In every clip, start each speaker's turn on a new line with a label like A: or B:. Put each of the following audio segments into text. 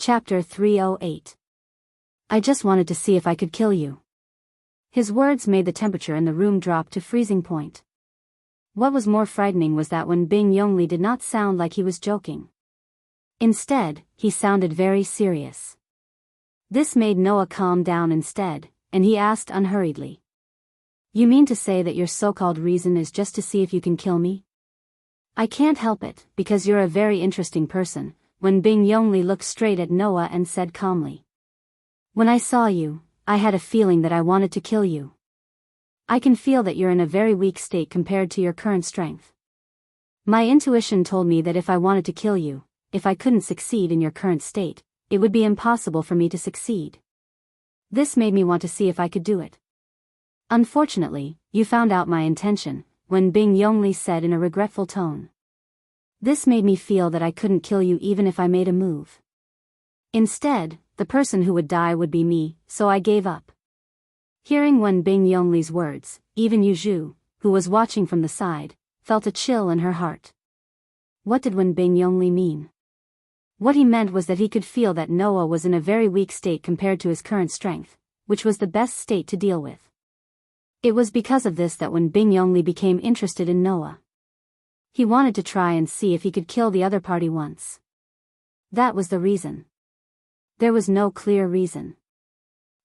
A: Chapter 308. I just wanted to see if I could kill you. His words made the temperature in the room drop to freezing point. What was more frightening was that when Bing Yongli did not sound like he was joking. Instead, he sounded very serious. This made Noah calm down instead, and he asked unhurriedly. You mean to say that your so-called reason is just to see if you can kill me? I can't help it, because you're a very interesting person, when Bing Yongli looked straight at Noah and said calmly. When I saw you, I had a feeling that I wanted to kill you. I can feel that you're in a very weak state compared to your current strength. My intuition told me that if I wanted to kill you, if I couldn't succeed in your current state, it would be impossible for me to succeed. This made me want to see if I could do it. Unfortunately, you found out my intention, when Bing Yongli said in a regretful tone. This made me feel that I couldn't kill you even if I made a move. Instead, the person who would die would be me, so I gave up. Hearing Wen Bing Yongli's words, even Yu Zhu, who was watching from the side, felt a chill in her heart. What did Wen Bing Yongli mean? What he meant was that he could feel that Noah was in a very weak state compared to his current strength, which was the best state to deal with. It was because of this that Wen Bing Yongli became interested in Noah. He wanted to try and see if he could kill the other party once. That was the reason. There was no clear reason.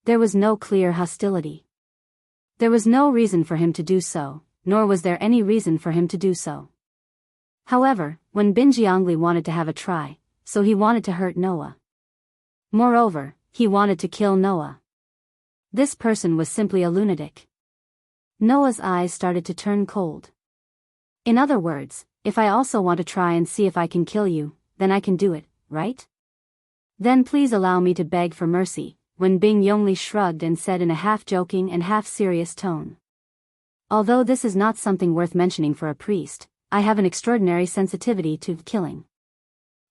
A: There was no clear hostility. There was no reason for him to do so, nor was there any reason for him to do so. However, when Bing Yongli wanted to have a try, so he wanted to hurt Noah. Moreover, he wanted to kill Noah. This person was simply a lunatic. Noah's eyes started to turn cold. In other words, if I also want to try and see if I can kill you, then I can do it, right? Then please allow me to beg for mercy, when Bing Yongli shrugged and said in a half-joking and half-serious tone. Although this is not something worth mentioning for a priest, I have an extraordinary sensitivity to killing.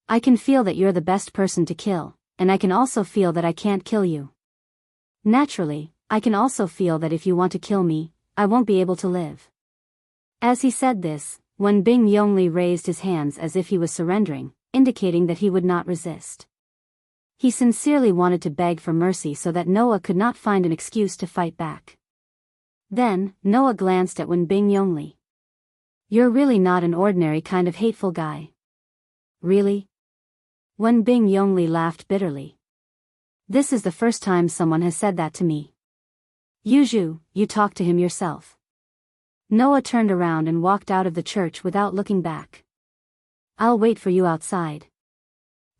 A: I can feel that you're the best person to kill, and I can also feel that I can't kill you. Naturally, I can also feel that if you want to kill me, I won't be able to live. As he said this, Wen Bing Yongli raised his hands as if he was surrendering, indicating that he would not resist. He sincerely wanted to beg for mercy so that Noah could not find an excuse to fight back. Then, Noah glanced at Wen Bing Yongli. You're really not an ordinary kind of hateful guy. Really? Wen Bing Yongli laughed bitterly. This is the first time someone has said that to me. Yu Zhu, you talk to him yourself. Noah turned around and walked out of the church without looking back. I'll wait for you outside.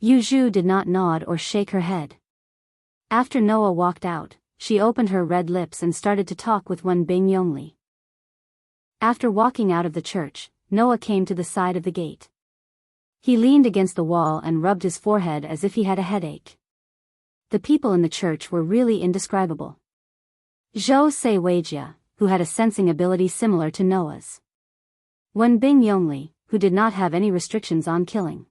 A: Yu Zhu did not nod or shake her head. After Noah walked out, she opened her red lips and started to talk with Wen Bing Yongli. After walking out of the church, Noah came to the side of the gate. He leaned against the wall and rubbed his forehead as if he had a headache. The people in the church were really indescribable. Zhou Seiweijia, who had a sensing ability similar to Noah's. Wen Bing Yongli, who did not have any restrictions on killing.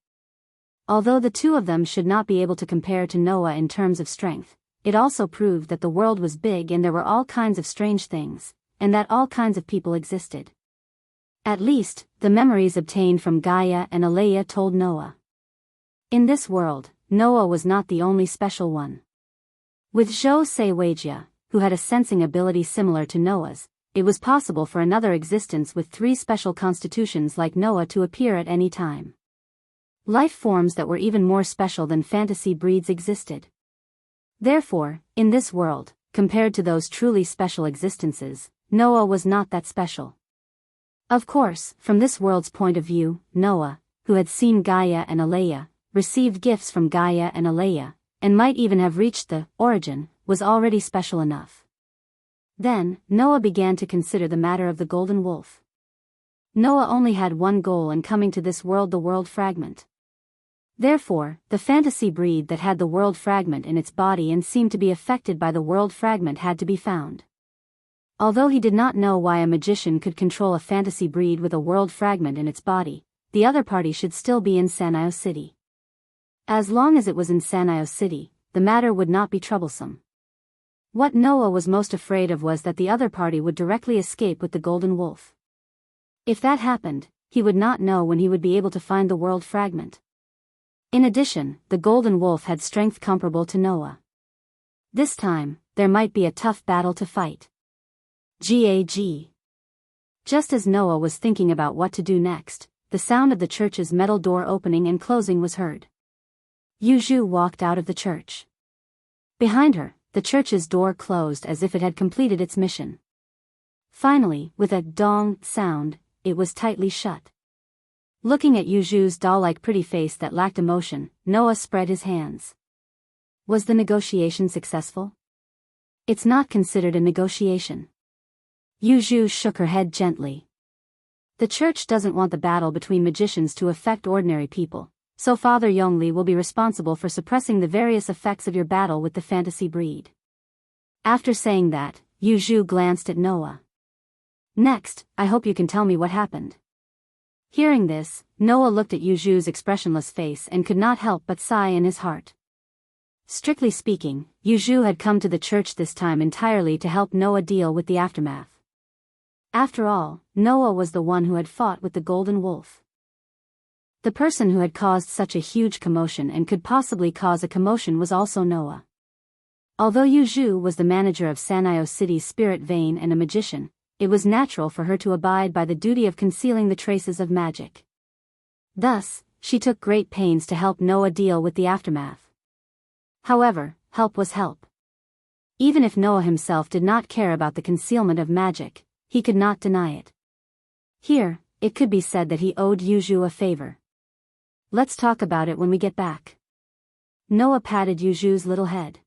A: Although the two of them should not be able to compare to Noah in terms of strength, it also proved that the world was big and there were all kinds of strange things, and that all kinds of people existed. At least, the memories obtained from Gaia and Alea told Noah. In this world, Noah was not the only special one. With Zhou Seiweijia, who had a sensing ability similar to Noah's, it was possible for another existence with 3 special constitutions like Noah to appear at any time. Life forms that were even more special than fantasy breeds existed. Therefore, in this world, compared to those truly special existences, Noah was not that special. Of course, from this world's point of view, Noah, who had seen Gaia and Alea, received gifts from Gaia and Alea, and might even have reached the origin, was already special enough. Then, Noah began to consider the matter of the golden wolf. Noah only had one goal in coming to this world, the world fragment. Therefore, the fantasy breed that had the world fragment in its body and seemed to be affected by the world fragment had to be found. Although he did not know why a magician could control a fantasy breed with a world fragment in its body, the other party should still be in Sanio City. As long as it was in Sanio City, the matter would not be troublesome. What Noah was most afraid of was that the other party would directly escape with the golden wolf. If that happened, he would not know when he would be able to find the world fragment. In addition, the golden wolf had strength comparable to Noah. This time, there might be a tough battle to fight. Gag. Just as Noah was thinking about what to do next, the sound of the church's metal door opening and closing was heard. Yuzhu walked out of the church. Behind her, the church's door closed as if it had completed its mission. Finally, with a dong sound, it was tightly shut. Looking at Yuzhu's doll-like pretty face that lacked emotion, Noah spread his hands. Was the negotiation successful? It's not considered a negotiation. Yuzhu shook her head gently. The church doesn't want the battle between magicians to affect ordinary people, so Father Yongli will be responsible for suppressing the various effects of your battle with the fantasy breed. After saying that, Yuzhu glanced at Noah. Next, I hope you can tell me what happened. Hearing this, Noah looked at Yuzhu's expressionless face and could not help but sigh in his heart. Strictly speaking, Yuzhu had come to the church this time entirely to help Noah deal with the aftermath. After all, Noah was the one who had fought with the golden wolf. The person who had caused such a huge commotion and could possibly cause a commotion was also Noah. Although Yuzhu was the manager of Sanyo City's spirit vein and a magician, it was natural for her to abide by the duty of concealing the traces of magic. Thus, she took great pains to help Noah deal with the aftermath. However, help was help. Even if Noah himself did not care about the concealment of magic, he could not deny it. Here, it could be said that he owed Yuzhu a favor. Let's talk about it when we get back. Noah patted Yuzhu's little head.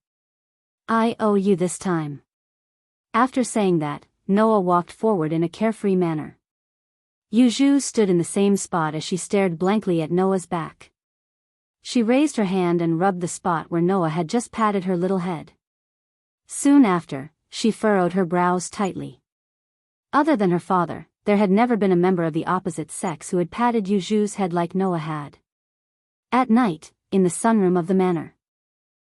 A: I owe you this time. After saying that, Noah walked forward in a carefree manner. Yuzhu stood in the same spot as she stared blankly at Noah's back. She raised her hand and rubbed the spot where Noah had just patted her little head. Soon after, she furrowed her brows tightly. Other than her father, there had never been a member of the opposite sex who had patted Yuzhu's head like Noah had. At night, in the sunroom of the manor.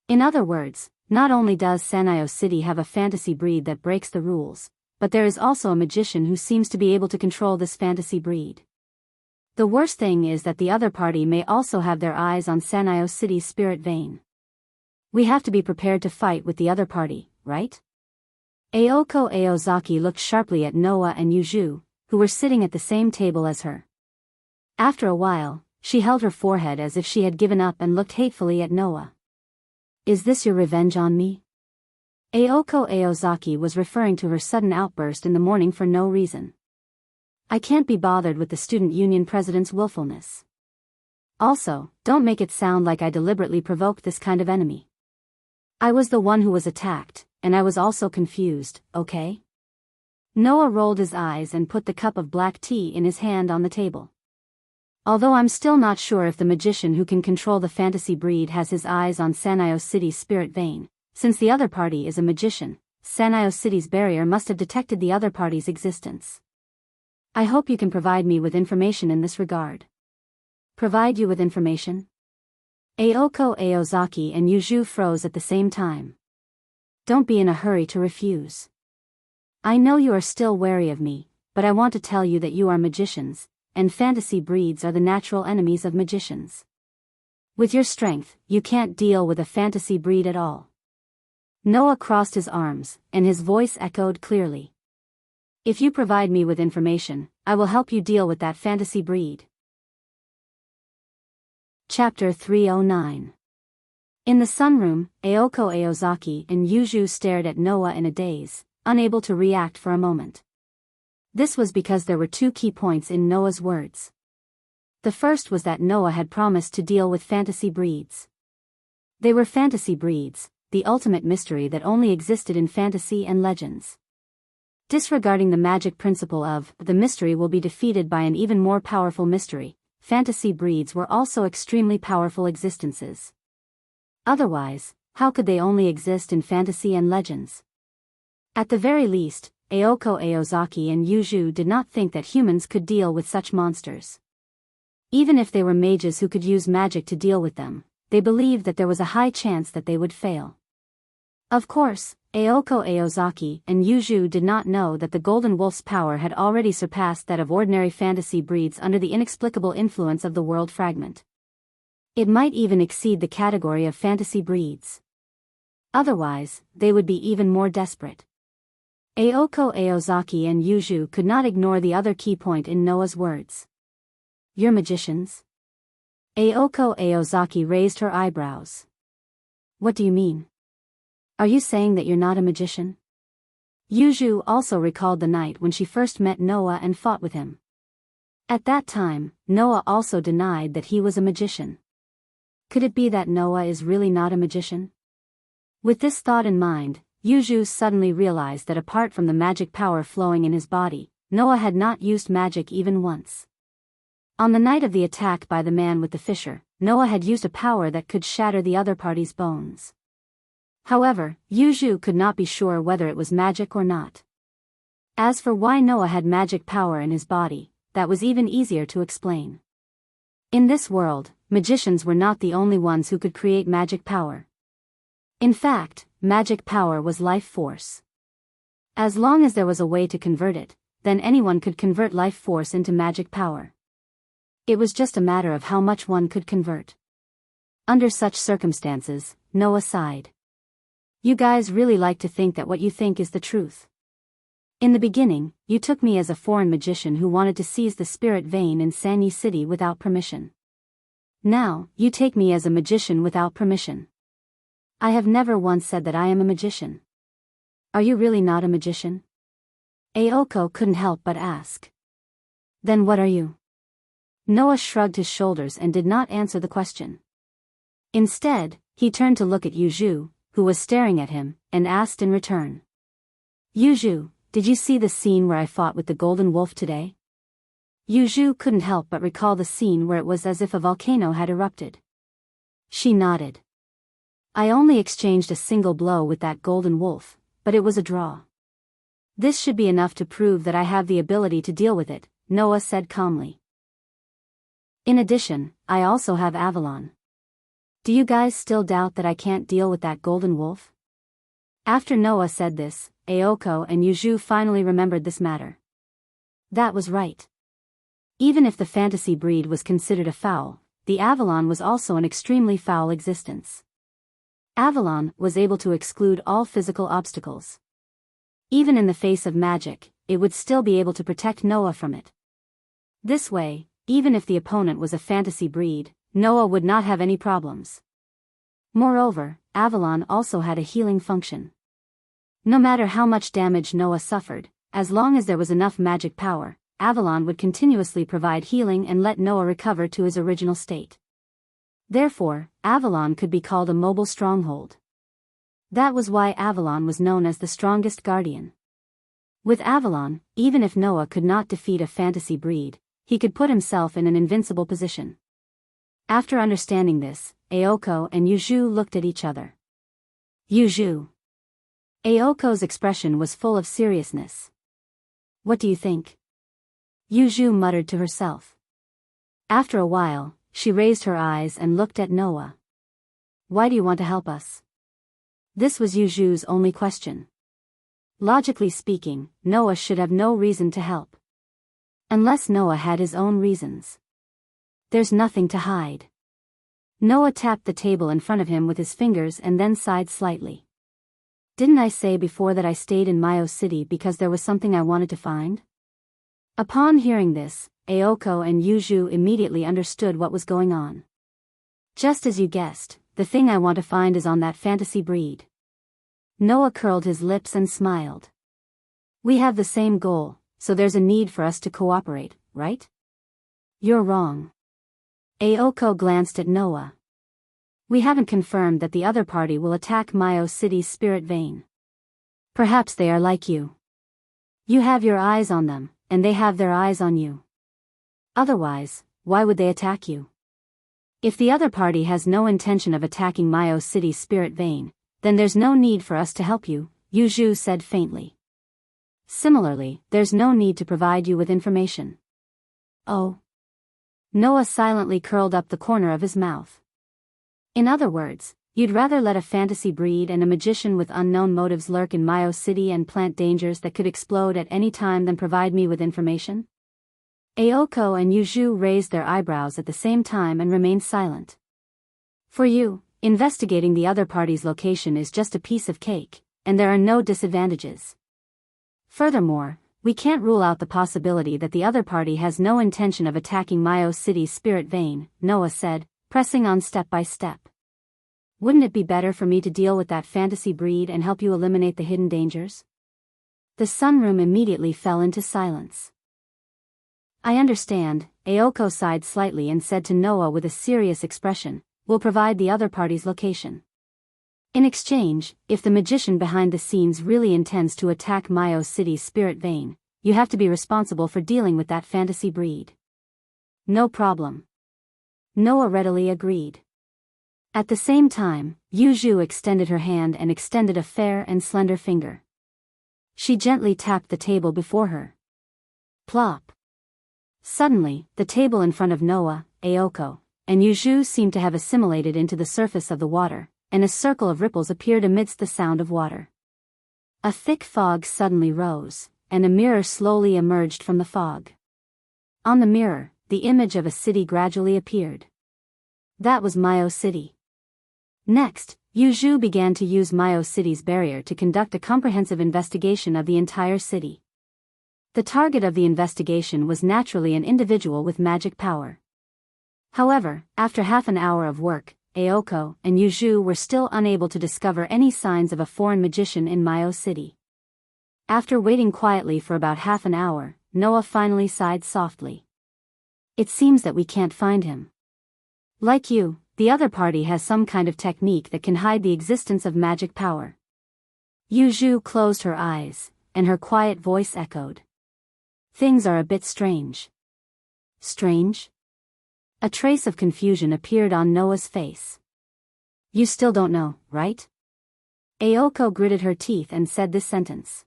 A: In other words, not only does Sanyo City have a fantasy breed that breaks the rules, but there is also a magician who seems to be able to control this fantasy breed. The worst thing is that the other party may also have their eyes on Sanyo City's spirit vein. We have to be prepared to fight with the other party, right? Aoko Aozaki looked sharply at Noah and Yuzhu, who were sitting at the same table as her. After a while, she held her forehead as if she had given up and looked hatefully at Noah. Is this your revenge on me? Aoko Aozaki was referring to her sudden outburst in the morning for no reason. I can't be bothered with the student union president's willfulness. Also, don't make it sound like I deliberately provoked this kind of enemy. I was the one who was attacked, and I was also confused, okay? Noah rolled his eyes and put the cup of black tea in his hand on the table. Although I'm still not sure if the magician who can control the fantasy breed has his eyes on Sanyo City's spirit vein, since the other party is a magician, Sanyo City's barrier must have detected the other party's existence. I hope you can provide me with information in this regard. Provide you with information? Aoko Aozaki and Yuzhu froze at the same time. Don't be in a hurry to refuse. I know you are still wary of me, but I want to tell you that you are magicians, and fantasy breeds are the natural enemies of magicians. With your strength, you can't deal with a fantasy breed at all. Noah crossed his arms, and his voice echoed clearly. If you provide me with information, I will help you deal with that fantasy breed. Chapter 309. In the sunroom, Aoko Aozaki and Yuzhu stared at Noah in a daze, unable to react for a moment. This was because there were two key points in Noah's words. The first was that Noah had promised to deal with fantasy breeds. They were fantasy breeds, the ultimate mystery that only existed in fantasy and legends. Disregarding the magic principle of, the mystery will be defeated by an even more powerful mystery, fantasy breeds were also extremely powerful existences. Otherwise, how could they only exist in fantasy and legends? At the very least, Aoko Aozaki and Yuzhu did not think that humans could deal with such monsters. Even if they were mages who could use magic to deal with them, they believed that there was a high chance that they would fail. Of course, Aoko Aozaki and Yuzhu did not know that the Golden Wolf's power had already surpassed that of ordinary fantasy breeds under the inexplicable influence of the world fragment. It might even exceed the category of fantasy breeds. Otherwise, they would be even more desperate. Aoko Aozaki and Yuju could not ignore the other key point in Noah's words. You're magicians? Aoko Aozaki raised her eyebrows. What do you mean? Are you saying that you're not a magician? Yuju also recalled the night when she first met Noah and fought with him. At that time, Noah also denied that he was a magician. Could it be that Noah is really not a magician? With this thought in mind, Yuju suddenly realized that apart from the magic power flowing in his body, Noah had not used magic even once. On the night of the attack by the man with the fissure, Noah had used a power that could shatter the other party's bones. However, Yuju could not be sure whether it was magic or not. As for why Noah had magic power in his body, that was even easier to explain. In this world, magicians were not the only ones who could create magic power. In fact, magic power was life force. As long as there was a way to convert it, then anyone could convert life force into magic power. It was just a matter of how much one could convert. Under such circumstances, Noah sighed. You guys really like to think that what you think is the truth. In the beginning, you took me as a foreign magician who wanted to seize the spirit vein in Sanyi City without permission. Now, you take me as a magician without permission. I have never once said that I am a magician. Are you really not a magician? Aoko couldn't help but ask. Then what are you? Noah shrugged his shoulders and did not answer the question. Instead, he turned to look at Yuju, who was staring at him, and asked in return. Yuju, did you see the scene where I fought with the golden wolf today? Yuju couldn't help but recall the scene where it was as if a volcano had erupted. She nodded. I only exchanged a single blow with that golden wolf, but it was a draw. This should be enough to prove that I have the ability to deal with it, Noah said calmly. In addition, I also have Avalon. Do you guys still doubt that I can't deal with that golden wolf? After Noah said this, Aoko and Yuju finally remembered this matter. That was right. Even if the fantasy breed was considered a foul, the Avalon was also an extremely foul existence. Avalon was able to exclude all physical obstacles. Even in the face of magic, it would still be able to protect Noah from it. This way, even if the opponent was a fantasy breed, Noah would not have any problems. Moreover, Avalon also had a healing function. No matter how much damage Noah suffered, as long as there was enough magic power, Avalon would continuously provide healing and let Noah recover to his original state. Therefore, Avalon could be called a mobile stronghold. That was why Avalon was known as the strongest guardian. With Avalon, even if Noah could not defeat a fantasy breed, he could put himself in an invincible position. After understanding this, Aoko and Yuju looked at each other. Yuju. Aoko's expression was full of seriousness. What do you think? Yuju muttered to herself. After a while, she raised her eyes and looked at Noah. Why do you want to help us? This was Yuju's only question. Logically speaking, Noah should have no reason to help. Unless Noah had his own reasons. There's nothing to hide. Noah tapped the table in front of him with his fingers and then sighed slightly. Didn't I say before that I stayed in Myo City because there was something I wanted to find? Upon hearing this, Aoko and Yuju immediately understood what was going on. Just as you guessed, the thing I want to find is on that fantasy breed. Noah curled his lips and smiled. We have the same goal, so there's a need for us to cooperate, right? You're wrong. Aoko glanced at Noah. We haven't confirmed that the other party will attack Myo City's spirit vein. Perhaps they are like you. You have your eyes on them, and they have their eyes on you. Otherwise, why would they attack you? If the other party has no intention of attacking Myo City's spirit vein, then there's no need for us to help you, Yuju said faintly. Similarly, there's no need to provide you with information. Oh. Noah silently curled up the corner of his mouth. In other words, you'd rather let a fantasy breed and a magician with unknown motives lurk in Myo City and plant dangers that could explode at any time than provide me with information? Aoko and Yuju raised their eyebrows at the same time and remained silent. For you, investigating the other party's location is just a piece of cake, and there are no disadvantages. Furthermore, we can't rule out the possibility that the other party has no intention of attacking Myo City's spirit vein, Noah said, pressing on step by step. Wouldn't it be better for me to deal with that fantasy breed and help you eliminate the hidden dangers? The sunroom immediately fell into silence. I understand, Aoko sighed slightly and said to Noah with a serious expression, we'll provide the other party's location. In exchange, if the magician behind the scenes really intends to attack Myo City's spirit vein, you have to be responsible for dealing with that fantasy breed. No problem. Noah readily agreed. At the same time, Yuju extended her hand and extended a fair and slender finger. She gently tapped the table before her. Plop. Suddenly, the table in front of Noah, Aoko, and Yuju seemed to have assimilated into the surface of the water, and a circle of ripples appeared amidst the sound of water. A thick fog suddenly rose, and a mirror slowly emerged from the fog. On the mirror, the image of a city gradually appeared. That was Myo City. Next, Yuju began to use Myo City's barrier to conduct a comprehensive investigation of the entire city. The target of the investigation was naturally an individual with magic power. However, after half an hour of work, Aoko and Yuju were still unable to discover any signs of a foreign magician in Myo City. After waiting quietly for about half an hour, Noah finally sighed softly. It seems that we can't find him. Like you, the other party has some kind of technique that can hide the existence of magic power. Yuju closed her eyes, and her quiet voice echoed. Things are a bit strange. Strange? A trace of confusion appeared on Noah's face. You still don't know, right? Aoko gritted her teeth and said this sentence.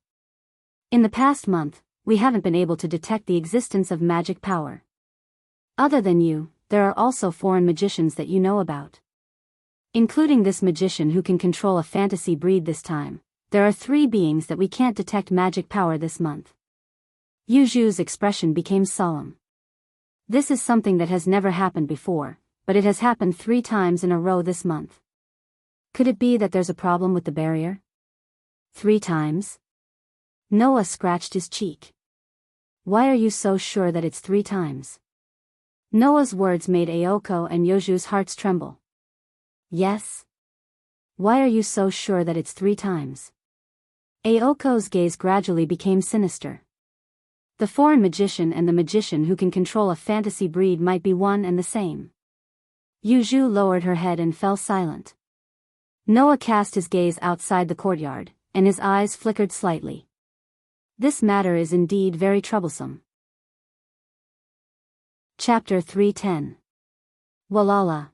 A: In the past month, we haven't been able to detect the existence of magic power. Other than you, there are also foreign magicians that you know about. Including this magician who can control a fantasy breed this time, there are 3 beings that we can't detect magic power this month. Yuju's expression became solemn. This is something that has never happened before, but it has happened 3 times in a row this month. Could it be that there's a problem with the barrier? 3 times? Noah scratched his cheek. Why are you so sure that it's 3 times? Noah's words made Aoko and Yuju's hearts tremble. Yes? Why are you so sure that it's 3 times? Aoko's gaze gradually became sinister. The foreign magician and the magician who can control a fantasy breed might be one and the same. Yuju lowered her head and fell silent. Noah cast his gaze outside the courtyard, and his eyes flickered slightly. This matter is indeed very troublesome. Chapter 310. Walala.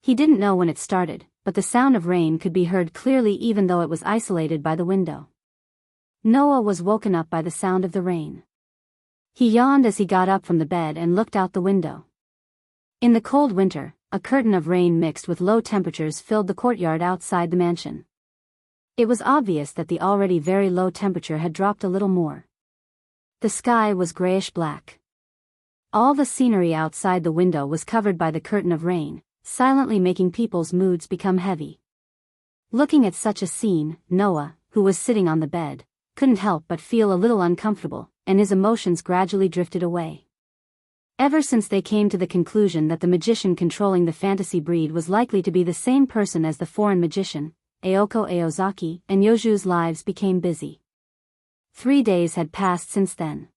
A: He didn't know when it started, but the sound of rain could be heard clearly even though it was isolated by the window. Noah was woken up by the sound of the rain. He yawned as he got up from the bed and looked out the window. In the cold winter, a curtain of rain mixed with low temperatures filled the courtyard outside the mansion. It was obvious that the already very low temperature had dropped a little more. The sky was grayish-black. All the scenery outside the window was covered by the curtain of rain, silently making people's moods become heavy. Looking at such a scene, Noah, who was sitting on the bed, couldn't help but feel a little uncomfortable, and his emotions gradually drifted away. Ever since they came to the conclusion that the magician controlling the fantasy breed was likely to be the same person as the foreign magician, Aoko Aozaki and Yuju's lives became busy. 3 days had passed since then.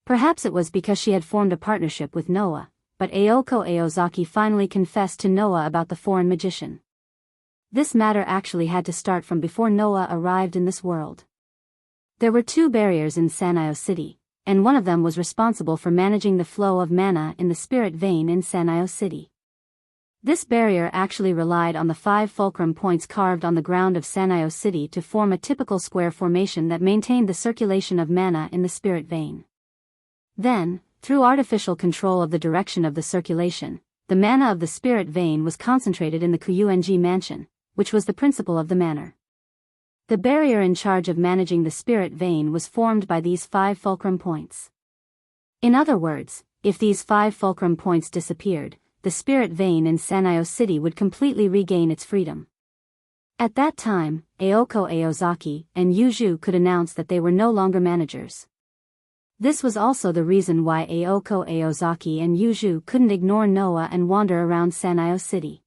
A: Perhaps it was because she had formed a partnership with Noah, but Aoko Aozaki finally confessed to Noah about the foreign magician. This matter actually had to start from before Noah arrived in this world. There were 2 barriers in Sanyo City, and one of them was responsible for managing the flow of mana in the spirit vein in Sanyo City. This barrier actually relied on the 5 fulcrum points carved on the ground of Sanyo City to form a typical square formation that maintained the circulation of mana in the spirit vein. Then, through artificial control of the direction of the circulation, the mana of the spirit vein was concentrated in the Kyuenji mansion, which was the principal of the manor. The barrier in charge of managing the spirit vein was formed by these 5 fulcrum points. In other words, if these 5 fulcrum points disappeared, the spirit vein in Sanayo City would completely regain its freedom. At that time, Aoko Aozaki and Yuju could announce that they were no longer managers. This was also the reason why Aoko Aozaki and Yuju couldn't ignore Noah and wander around Sanayo City.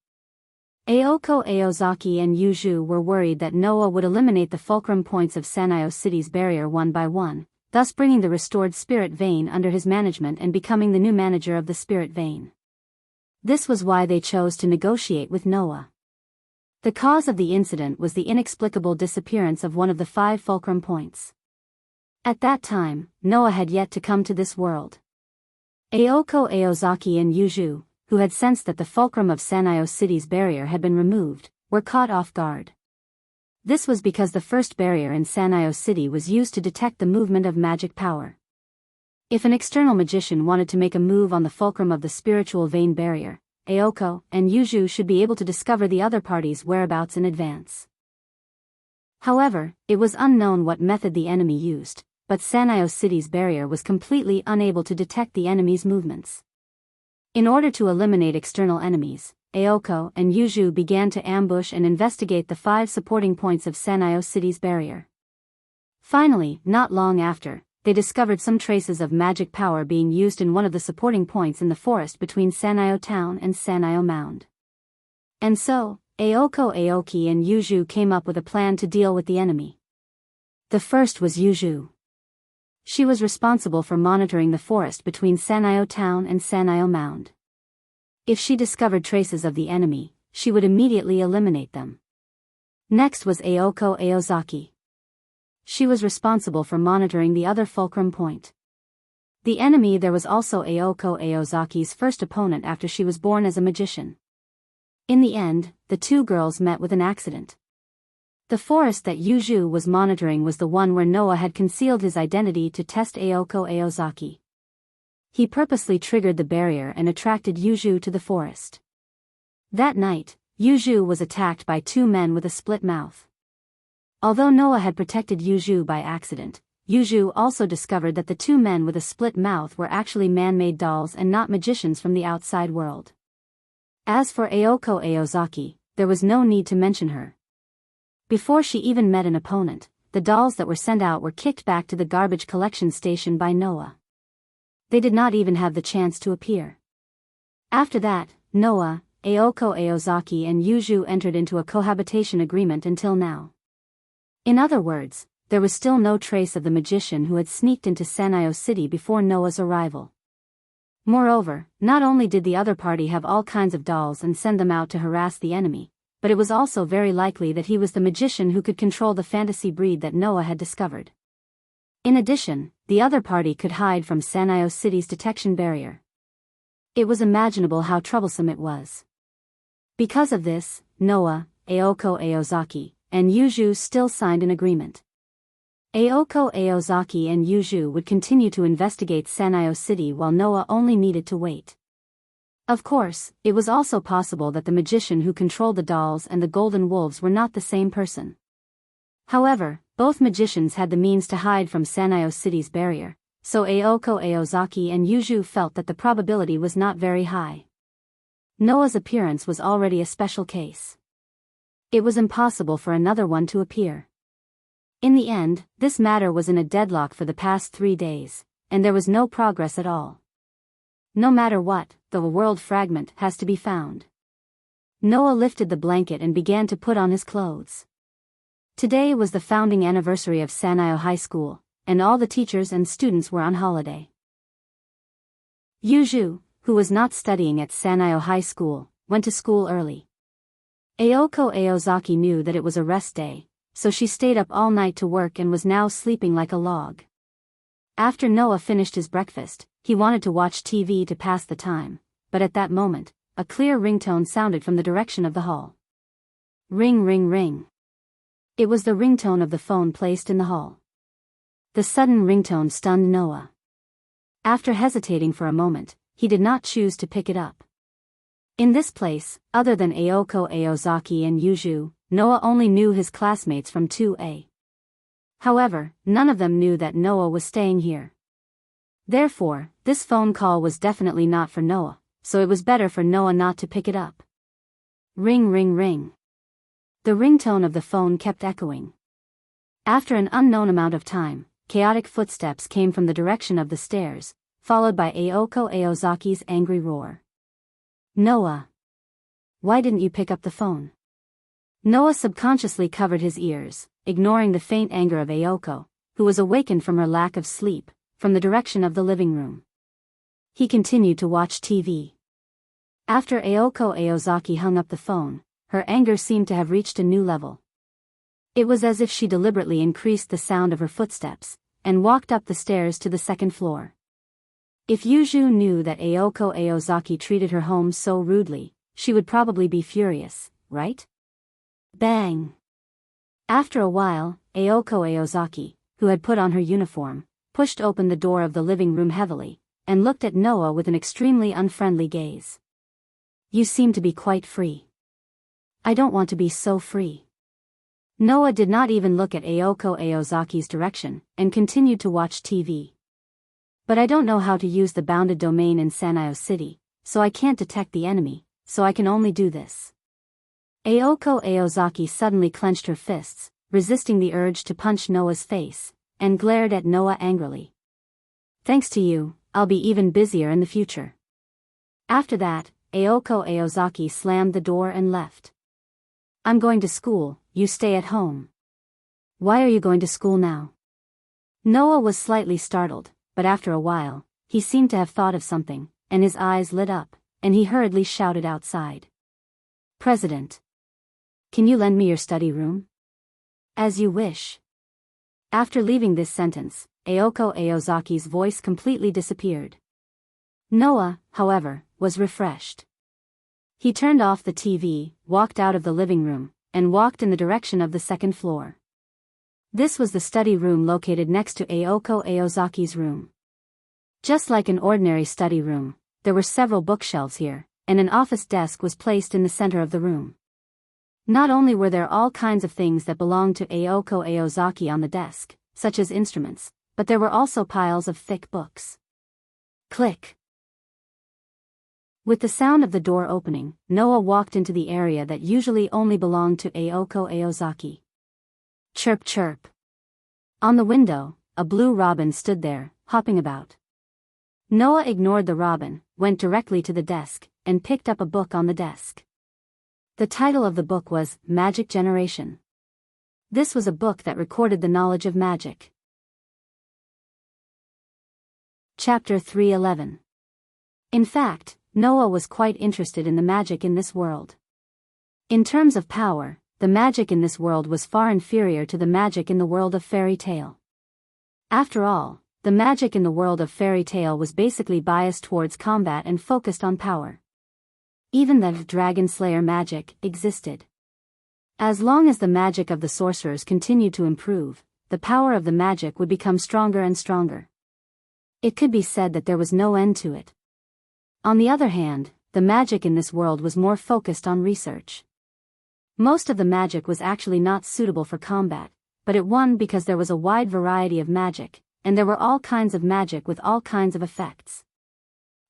A: Aoko Aozaki and Yuju were worried that Noah would eliminate the fulcrum points of Sanayo City's barrier one by one, thus bringing the restored spirit vein under his management and becoming the new manager of the spirit vein. This was why they chose to negotiate with Noah. The cause of the incident was the inexplicable disappearance of one of the 5 fulcrum points. At that time, Noah had yet to come to this world. Aoko Aozaki and Yuju, who had sensed that the fulcrum of Sanayo City's barrier had been removed, were caught off guard. This was because the first barrier in Sanayo City was used to detect the movement of magic power. If an external magician wanted to make a move on the fulcrum of the spiritual vein barrier, Aoko and Yuju should be able to discover the other party's whereabouts in advance. However, it was unknown what method the enemy used, but Sanayo City's barrier was completely unable to detect the enemy's movements. In order to eliminate external enemies, Aoko and Yuju began to ambush and investigate the 5 supporting points of Sanayo City's barrier. Finally, not long after, they discovered some traces of magic power being used in one of the supporting points in the forest between Sanayo Town and Sanayo Mound. And so, Aoko Aoki and Yuju came up with a plan to deal with the enemy. The first was Yuju. She was responsible for monitoring the forest between Sanayo Town and Sanayo Mound. If she discovered traces of the enemy, she would immediately eliminate them. Next was Aoko Aozaki. She was responsible for monitoring the other fulcrum point. The enemy there was also Aoko Aozaki's first opponent after she was born as a magician. In the end, the 2 girls met with an accident. The forest that Yuju was monitoring was the one where Noah had concealed his identity to test Aoko Aozaki. He purposely triggered the barrier and attracted Yuju to the forest. That night, Yuju was attacked by 2 men with a split mouth. Although Noah had protected Yuju by accident, Yuju also discovered that the 2 men with a split mouth were actually man-made dolls and not magicians from the outside world. As for Aoko Aozaki, there was no need to mention her. Before she even met an opponent, the dolls that were sent out were kicked back to the garbage collection station by Noah. They did not even have the chance to appear. After that, Noah, Aoko Aozaki and Yuju entered into a cohabitation agreement until now. In other words, there was still no trace of the magician who had sneaked into Sanayo City before Noah's arrival. Moreover, not only did the other party have all kinds of dolls and send them out to harass the enemy, but it was also very likely that he was the magician who could control the fantasy breed that Noah had discovered. In addition, the other party could hide from Sanayo City's detection barrier. It was imaginable how troublesome it was. Because of this, Noah, Aoko Aozaki, and Yuju still signed an agreement. Aoko Aozaki and Yuju would continue to investigate Sanayo City while Noah only needed to wait. Of course, it was also possible that the magician who controlled the dolls and the golden wolves were not the same person. However, both magicians had the means to hide from Sanayo City's barrier, so Aoko Aozaki and Yuju felt that the probability was not very high. Noah's appearance was already a special case. It was impossible for another one to appear. In the end, this matter was in a deadlock for the past 3 days, and there was no progress at all. No matter what, the world fragment has to be found. Noah lifted the blanket and began to put on his clothes. Today was the founding anniversary of Sanayo High School, and all the teachers and students were on holiday. Yuju, who was not studying at Sanayo High School, went to school early. Aoko Aozaki knew that it was a rest day, so she stayed up all night to work and was now sleeping like a log. After Noah finished his breakfast, he wanted to watch TV to pass the time, but at that moment, a clear ringtone sounded from the direction of the hall. Ring ring ring. It was the ringtone of the phone placed in the hall. The sudden ringtone stunned Noah. After hesitating for a moment, he did not choose to pick it up. In this place, other than Aoko Aozaki and Yuju, Noah only knew his classmates from 2A. However, none of them knew that Noah was staying here. Therefore, this phone call was definitely not for Noah, so it was better for Noah not to pick it up. Ring ring ring. The ringtone of the phone kept echoing. After an unknown amount of time, chaotic footsteps came from the direction of the stairs, followed by Aoko Aozaki's angry roar. Noah! Why didn't you pick up the phone? Noah subconsciously covered his ears, ignoring the faint anger of Aoko, who was awakened from her lack of sleep, from the direction of the living room. He continued to watch TV. After Aoko Aozaki hung up the phone, her anger seemed to have reached a new level. It was as if she deliberately increased the sound of her footsteps, and walked up the stairs to the second floor. If Yuju knew that Aoko Aozaki treated her home so rudely, she would probably be furious, right? Bang! After a while, Aoko Aozaki, who had put on her uniform, pushed open the door of the living room heavily, and looked at Noah with an extremely unfriendly gaze. You seem to be quite free. I don't want to be so free. Noah did not even look at Aoko Aozaki's direction, and continued to watch TV. But I don't know how to use the bounded domain in Sanyo City, so I can't detect the enemy, so I can only do this. Aoko Aozaki suddenly clenched her fists, resisting the urge to punch Noah's face, and glared at Noah angrily. Thanks to you, I'll be even busier in the future. After that, Aoko Aozaki slammed the door and left. I'm going to school, you stay at home. Why are you going to school now? Noah was slightly startled, but after a while, he seemed to have thought of something, and his eyes lit up, and he hurriedly shouted outside. President! Can you lend me your study room? As you wish. After leaving this sentence, Aoko Aozaki's voice completely disappeared. Noah, however, was refreshed. He turned off the TV, walked out of the living room, and walked in the direction of the second floor. This was the study room located next to Aoko Aozaki's room. Just like an ordinary study room, there were several bookshelves here, and an office desk was placed in the center of the room. Not only were there all kinds of things that belonged to Aoko Aozaki on the desk, such as instruments, but there were also piles of thick books. Click. With the sound of the door opening, Noah walked into the area that usually only belonged to Aoko Aozaki. Chirp chirp. On the window, a blue robin stood there, hopping about. Noah ignored the robin, went directly to the desk, and picked up a book on the desk. The title of the book was Magic Generation. This was a book that recorded the knowledge of magic. Chapter 311. In fact, Noah was quite interested in the magic in this world. In terms of power, the magic in this world was far inferior to the magic in the world of fairy tale. After all, the magic in the world of fairy tale was basically biased towards combat and focused on power. Even the dragon slayer magic existed. As long as the magic of the sorcerers continued to improve, the power of the magic would become stronger and stronger. It could be said that there was no end to it. On the other hand, the magic in this world was more focused on research. Most of the magic was actually not suitable for combat, but it won because there was a wide variety of magic, and there were all kinds of magic with all kinds of effects.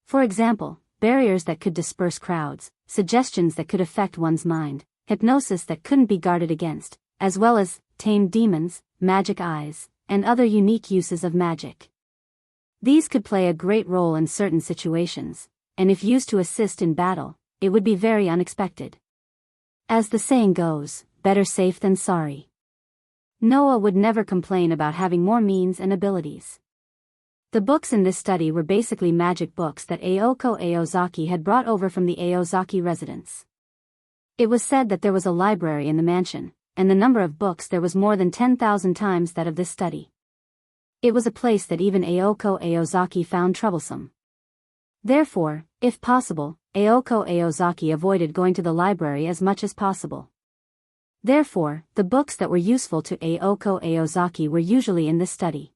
A: For example, barriers that could disperse crowds, suggestions that could affect one's mind, hypnosis that couldn't be guarded against, as well as tame demons, magic eyes, and other unique uses of magic. These could play a great role in certain situations, and if used to assist in battle, it would be very unexpected. As the saying goes, better safe than sorry. Noah would never complain about having more means and abilities. The books in this study were basically magic books that Aoko Aozaki had brought over from the Aozaki residence. It was said that there was a library in the mansion, and the number of books there was more than 10,000 times that of this study. It was a place that even Aoko Aozaki found troublesome. Therefore, if possible, Aoko Aozaki avoided going to the library as much as possible. Therefore, the books that were useful to Aoko Aozaki were usually in this study.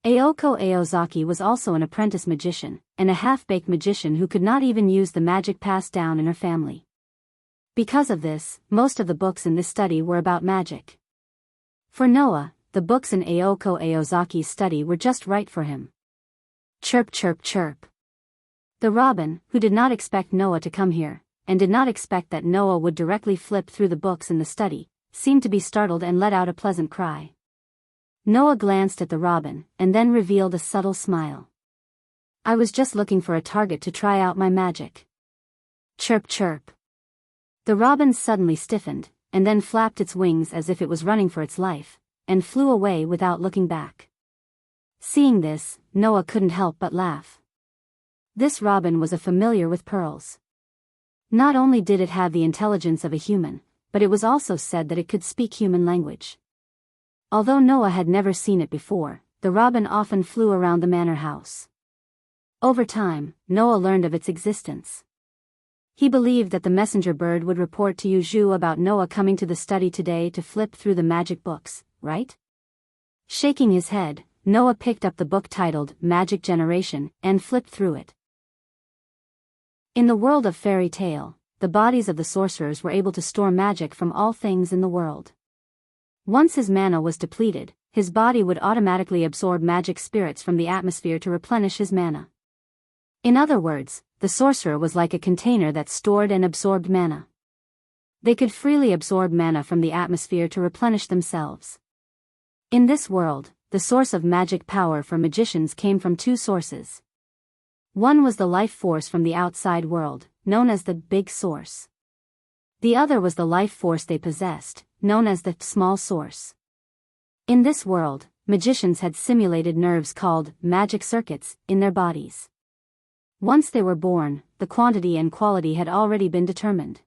A: Aoko Aozaki was also an apprentice magician, and a half-baked magician who could not even use the magic passed down in her family. Because of this, most of the books in this study were about magic. For Noah, the books in Aoko Aozaki's study were just right for him. Chirp chirp chirp. The robin, who did not expect Noah to come here, and did not expect that Noah would directly flip through the books in the study, seemed to be startled and let out a pleasant cry. Noah glanced at the robin, and then revealed a subtle smile. "I was just looking for a target to try out my magic." Chirp chirp. The robin suddenly stiffened, and then flapped its wings as if it was running for its life, and flew away without looking back. Seeing this, Noah couldn't help but laugh. This robin was familiar with pearls. Not only did it have the intelligence of a human, but it was also said that it could speak human language. Although Noah had never seen it before, the robin often flew around the manor house. Over time, Noah learned of its existence. He believed that the messenger bird would report to Yuju about Noah coming to the study today to flip through the magic books, right? Shaking his head, Noah picked up the book titled Magic Generation and flipped through it. In the world of fairy tale, the bodies of the sorcerers were able to store magic from all things in the world. Once his mana was depleted, his body would automatically absorb magic spirits from the atmosphere to replenish his mana. In other words, the sorcerer was like a container that stored and absorbed mana. They could freely absorb mana from the atmosphere to replenish themselves. In this world, the source of magic power for magicians came from two sources. One was the life force from the outside world, known as the big source. The other was the life force they possessed, known as the small source. In this world, magicians had simulated nerves called magic circuits in their bodies. Once they were born, the quantity and quality had already been determined.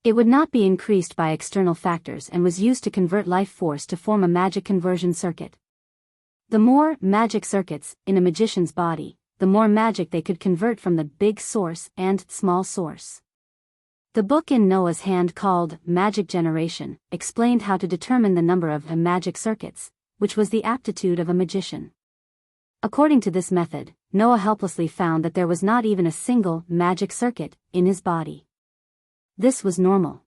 A: It would not be increased by external factors and was used to convert life force to form a magic conversion circuit. The more magic circuits in a magician's body, the more magic they could convert from the big source and small source. The book in Noah's hand called Magic Generation explained how to determine the number of magic circuits, which was the aptitude of a magician. According to this method, Noah helplessly found that there was not even a single magic circuit in his body. This was normal.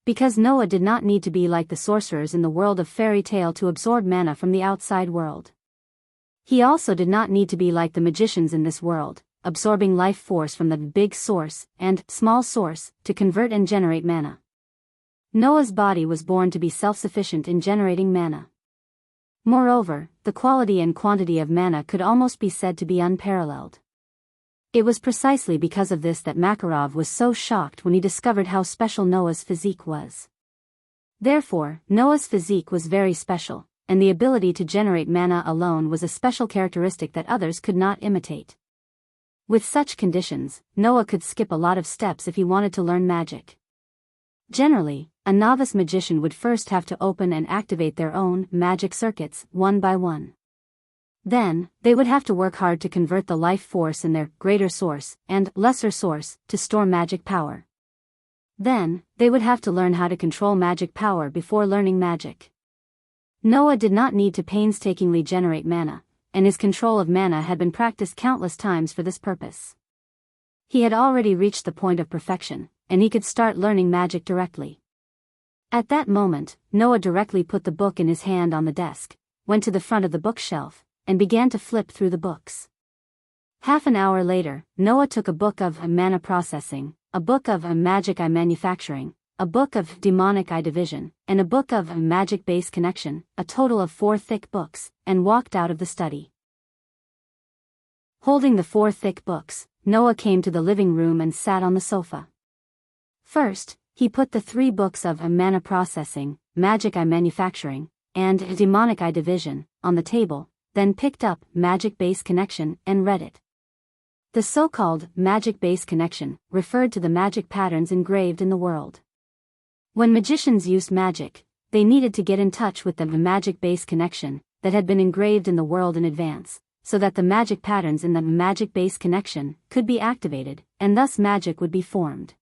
A: Because Noah did not need to be like the sorcerers in the world of fairy tale to absorb mana from the outside world. He also did not need to be like the magicians in this world, absorbing life force from the big source and small source to convert and generate mana. Noah's body was born to be self-sufficient in generating mana. Moreover, the quality and quantity of mana could almost be said to be unparalleled. It was precisely because of this that Makarov was so shocked when he discovered how special Noah's physique was. Therefore, Noah's physique was very special, and the ability to generate mana alone was a special characteristic that others could not imitate. With such conditions, Noah could skip a lot of steps if he wanted to learn magic. Generally, a novice magician would first have to open and activate their own magic circuits one by one. Then, they would have to work hard to convert the life force in their greater source and lesser source to store magic power. Then, they would have to learn how to control magic power before learning magic. Noah did not need to painstakingly generate mana, and his control of mana had been practiced countless times for this purpose. He had already reached the point of perfection, and he could start learning magic directly. At that moment, Noah directly put the book in his hand on the desk, went to the front of the bookshelf, and began to flip through the books. Half an hour later, Noah took a book of mana processing, a book of magic eye manufacturing, a book of demonic eye division, and a book of magic base connection, a total of 4 thick books, and walked out of the study. Holding the 4 thick books, Noah came to the living room and sat on the sofa. First, he put the 3 books of mana processing, magic eye manufacturing, and demonic eye division on the table, then picked up magic base connection and read it. The so-called magic base connection referred to the magic patterns engraved in the world. When magicians used magic, they needed to get in touch with the magic base connection that had been engraved in the world in advance, so that the magic patterns in the magic base connection could be activated, and thus magic would be formed.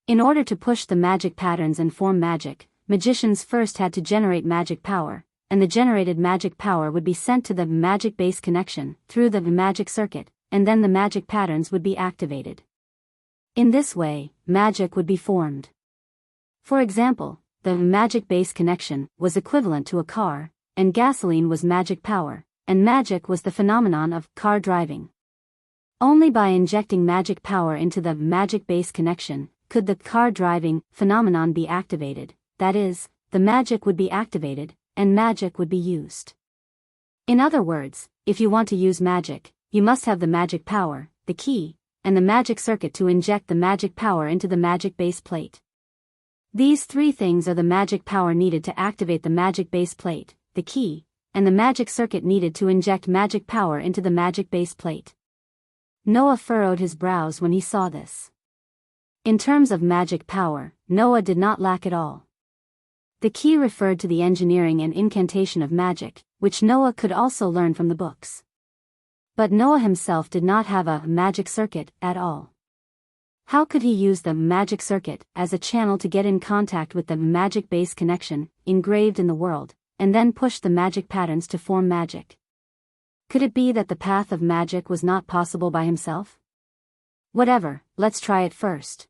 A: In order to push the magic patterns and form magic, magicians first had to generate magic power, and the generated magic power would be sent to the magic base connection through the magic circuit, and then the magic patterns would be activated. In this way, magic would be formed. For example, the magic base connection was equivalent to a car, and gasoline was magic power, and magic was the phenomenon of car driving. Only by injecting magic power into the magic base connection could the car driving phenomenon be activated, that is, the magic would be activated, and magic would be used. In other words, if you want to use magic, you must have the magic power, the key, and the magic circuit to inject the magic power into the magic base plate. These three things are the magic power needed to activate the magic base plate, the key, and the magic circuit needed to inject magic power into the magic base plate. Noah furrowed his brows when he saw this. In terms of magic power, Noah did not lack it all. The key referred to the engineering and incantation of magic, which Noah could also learn from the books. But Noah himself did not have a magic circuit at all. How could he use the magic circuit as a channel to get in contact with the magic base connection engraved in the world, and then push the magic patterns to form magic? Could it be that the path of magic was not possible by himself? Whatever, let's try it first.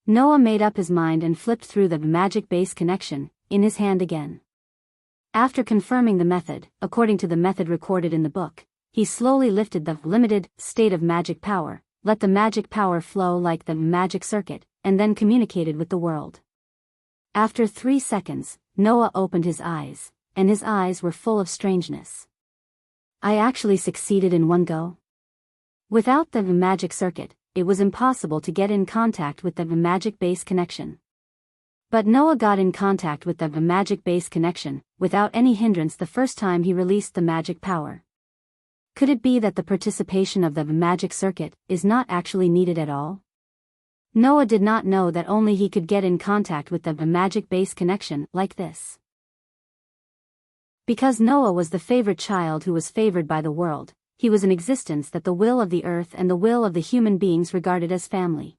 A: Noah made up his mind and flipped through the magic base connection in his hand again. After confirming the method, according to the method recorded in the book, he slowly lifted the limited state of magic power, let the magic power flow like the magic circuit, and then communicated with the world. After 3 seconds, Noah opened his eyes, and his eyes were full of strangeness. I actually succeeded in one go? Without the magic circuit, it was impossible to get in contact with the magic base connection. But Noah got in contact with the magic base connection, without any hindrance the first time he released the magic power. Could it be that the participation of the magic circuit is not actually needed at all? Noah did not know that only he could get in contact with the magic base connection like this. Because Noah was the favorite child who was favored by the world, he was an existence that the will of the earth and the will of the human beings regarded as family.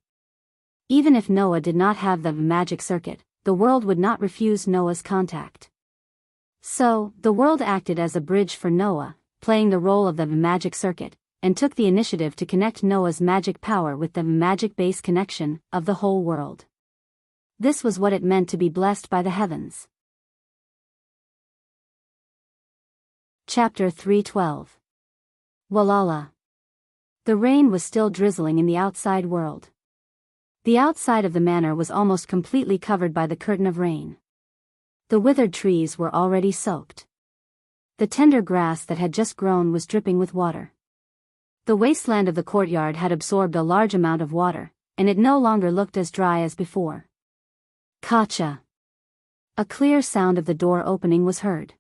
A: Even if Noah did not have the magic circuit, the world would not refuse Noah's contact. So, the world acted as a bridge for Noah, playing the role of the magic circuit, and took the initiative to connect Noah's magic power with the magic base connection of the whole world. This was what it meant to be blessed by the heavens. Chapter 3:12. Walala. The rain was still drizzling in the outside world. The outside of the manor was almost completely covered by the curtain of rain. The withered trees were already soaked. The tender grass that had just grown was dripping with water. The wasteland of the courtyard had absorbed a large amount of water, and it no longer looked as dry as before. Kacha. A clear sound of the door opening was heard.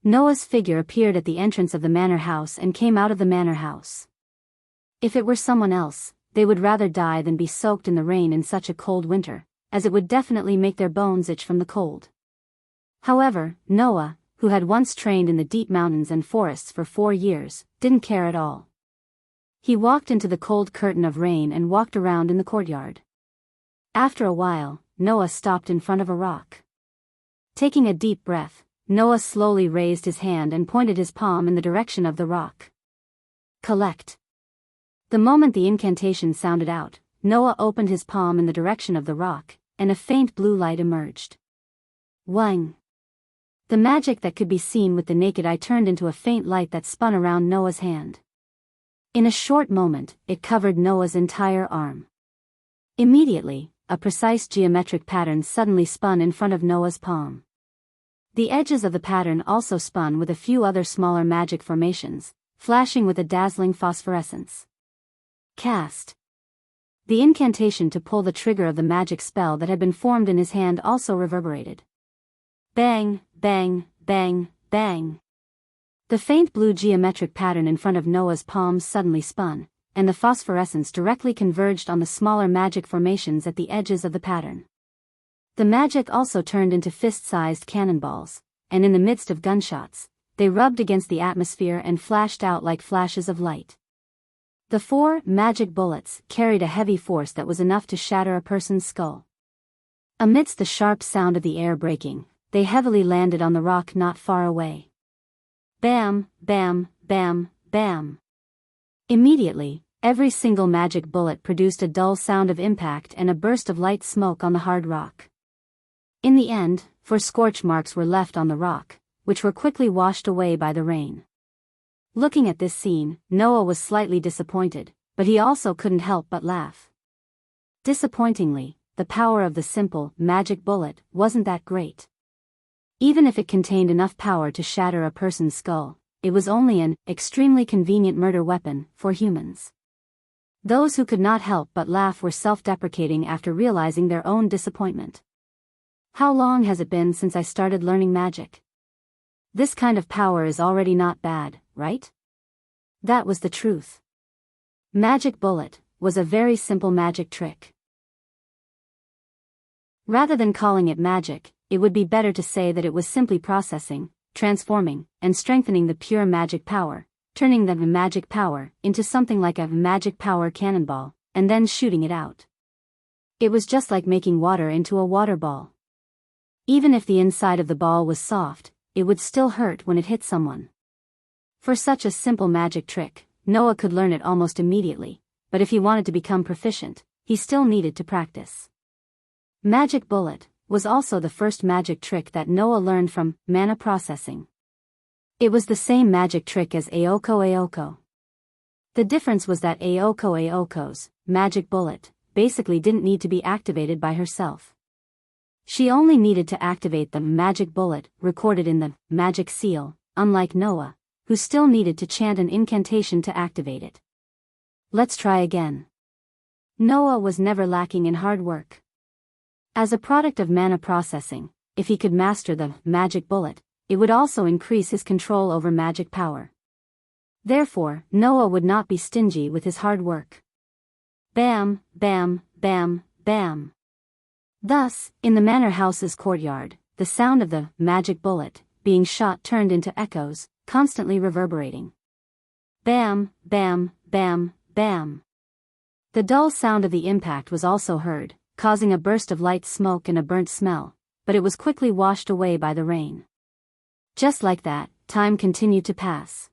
A: Noah's figure appeared at the entrance of the manor house and came out of the manor house. If it were someone else, they would rather die than be soaked in the rain in such a cold winter, as it would definitely make their bones itch from the cold. However, Noah, who had once trained in the deep mountains and forests for 4 years, didn't care at all. He walked into the cold curtain of rain and walked around in the courtyard. After a while, Noah stopped in front of a rock. Taking a deep breath, Noah slowly raised his hand and pointed his palm in the direction of the rock. Collect. The moment the incantation sounded out, Noah opened his palm in the direction of the rock, and a faint blue light emerged. Wang. The magic that could be seen with the naked eye turned into a faint light that spun around Noah's hand. In a short moment, it covered Noah's entire arm. Immediately, a precise geometric pattern suddenly spun in front of Noah's palm. The edges of the pattern also spun with a few other smaller magic formations, flashing with a dazzling phosphorescence. Cast. The incantation to pull the trigger of the magic spell that had been formed in his hand also reverberated. Bang, bang, bang, bang. The faint blue geometric pattern in front of Noah's palms suddenly spun, and the phosphorescence directly converged on the smaller magic formations at the edges of the pattern. The magic also turned into fist-sized cannonballs, and in the midst of gunshots, they rubbed against the atmosphere and flashed out like flashes of light. The 4 magic bullets carried a heavy force that was enough to shatter a person's skull. Amidst the sharp sound of the air breaking, they heavily landed on the rock not far away. Bam, bam, bam, bam. Immediately, every single magic bullet produced a dull sound of impact and a burst of light smoke on the hard rock. In the end, 4 scorch marks were left on the rock, which were quickly washed away by the rain. Looking at this scene, Noah was slightly disappointed, but he also couldn't help but laugh. Disappointingly, the power of the simple, magic bullet wasn't that great. Even if it contained enough power to shatter a person's skull, it was only an extremely convenient murder weapon for humans. Those who could not help but laugh were self-deprecating after realizing their own disappointment. How long has it been since I started learning magic? This kind of power is already not bad, right? That was the truth. Magic bullet was a very simple magic trick. Rather than calling it magic, it would be better to say that it was simply processing, transforming, and strengthening the pure magic power, turning the magic power into something like a magic power cannonball, and then shooting it out. It was just like making water into a water ball. Even if the inside of the ball was soft, it would still hurt when it hit someone. For such a simple magic trick, Noah could learn it almost immediately, but if he wanted to become proficient, he still needed to practice. Magic bullet was also the first magic trick that Noah learned from mana processing. It was the same magic trick as Aoko. The difference was that Aoko's magic bullet basically didn't need to be activated by herself. She only needed to activate the magic bullet recorded in the magic seal, unlike Noah, who still needed to chant an incantation to activate it. Let's try again. Noah was never lacking in hard work. As a product of mana processing, if he could master the magic bullet, it would also increase his control over magic power. Therefore, Noah would not be stingy with his hard work. Bam, bam, bam, bam. Thus, in the manor house's courtyard, the sound of the magic bullet being shot turned into echoes, constantly reverberating. Bam, bam, bam, bam. The dull sound of the impact was also heard, causing a burst of light smoke and a burnt smell, but it was quickly washed away by the rain. Just like that, time continued to pass.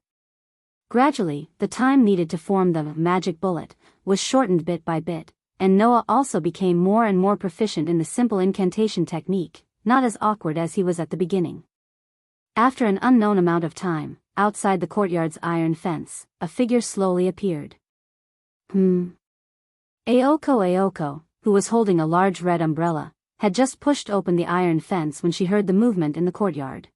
A: Gradually, the time needed to form the magic bullet was shortened bit by bit, and Noah also became more and more proficient in the simple incantation technique, not as awkward as he was at the beginning. After an unknown amount of time, outside the courtyard's iron fence, a figure slowly appeared. Aoko, who was holding a large red umbrella, had just pushed open the iron fence when she heard the movement in the courtyard.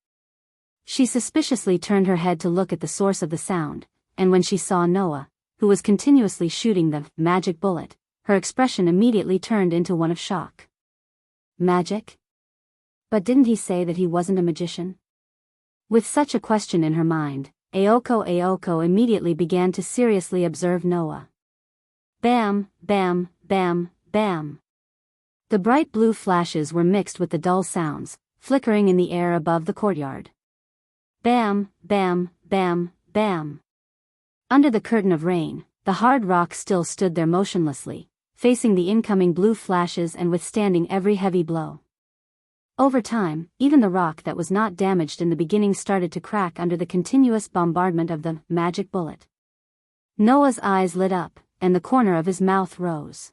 A: She suspiciously turned her head to look at the source of the sound, and when she saw Noah, who was continuously shooting the magic bullet, her expression immediately turned into one of shock. Magic? But didn't he say that he wasn't a magician? With such a question in her mind, Aoko immediately began to seriously observe Noah. Bam, bam, bam, bam. The bright blue flashes were mixed with the dull sounds, flickering in the air above the courtyard. Bam, bam, bam, bam. Under the curtain of rain, the hard rock still stood there motionlessly, facing the incoming blue flashes and withstanding every heavy blow. Over time, even the rock that was not damaged in the beginning started to crack under the continuous bombardment of the magic bullet. Noah's eyes lit up, and the corner of his mouth rose.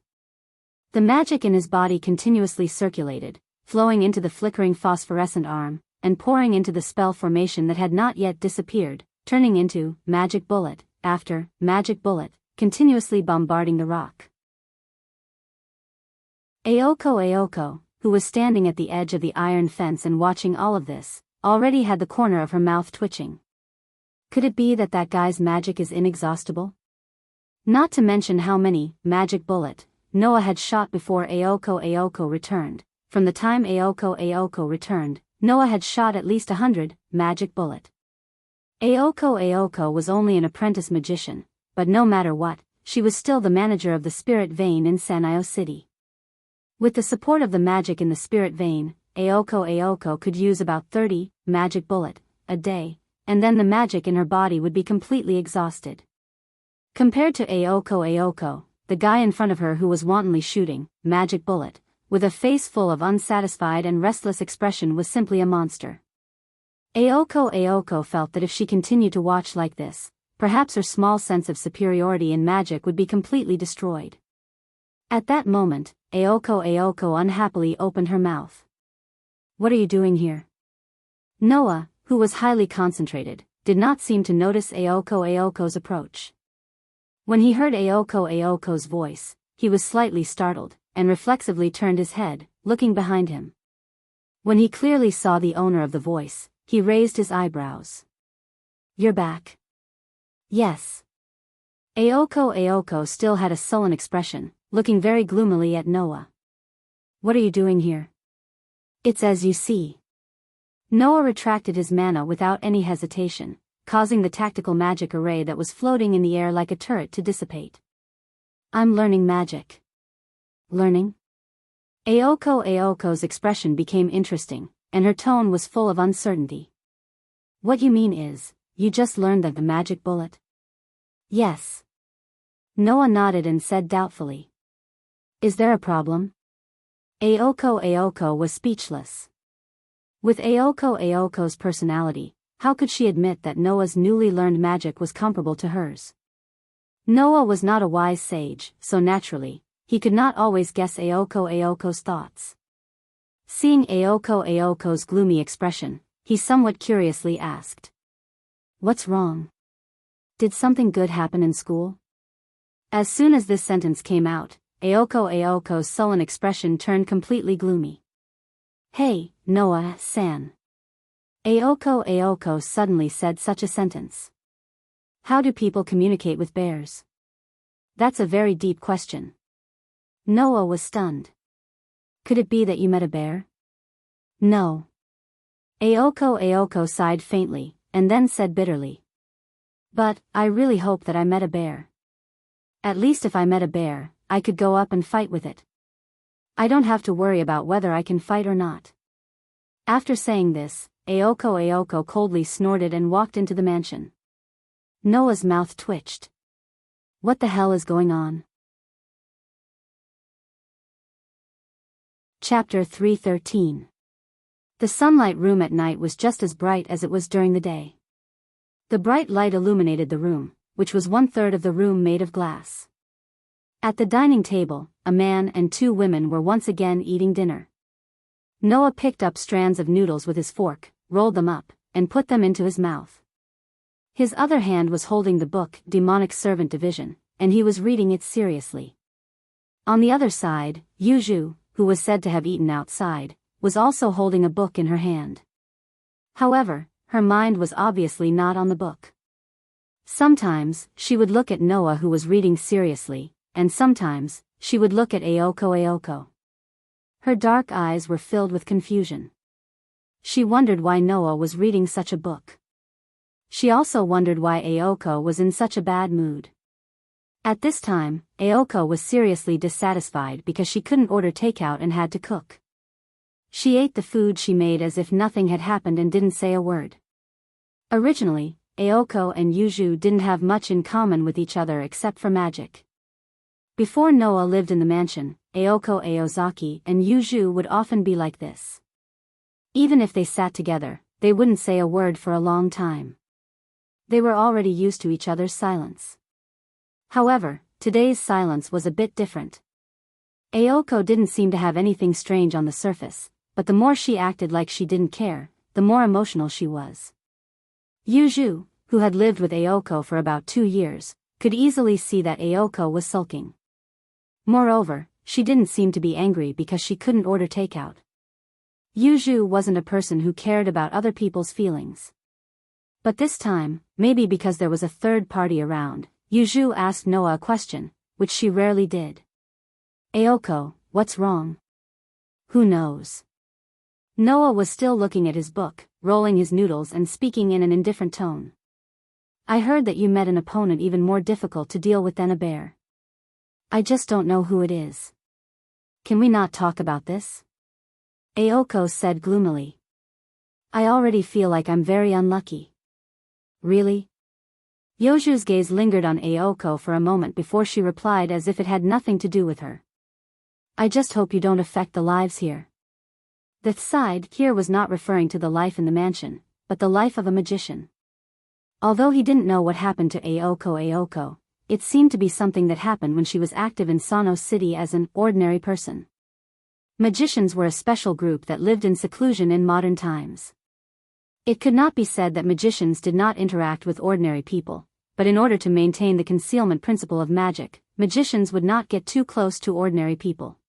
A: The magic in his body continuously circulated, flowing into the flickering phosphorescent arm, and pouring into the spell formation that had not yet disappeared, turning into magic bullet after magic bullet, continuously bombarding the rock. Aoko, who was standing at the edge of the iron fence and watching all of this, already had the corner of her mouth twitching. Could it be that that guy's magic is inexhaustible? Not to mention how many magic bullet Noah had shot before Aoko returned. From the time Aoko returned, Noah had shot at least 100 magic bullet. Aoko was only an apprentice magician, but no matter what, she was still the manager of the spirit vein in Sanio City. With the support of the magic in the spirit vein, Aoko could use about 30 magic bullet a day, and then the magic in her body would be completely exhausted. Compared to Aoko, the guy in front of her who was wantonly shooting magic bullet, with a face full of unsatisfied and restless expression, was simply a monster. Aoko felt that if she continued to watch like this, perhaps her small sense of superiority in magic would be completely destroyed. At that moment, Aoko unhappily opened her mouth. "What are you doing here?" Noah, who was highly concentrated, did not seem to notice Aoko's approach. When he heard Aoko's voice, he was slightly startled, and reflexively turned his head, looking behind him. When he clearly saw the owner of the voice, he raised his eyebrows. "You're back?" "Yes." Aoko still had a sullen expression, looking very gloomily at Noah. "What are you doing here?" "It's as you see." Noah retracted his mana without any hesitation, causing the tactical magic array that was floating in the air like a turret to dissipate. "I'm learning magic." "Learning?" Aoko's expression became interesting, and her tone was full of uncertainty. "What you mean is, you just learned the magic bullet?" "Yes." Noah nodded and said doubtfully. "Is there a problem?" Aoko was speechless. With Aoko's personality, how could she admit that Noah's newly learned magic was comparable to hers? Noah was not a wise sage, so naturally, he could not always guess Aoko's thoughts. Seeing Aoko's gloomy expression, he somewhat curiously asked, "What's wrong? Did something good happen in school?" As soon as this sentence came out, Aoko's sullen expression turned completely gloomy. "Hey, Noah-san." Aoko suddenly said such a sentence. "How do people communicate with bears?" "That's a very deep question." Noah was stunned. "Could it be that you met a bear?" "No." Aoko sighed faintly, and then said bitterly. "But, I really hope that I met a bear. At least if I met a bear, I could go up and fight with it. I don't have to worry about whether I can fight or not." After saying this, Aoko coldly snorted and walked into the mansion. Noah's mouth twitched. What the hell is going on? Chapter 313. The sunlight room at night was just as bright as it was during the day. The bright light illuminated the room, which was 1/3 of the room made of glass. At the dining table, a man and 2 women were once again eating dinner. Noah picked up strands of noodles with his fork, rolled them up, and put them into his mouth. His other hand was holding the book Demonic Servant Division, and he was reading it seriously. On the other side, Yuju, who was said to have eaten outside, was also holding a book in her hand. However, her mind was obviously not on the book. Sometimes, she would look at Noah who was reading seriously, and sometimes, she would look at Aoko. Her dark eyes were filled with confusion. She wondered why Noah was reading such a book. She also wondered why Aoko was in such a bad mood. At this time, Aoko was seriously dissatisfied because she couldn't order takeout and had to cook. She ate the food she made as if nothing had happened and didn't say a word. Originally, Aoko and Yuju didn't have much in common with each other except for magic. Before Noah lived in the mansion, Aoko Aozaki and Yuju would often be like this. Even if they sat together, they wouldn't say a word for a long time. They were already used to each other's silence. However, today's silence was a bit different. Aoko didn't seem to have anything strange on the surface, but the more she acted like she didn't care, the more emotional she was. Yuju, who had lived with Aoko for about 2 years, could easily see that Aoko was sulking. Moreover, she didn't seem to be angry because she couldn't order takeout. Yuju wasn't a person who cared about other people's feelings. But this time, maybe because there was a third party around, Yuju asked Noah a question, which she rarely did. "Aoko, what's wrong?" "Who knows?" Noah was still looking at his book, rolling his noodles and speaking in an indifferent tone. "I heard that you met an opponent even more difficult to deal with than a bear. I just don't know who it is. Can we not talk about this?" Aoko said gloomily. "I already feel like I'm very unlucky." "Really?" Yoju's gaze lingered on Aoko for a moment before she replied as if it had nothing to do with her. "I just hope you don't affect the lives here." The side here was not referring to the life in the mansion, but the life of a magician. Although he didn't know what happened to Aoko, it seemed to be something that happened when she was active in Sano City as an ordinary person. Magicians were a special group that lived in seclusion in modern times. It could not be said that magicians did not interact with ordinary people, but in order to maintain the concealment principle of magic, magicians would not get too close to ordinary people.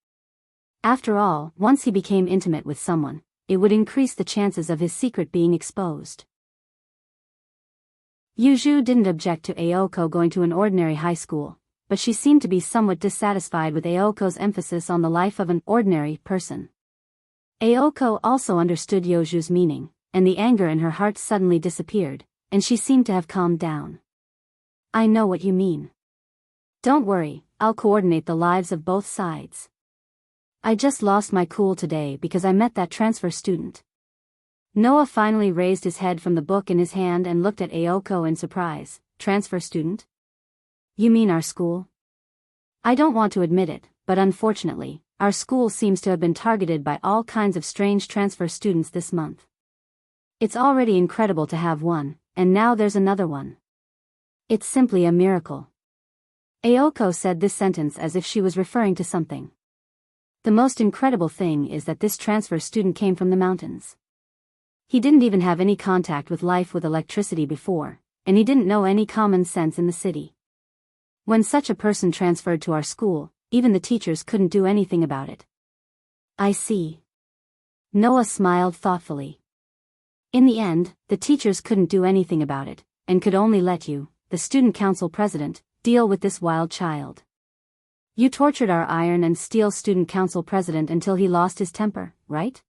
A: After all, once he became intimate with someone, it would increase the chances of his secret being exposed. Yuju didn't object to Aoko going to an ordinary high school, but she seemed to be somewhat dissatisfied with Aoko's emphasis on the life of an ordinary person. Aoko also understood Yoju's meaning, and the anger in her heart suddenly disappeared, and she seemed to have calmed down. I know what you mean. Don't worry, I'll coordinate the lives of both sides. I just lost my cool today because I met that transfer student. Noah finally raised his head from the book in his hand and looked at Aoko in surprise. Transfer student? You mean our school? I don't want to admit it, but unfortunately, our school seems to have been targeted by all kinds of strange transfer students this month. It's already incredible to have one, and now there's another one. It's simply a miracle. Aoko said this sentence as if she was referring to something. The most incredible thing is that this transfer student came from the mountains. He didn't even have any contact with life with electricity before, and he didn't know any common sense in the city. When such a person transferred to our school, even the teachers couldn't do anything about it. I see. Noah smiled thoughtfully. In the end, the teachers couldn't do anything about it, and could only let you, the student council president, deal with this wild child. You tortured our iron and steel student council president until he lost his temper, right?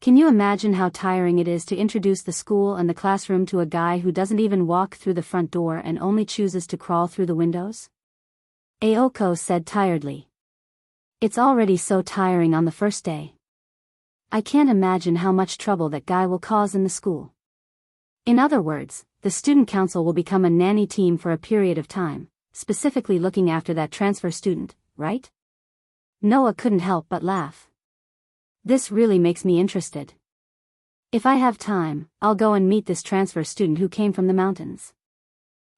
A: Can you imagine how tiring it is to introduce the school and the classroom to a guy who doesn't even walk through the front door and only chooses to crawl through the windows? Aoko said tiredly. It's already so tiring on the first day. I can't imagine how much trouble that guy will cause in the school. In other words, the student council will become a nanny team for a period of time, specifically looking after that transfer student, right? Noah couldn't help but laugh. This really makes me interested. If I have time, I'll go and meet this transfer student who came from the mountains.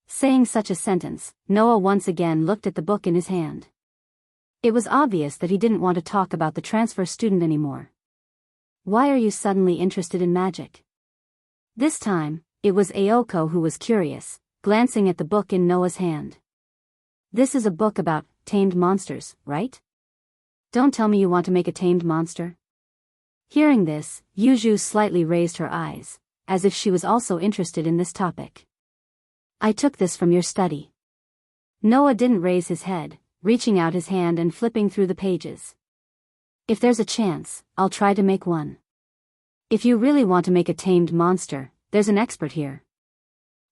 A: Saying such a sentence, Noah once again looked at the book in his hand. It was obvious that he didn't want to talk about the transfer student anymore. Why are you suddenly interested in magic? This time, it was Aoko who was curious, glancing at the book in Noah's hand. This is a book about tamed monsters, right? Don't tell me you want to make a tamed monster. Hearing this, Yuju slightly raised her eyes, as if she was also interested in this topic. I took this from your study. Noah didn't raise his head, reaching out his hand and flipping through the pages. If there's a chance, I'll try to make one. If you really want to make a tamed monster, there's an expert here.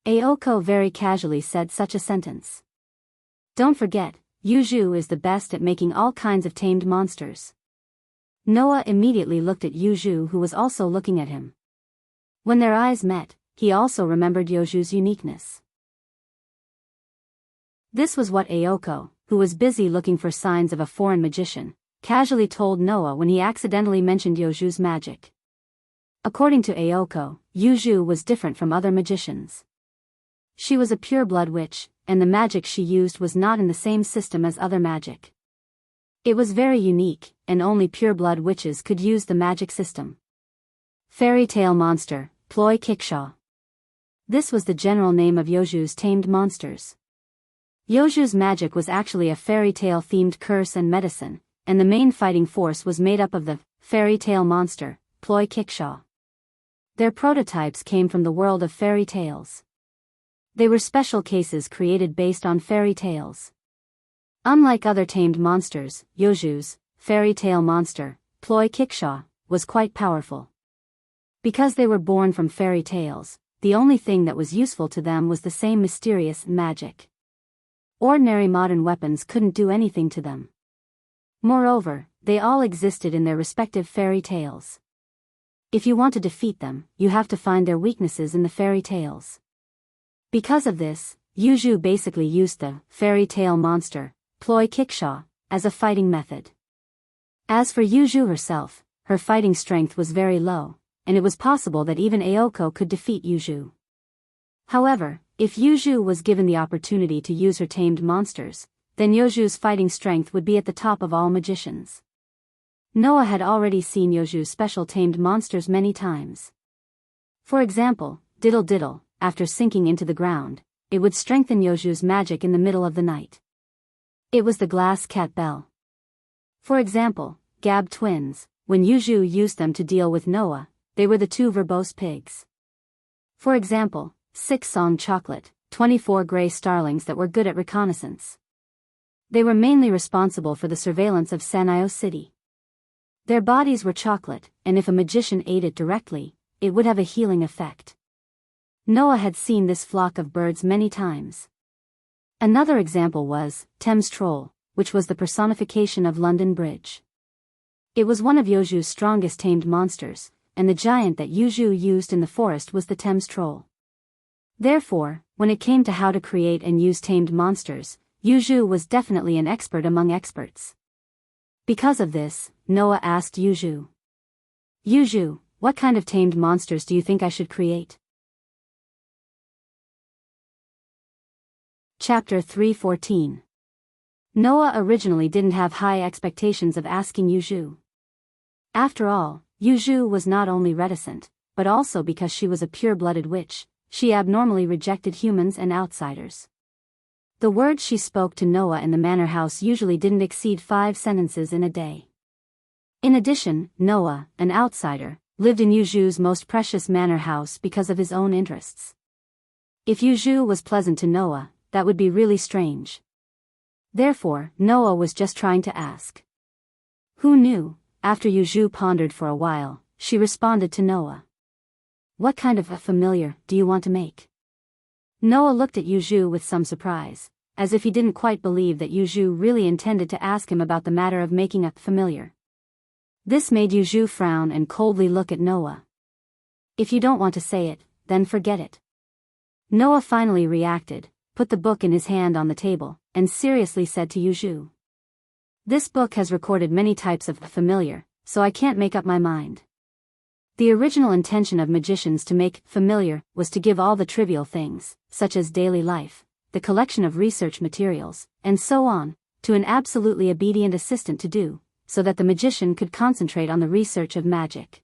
A: Aoko very casually said such a sentence. Don't forget, Yuju is the best at making all kinds of tamed monsters. Noah immediately looked at Yuju, who was also looking at him. When their eyes met, he also remembered Yuju's uniqueness. This was what Aoko, who was busy looking for signs of a foreign magician, casually told Noah when he accidentally mentioned Yuju's magic. According to Aoko, Yuju was different from other magicians. She was a pure-blood witch, and the magic she used was not in the same system as other magic. It was very unique, and only pure-blood witches could use the magic system. Fairy tale monster, Ploy Kickshaw. This was the general name of Yoju's tamed monsters. Yoju's magic was actually a fairy tale themed curse and medicine, and the main fighting force was made up of the fairy tale monster, Ploy Kickshaw. Their prototypes came from the world of fairy tales. They were special cases created based on fairy tales. Unlike other tamed monsters, Yoju's fairy tale monster, Ploy Kickshaw, was quite powerful. Because they were born from fairy tales, the only thing that was useful to them was the same mysterious magic. Ordinary modern weapons couldn't do anything to them. Moreover, they all existed in their respective fairy tales. If you want to defeat them, you have to find their weaknesses in the fairy tales. Because of this, Yuju basically used the fairy tale monster, Ploy Kickshaw, as a fighting method. As for Yuju herself, her fighting strength was very low, and it was possible that even Aoko could defeat Yuju. However, if Yuju was given the opportunity to use her tamed monsters, then Yoju's fighting strength would be at the top of all magicians. Noah had already seen Yoju's special tamed monsters many times. For example, diddle diddle, after sinking into the ground, it would strengthen Yoju's magic in the middle of the night. It was the glass cat bell. For example, Gab twins, when Yuju used them to deal with Noah, they were the two verbose pigs. For example, 6 song chocolate, 24 gray starlings that were good at reconnaissance. They were mainly responsible for the surveillance of Sanyo City. Their bodies were chocolate, and if a magician ate it directly, it would have a healing effect. Noah had seen this flock of birds many times. Another example was Thames Troll, which was the personification of London Bridge. It was one of Yoju's strongest tamed monsters, and the giant that Yuju used in the forest was the Thames Troll. Therefore, when it came to how to create and use tamed monsters, Yuju was definitely an expert among experts. Because of this, Noah asked Yuju, "Yuju, what kind of tamed monsters do you think I should create?" Chapter 3:14. Noah originally didn't have high expectations of asking Yuju. After all, Yuju was not only reticent, but also because she was a pure-blooded witch, she abnormally rejected humans and outsiders. The words she spoke to Noah in the manor house usually didn't exceed 5 sentences in a day. In addition, Noah, an outsider, lived in Yuju's most precious manor house because of his own interests. If Yuju was pleasant to Noah, that would be really strange. Therefore, Noah was just trying to ask. Who knew? After Yuju pondered for a while, she responded to Noah. "What kind of a familiar do you want to make?" Noah looked at Yuju with some surprise, as if he didn't quite believe that Yuju really intended to ask him about the matter of making a familiar. This made Yuju frown and coldly look at Noah. "If you don't want to say it, then forget it." Noah finally reacted, put the book in his hand on the table, and seriously said to Yuju, "This book has recorded many types of familiar, so I can't make up my mind." The original intention of magicians to make familiar was to give all the trivial things, such as daily life, the collection of research materials, and so on, to an absolutely obedient assistant to do, so that the magician could concentrate on the research of magic.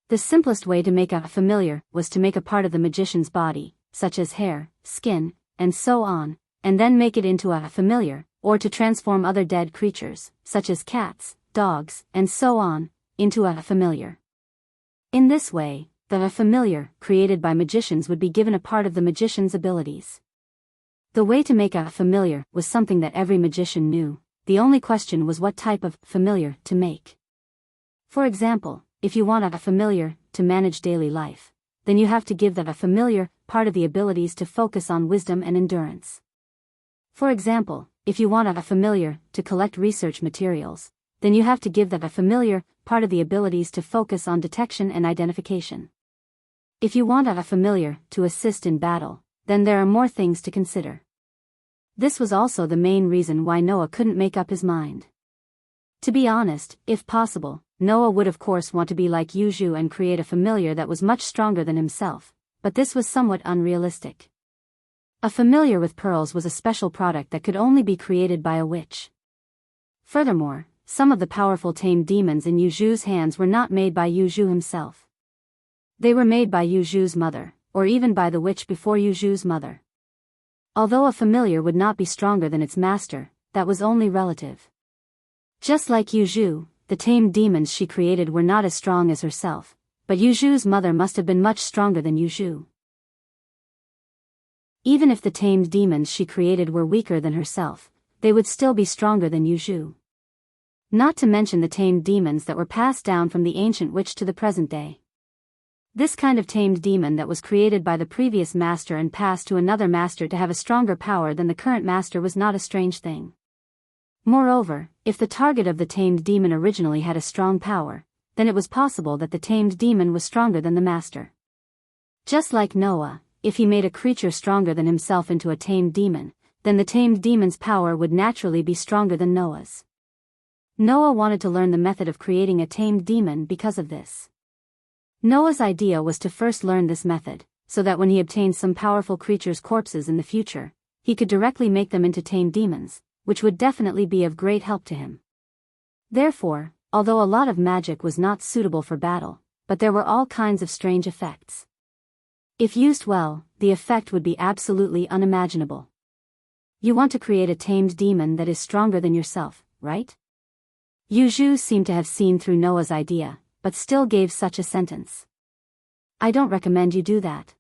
A: The simplest way to make a familiar was to make a part of the magician's body, such as hair, skin, and so on, and then make it into a familiar, or to transform other dead creatures, such as cats, dogs, and so on, into a familiar. In this way, the familiar created by magicians would be given a part of the magician's abilities. The way to make a familiar was something that every magician knew, the only question was what type of familiar to make. For example, if you want a familiar to manage daily life, then you have to give that a familiar part of the abilities to focus on wisdom and endurance. For example, if you want a familiar to collect research materials, then you have to give that a familiar part of the abilities to focus on detection and identification. If you want a familiar to assist in battle, then there are more things to consider. This was also the main reason why Noah couldn't make up his mind. To be honest, if possible, Noah would of course want to be like Yuju and create a familiar that was much stronger than himself, but this was somewhat unrealistic. A familiar with pearls was a special product that could only be created by a witch. Furthermore, some of the powerful tamed demons in Yuju's hands were not made by Yuju himself. They were made by Yuju's mother, or even by the witch before Yuju's mother. Although a familiar would not be stronger than its master, that was only relative. Just like Yuju, the tamed demons she created were not as strong as herself, but Yuju's mother must have been much stronger than Yuju. Even if the tamed demons she created were weaker than herself, they would still be stronger than Yuju. Not to mention the tamed demons that were passed down from the ancient witch to the present day. This kind of tamed demon that was created by the previous master and passed to another master to have a stronger power than the current master was not a strange thing. Moreover, if the target of the tamed demon originally had a strong power, then it was possible that the tamed demon was stronger than the master. Just like Noah, if he made a creature stronger than himself into a tamed demon, then the tamed demon's power would naturally be stronger than Noah's. Noah wanted to learn the method of creating a tamed demon because of this. Noah's idea was to first learn this method, so that when he obtained some powerful creature's corpses in the future, he could directly make them into tamed demons, which would definitely be of great help to him. Therefore, although a lot of magic was not suitable for battle, but there were all kinds of strange effects. If used well, the effect would be absolutely unimaginable. You want to create a tamed demon that is stronger than yourself, right? Yuzhu seemed to have seen through Noah's idea, but still gave such a sentence. I don't recommend you do that.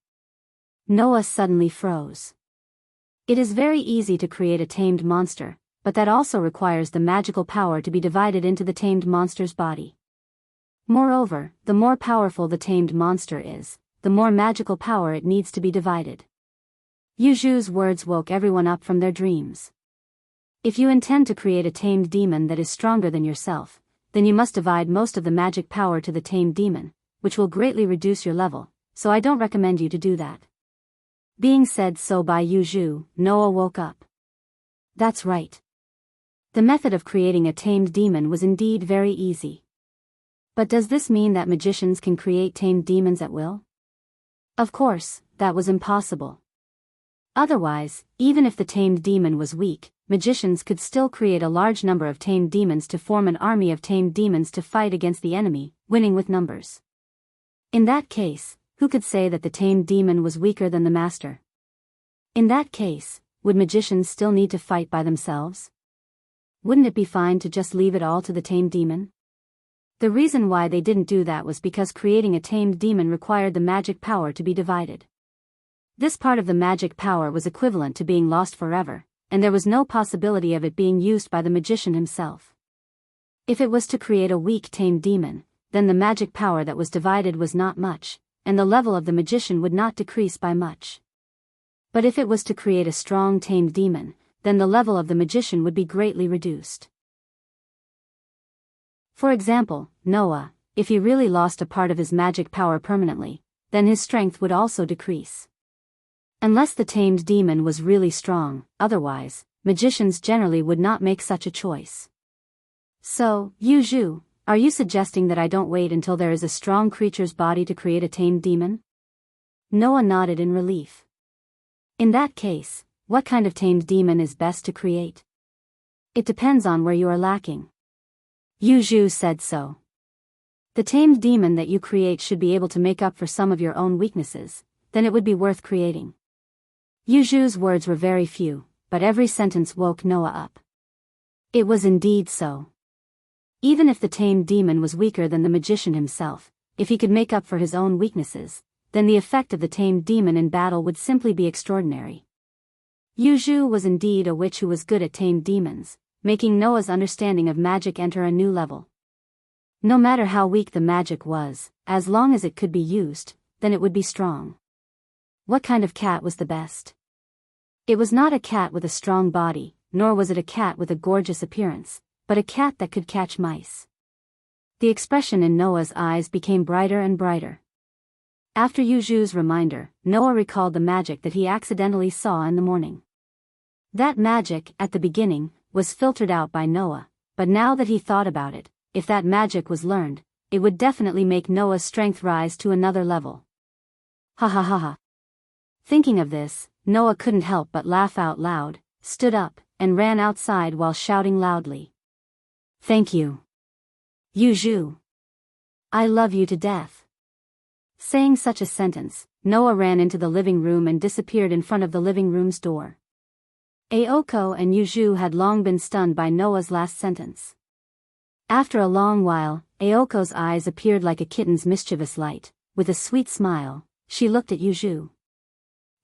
A: Noah suddenly froze. It is very easy to create a tamed monster, but that also requires the magical power to be divided into the tamed monster's body. Moreover, the more powerful the tamed monster is, the more magical power it needs to be divided. Yuzhu's words woke everyone up from their dreams. If you intend to create a tamed demon that is stronger than yourself, then you must divide most of the magic power to the tamed demon, which will greatly reduce your level, so I don't recommend you to do that. Being said so by Yuzhu, Noah woke up. That's right. The method of creating a tamed demon was indeed very easy. But does this mean that magicians can create tamed demons at will? Of course, that was impossible. Otherwise, even if the tamed demon was weak, magicians could still create a large number of tamed demons to form an army of tamed demons to fight against the enemy, winning with numbers. In that case, who could say that the tamed demon was weaker than the master? In that case, would magicians still need to fight by themselves? Wouldn't it be fine to just leave it all to the tamed demon? The reason why they didn't do that was because creating a tamed demon required the magic power to be divided. This part of the magic power was equivalent to being lost forever, and there was no possibility of it being used by the magician himself. If it was to create a weak tamed demon, then the magic power that was divided was not much, and the level of the magician would not decrease by much. But if it was to create a strong tamed demon, then the level of the magician would be greatly reduced. For example, Noah, if he really lost a part of his magic power permanently, then his strength would also decrease. Unless the tamed demon was really strong, otherwise, magicians generally would not make such a choice. So, Yuzhu, are you suggesting that I don't wait until there is a strong creature's body to create a tamed demon? Noah nodded in relief. In that case, what kind of tamed demon is best to create? It depends on where you are lacking. Yuzhu said so. The tamed demon that you create should be able to make up for some of your own weaknesses, then it would be worth creating. Yuzhu's words were very few, but every sentence woke Noah up. It was indeed so. Even if the tamed demon was weaker than the magician himself, if he could make up for his own weaknesses, then the effect of the tamed demon in battle would simply be extraordinary. Yuzhu was indeed a witch who was good at tamed demons, making Noah's understanding of magic enter a new level. No matter how weak the magic was, as long as it could be used, then it would be strong. What kind of cat was the best? It was not a cat with a strong body, nor was it a cat with a gorgeous appearance, but a cat that could catch mice. The expression in Noah's eyes became brighter and brighter. After Yuzhu's reminder, Noah recalled the magic that he accidentally saw in the morning. That magic, at the beginning, was filtered out by Noah, but now that he thought about it, if that magic was learned, it would definitely make Noah's strength rise to another level. Ha ha ha ha. Thinking of this, Noah couldn't help but laugh out loud, stood up, and ran outside while shouting loudly. Thank you. Yuzhu. I love you to death. Saying such a sentence, Noah ran into the living room and disappeared in front of the living room's door. Aoko and Yuzhu had long been stunned by Noah's last sentence. After a long while, Aoko's eyes appeared like a kitten's mischievous light. With a sweet smile, she looked at Yuzhu.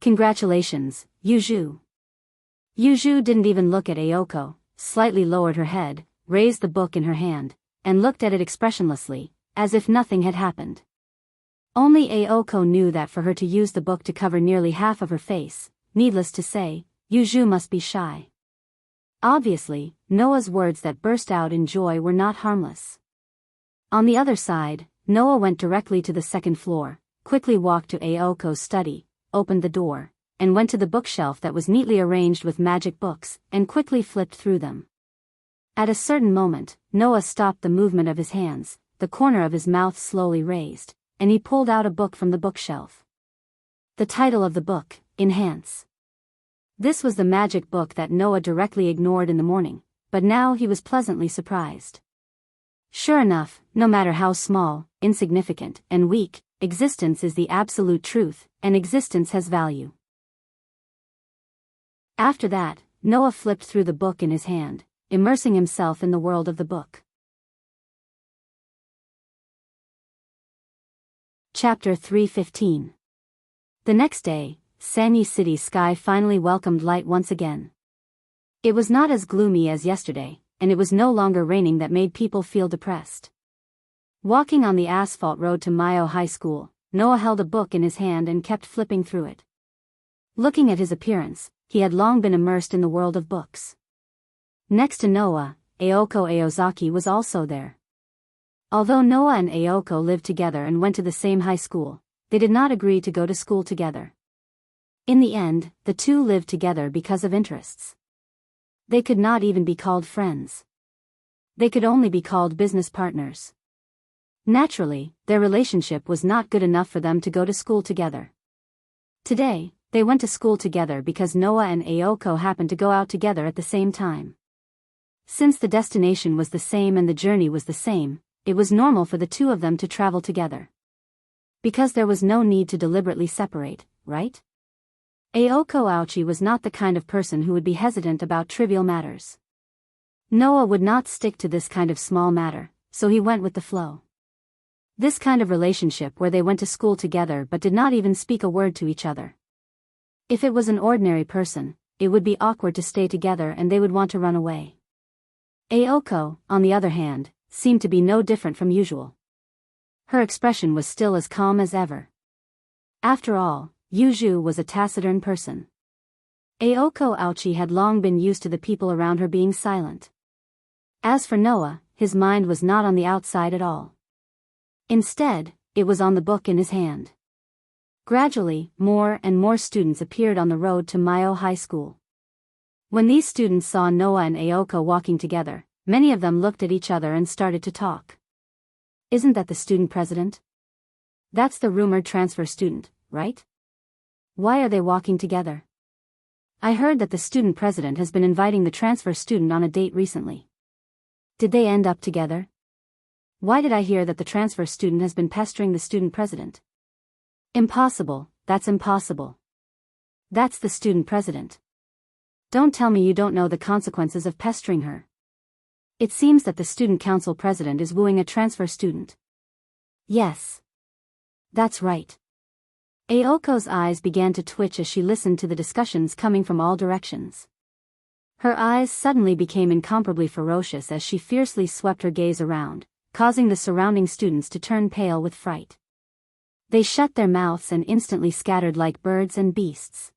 A: Congratulations, Yuzhu. Yuzhu didn't even look at Aoko, slightly lowered her head, raised the book in her hand, and looked at it expressionlessly, as if nothing had happened. Only Aoko knew that for her to use the book to cover nearly half of her face, needless to say, Yuzhu must be shy. Obviously, Noah's words that burst out in joy were not harmless. On the other side, Noah went directly to the second floor, quickly walked to Aoko's study, opened the door, and went to the bookshelf that was neatly arranged with magic books, and quickly flipped through them. At a certain moment, Noah stopped the movement of his hands, the corner of his mouth slowly raised, and he pulled out a book from the bookshelf. The title of the book, Enhance. This was the magic book that Noah directly ignored in the morning, but now he was pleasantly surprised. Sure enough, no matter how small, insignificant, and weak, existence is the absolute truth, and existence has value. After that, Noah flipped through the book in his hand, immersing himself in the world of the book. Chapter 3:15. The next day, Sanyi City's sky finally welcomed light once again. It was not as gloomy as yesterday, and it was no longer raining that made people feel depressed. Walking on the asphalt road to Mayo High School, Noah held a book in his hand and kept flipping through it. Looking at his appearance, he had long been immersed in the world of books. Next to Noah, Aoko Aozaki was also there. Although Noah and Aoko lived together and went to the same high school, they did not agree to go to school together. In the end, the two lived together because of interests. They could not even be called friends. They could only be called business partners. Naturally, their relationship was not good enough for them to go to school together. Today, they went to school together because Noah and Aoko happened to go out together at the same time. Since the destination was the same and the journey was the same, it was normal for the two of them to travel together. Because there was no need to deliberately separate, right? Aoko Aochi was not the kind of person who would be hesitant about trivial matters. Noah would not stick to this kind of small matter, so he went with the flow. This kind of relationship where they went to school together but did not even speak a word to each other. If it was an ordinary person, it would be awkward to stay together and they would want to run away. Aoko, on the other hand, seemed to be no different from usual. Her expression was still as calm as ever. After all, Yuju was a taciturn person. Aoko Aochi had long been used to the people around her being silent. As for Noah, his mind was not on the outside at all. Instead, it was on the book in his hand. Gradually, more and more students appeared on the road to Mayo High School. When these students saw Noah and Aoko walking together, many of them looked at each other and started to talk. Isn't that the student president? That's the rumored transfer student, right? Why are they walking together? I heard that the student president has been inviting the transfer student on a date recently. Did they end up together? Why did I hear that the transfer student has been pestering the student president? Impossible, that's impossible. That's the student president. Don't tell me you don't know the consequences of pestering her. It seems that the student council president is wooing a transfer student. Yes. That's right. Aoko's eyes began to twitch as she listened to the discussions coming from all directions. Her eyes suddenly became incomparably ferocious as she fiercely swept her gaze around, causing the surrounding students to turn pale with fright. They shut their mouths and instantly scattered like birds and beasts.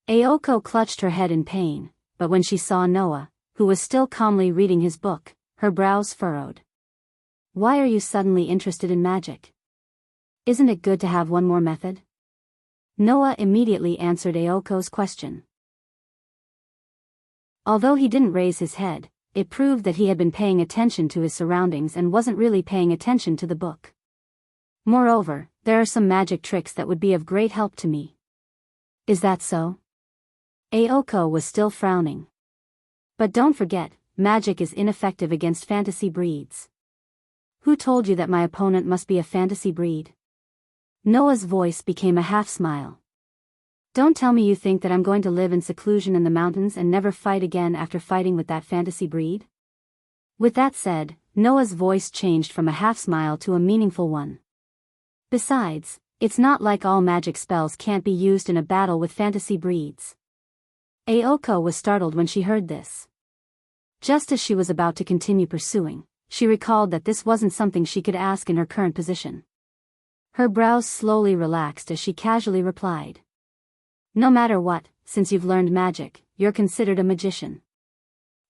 A: Aoko clutched her head in pain, but when she saw Noah, who was still calmly reading his book, her brows furrowed. Why are you suddenly interested in magic? Isn't it good to have one more method? Noah immediately answered Aoko's question. Although he didn't raise his head, it proved that he had been paying attention to his surroundings and wasn't really paying attention to the book. Moreover, there are some magic tricks that would be of great help to me. Is that so? Aoko was still frowning. But don't forget, magic is ineffective against fantasy breeds. Who told you that my opponent must be a fantasy breed? Noah's voice became a half-smile. Don't tell me you think that I'm going to live in seclusion in the mountains and never fight again after fighting with that fantasy breed? With that said, Noah's voice changed from a half-smile to a meaningful one. Besides, it's not like all magic spells can't be used in a battle with fantasy breeds. Aoko was startled when she heard this. Just as she was about to continue pursuing, she recalled that this wasn't something she could ask in her current position. Her brows slowly relaxed as she casually replied. No matter what, since you've learned magic, you're considered a magician.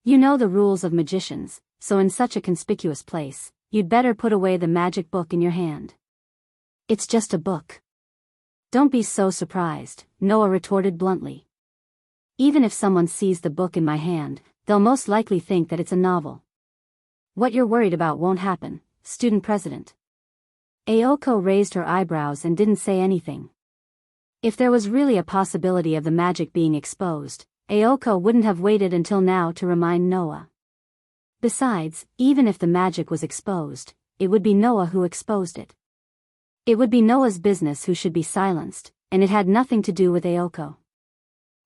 A: You know the rules of magicians, so in such a conspicuous place, you'd better put away the magic book in your hand. It's just a book. Don't be so surprised, Noah retorted bluntly. Even if someone sees the book in my hand, they'll most likely think that it's a novel. What you're worried about won't happen, student president. Aoko raised her eyebrows and didn't say anything. If there was really a possibility of the magic being exposed, Aoko wouldn't have waited until now to remind Noah. Besides, even if the magic was exposed, it would be Noah who exposed it. It would be Noah's business who should be silenced, and it had nothing to do with Aoko.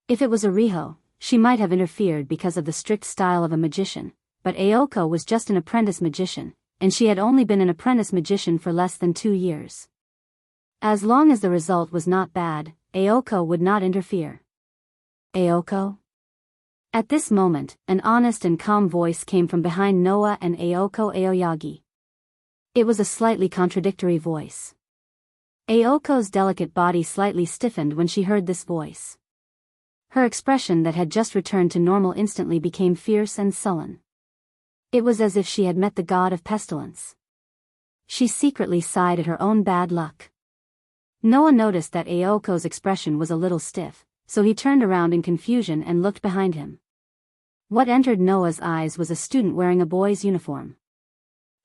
A: If it was Ariho, she might have interfered because of the strict style of a magician, but Aoko was just an apprentice magician, and she had only been an apprentice magician for less than 2 years. As long as the result was not bad, Aoko would not interfere. Aoko? At this moment, an honest and calm voice came from behind Noah and Aoko Aoyagi. It was a slightly contradictory voice. Aoko's delicate body slightly stiffened when she heard this voice. Her expression that had just returned to normal instantly became fierce and sullen. It was as if she had met the god of pestilence. She secretly sighed at her own bad luck. Noah noticed that Aoko's expression was a little stiff, so he turned around in confusion and looked behind him. What entered Noah's eyes was a student wearing a boy's uniform.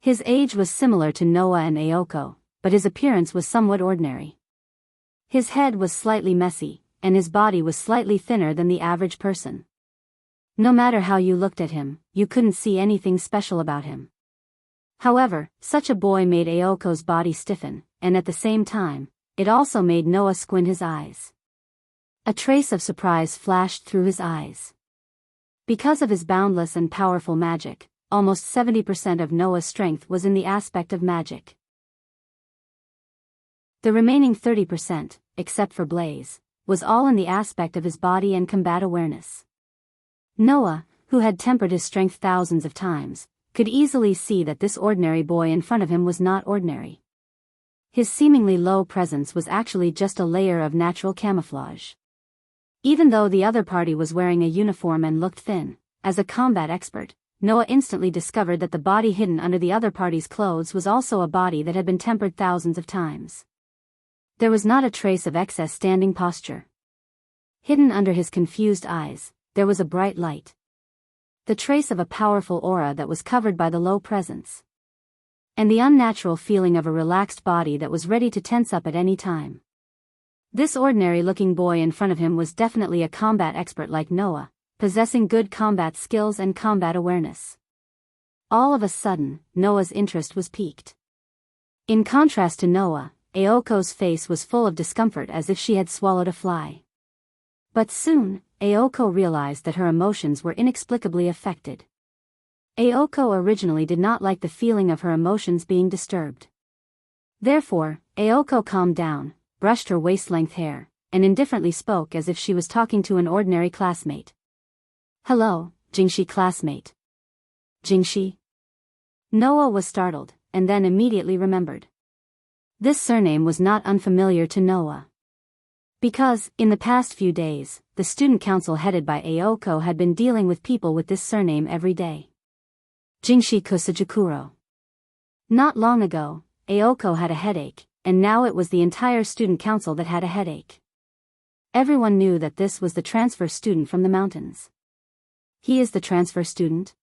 A: His age was similar to Noah and Aoko, but his appearance was somewhat ordinary. His head was slightly messy, and his body was slightly thinner than the average person. No matter how you looked at him, you couldn't see anything special about him. However, such a boy made Aoko's body stiffen, and at the same time, it also made Noah squint his eyes. A trace of surprise flashed through his eyes. Because of his boundless and powerful magic, almost 70% of Noah's strength was in the aspect of magic. The remaining 30%, except for Blaze, was all in the aspect of his body and combat awareness. Noah, who had tempered his strength thousands of times, could easily see that this ordinary boy in front of him was not ordinary. His seemingly low presence was actually just a layer of natural camouflage. Even though the other party was wearing a uniform and looked thin, as a combat expert, Noah instantly discovered that the body hidden under the other party's clothes was also a body that had been tempered thousands of times. There was not a trace of excess standing posture. Hidden under his confused eyes, there was a bright light. The trace of a powerful aura that was covered by the low presence. And the unnatural feeling of a relaxed body that was ready to tense up at any time. This ordinary-looking boy in front of him was definitely a combat expert like Noah, possessing good combat skills and combat awareness. All of a sudden, Noah's interest was piqued. In contrast to Noah, Aoko's face was full of discomfort as if she had swallowed a fly. But soon, Aoko realized that her emotions were inexplicably affected. Aoko originally did not like the feeling of her emotions being disturbed. Therefore, Aoko calmed down, brushed her waist-length hair, and indifferently spoke as if she was talking to an ordinary classmate. "Hello, Jingshi classmate." Jingshi? Noah was startled, and then immediately remembered. This surname was not unfamiliar to Noah. Because, in the past few days, the student council headed by Aoko had been dealing with people with this surname every day. Jingshi Kusajikuro. Not long ago, Aoko had a headache, and now it was the entire student council that had a headache. Everyone knew that this was the transfer student from the mountains. He is the transfer student?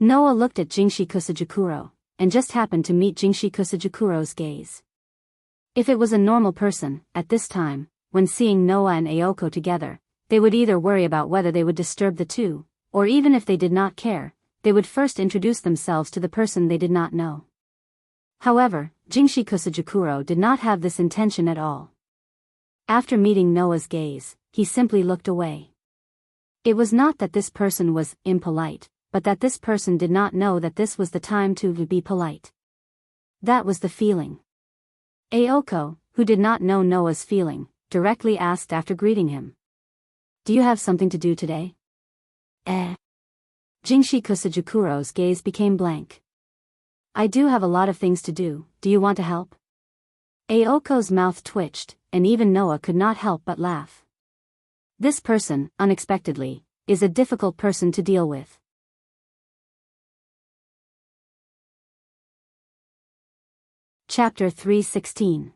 A: Noah looked at Jingshi Kusajikuro, and just happened to meet Jingshi Kusajikuro's gaze. If it was a normal person, at this time, when seeing Noah and Aoko together, they would either worry about whether they would disturb the two, or even if they did not care, they would first introduce themselves to the person they did not know. However, Jingshi Kusajikuro did not have this intention at all. After meeting Noah's gaze, he simply looked away. It was not that this person was impolite, but that this person did not know that this was the time to be polite. That was the feeling. Aoko, who did not know Noah's feeling, directly asked after greeting him. "Do you have something to do today?" Jingshi Kusajikuro's gaze became blank. "I do have a lot of things to do you want to help?" Aoko's mouth twitched, and even Noah could not help but laugh. This person, unexpectedly, is a difficult person to deal with. Chapter 316.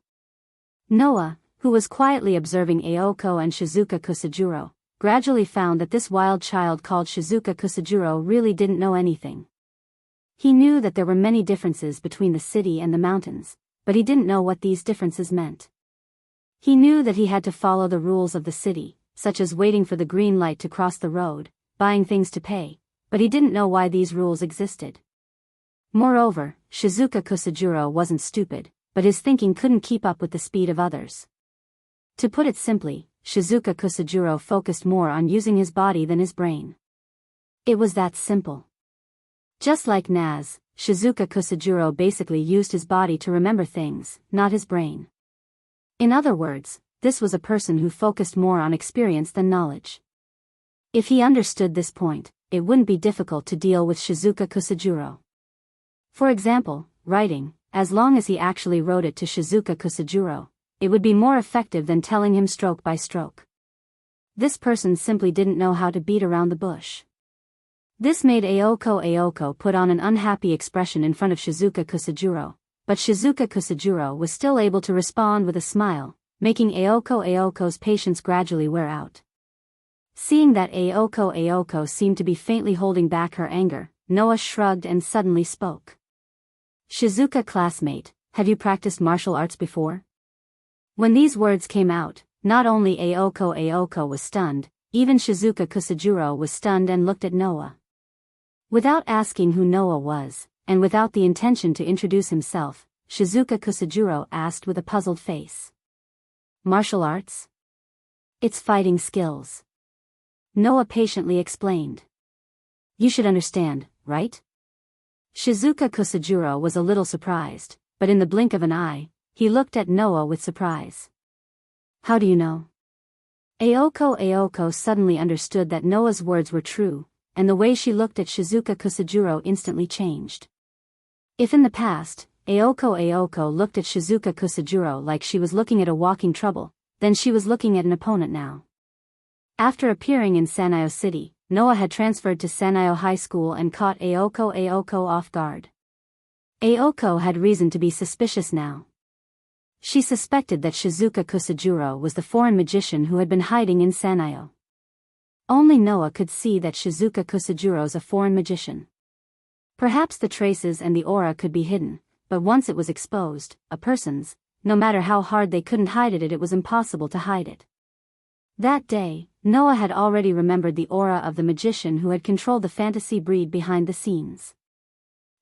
A: Noah, who was quietly observing Aoko and Shizuka Kusajuro, gradually found that this wild child called Shizuka Kusajuro really didn't know anything. He knew that there were many differences between the city and the mountains, but he didn't know what these differences meant. He knew that he had to follow the rules of the city, such as waiting for the green light to cross the road, buying things to pay, but he didn't know why these rules existed. Moreover, Shizuka Kusajuro wasn't stupid, but his thinking couldn't keep up with the speed of others. To put it simply, Shizuka Kusajuro focused more on using his body than his brain. It was that simple. Just like Naz, Shizuka Kusajuro basically used his body to remember things, not his brain. In other words, this was a person who focused more on experience than knowledge. If he understood this point, it wouldn't be difficult to deal with Shizuka Kusajuro. For example, writing, as long as he actually wrote it to Shizuka Kusajuro, it would be more effective than telling him stroke by stroke. This person simply didn't know how to beat around the bush. This made Ayoko put on an unhappy expression in front of Shizuka Kusajuro, but Shizuka Kusajuro was still able to respond with a smile, making Ayoko's patience gradually wear out. Seeing that Ayoko seemed to be faintly holding back her anger, Noah shrugged and suddenly spoke. Shizuka classmate, have you practiced martial arts before? When these words came out, not only Ayoko was stunned, even Shizuka Kusajuro was stunned and looked at Noah. Without asking who Noah was, and without the intention to introduce himself, Shizuka Kusajuro asked with a puzzled face. Martial arts? It's fighting skills. Noah patiently explained. You should understand, right? Shizuka Kusajuro was a little surprised, but in the blink of an eye, he looked at Noah with surprise. How do you know? Ayoko suddenly understood that Noah's words were true, and the way she looked at Shizuka Kusajuro instantly changed. If in the past, Ayoko looked at Shizuka Kusajuro like she was looking at a walking trouble, then she was looking at an opponent now. After appearing in Sanyo City, Noah had transferred to Sanyo High School and caught Ayoko off guard. Ayoko had reason to be suspicious now. She suspected that Shizuka Kusajuro was the foreign magician who had been hiding in Sanyo. Only Noah could see that Shizuka Kusajuro's a foreign magician. Perhaps the traces and the aura could be hidden, but once it was exposed, a person's, no matter how hard they couldn't hide it, it was impossible to hide it. That day, Noah had already remembered the aura of the magician who had controlled the fantasy breed behind the scenes.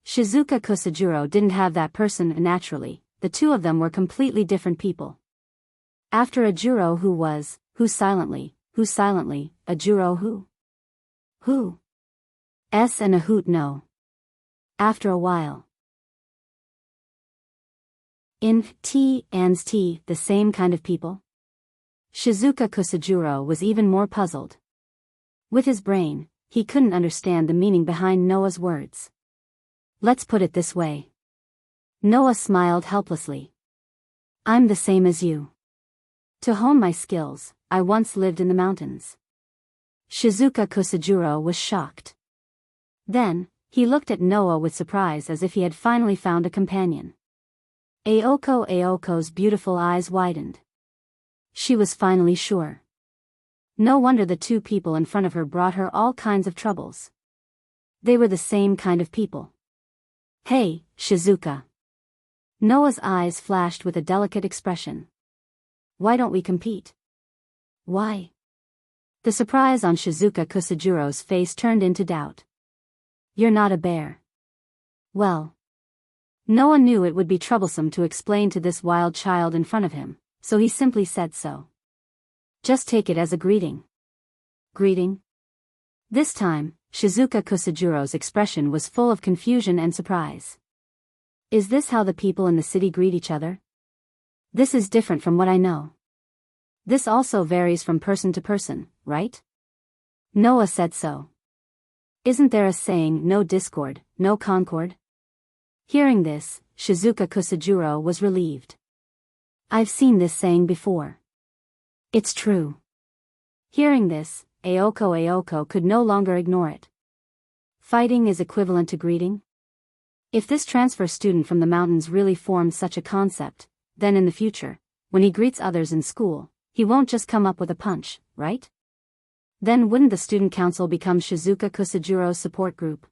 A: Shizuka Kusajuro didn't have that person naturally, the two of them were completely different people. After a Juro who silently, a Juro who? S and a hoot no. After a while. In T and T, the same kind of people? Shizuka Kusajuro was even more puzzled. With his brain, he couldn't understand the meaning behind Noah's words. Let's put it this way. Noah smiled helplessly. I'm the same as you. To hone my skills, I once lived in the mountains. Shizuka Kusajuro was shocked. Then, he looked at Noah with surprise as if he had finally found a companion. Ayoko's beautiful eyes widened. She was finally sure. No wonder the two people in front of her brought her all kinds of troubles. They were the same kind of people. Hey, Shizuka. Noah's eyes flashed with a delicate expression. Why don't we compete? Why? The surprise on Shizuka Kusajuro's face turned into doubt. You're not a bear. Well. Noah knew it would be troublesome to explain to this wild child in front of him, so he simply said so. Just take it as a greeting. Greeting? This time, Shizuka Kusajuro's expression was full of confusion and surprise. Is this how the people in the city greet each other? This is different from what I know. This also varies from person to person, right? Noah said so. Isn't there a saying, no discord, no concord? Hearing this, Shizuka Kusajuro was relieved. I've seen this saying before. It's true. Hearing this, Ayoko could no longer ignore it. Fighting is equivalent to greeting? If this transfer student from the mountains really forms such a concept, then in the future, when he greets others in school, he won't just come up with a punch, right? Then wouldn't the student council become Shizuka Kusajuro's support group?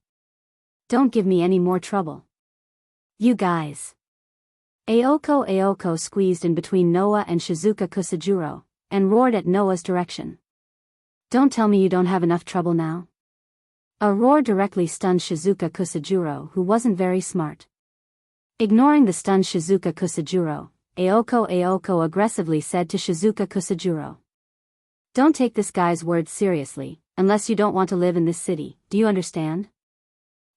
A: Don't give me any more trouble. You guys. Ayoko squeezed in between Noah and Shizuka Kusajuro, and roared at Noah's direction. Don't tell me you don't have enough trouble now. A roar directly stunned Shizuka Kusajuro, who wasn't very smart. Ignoring the stunned Shizuka Kusajuro, Aoko aggressively said to Shizuka Kusajuro. Don't take this guy's words seriously, unless you don't want to live in this city, do you understand?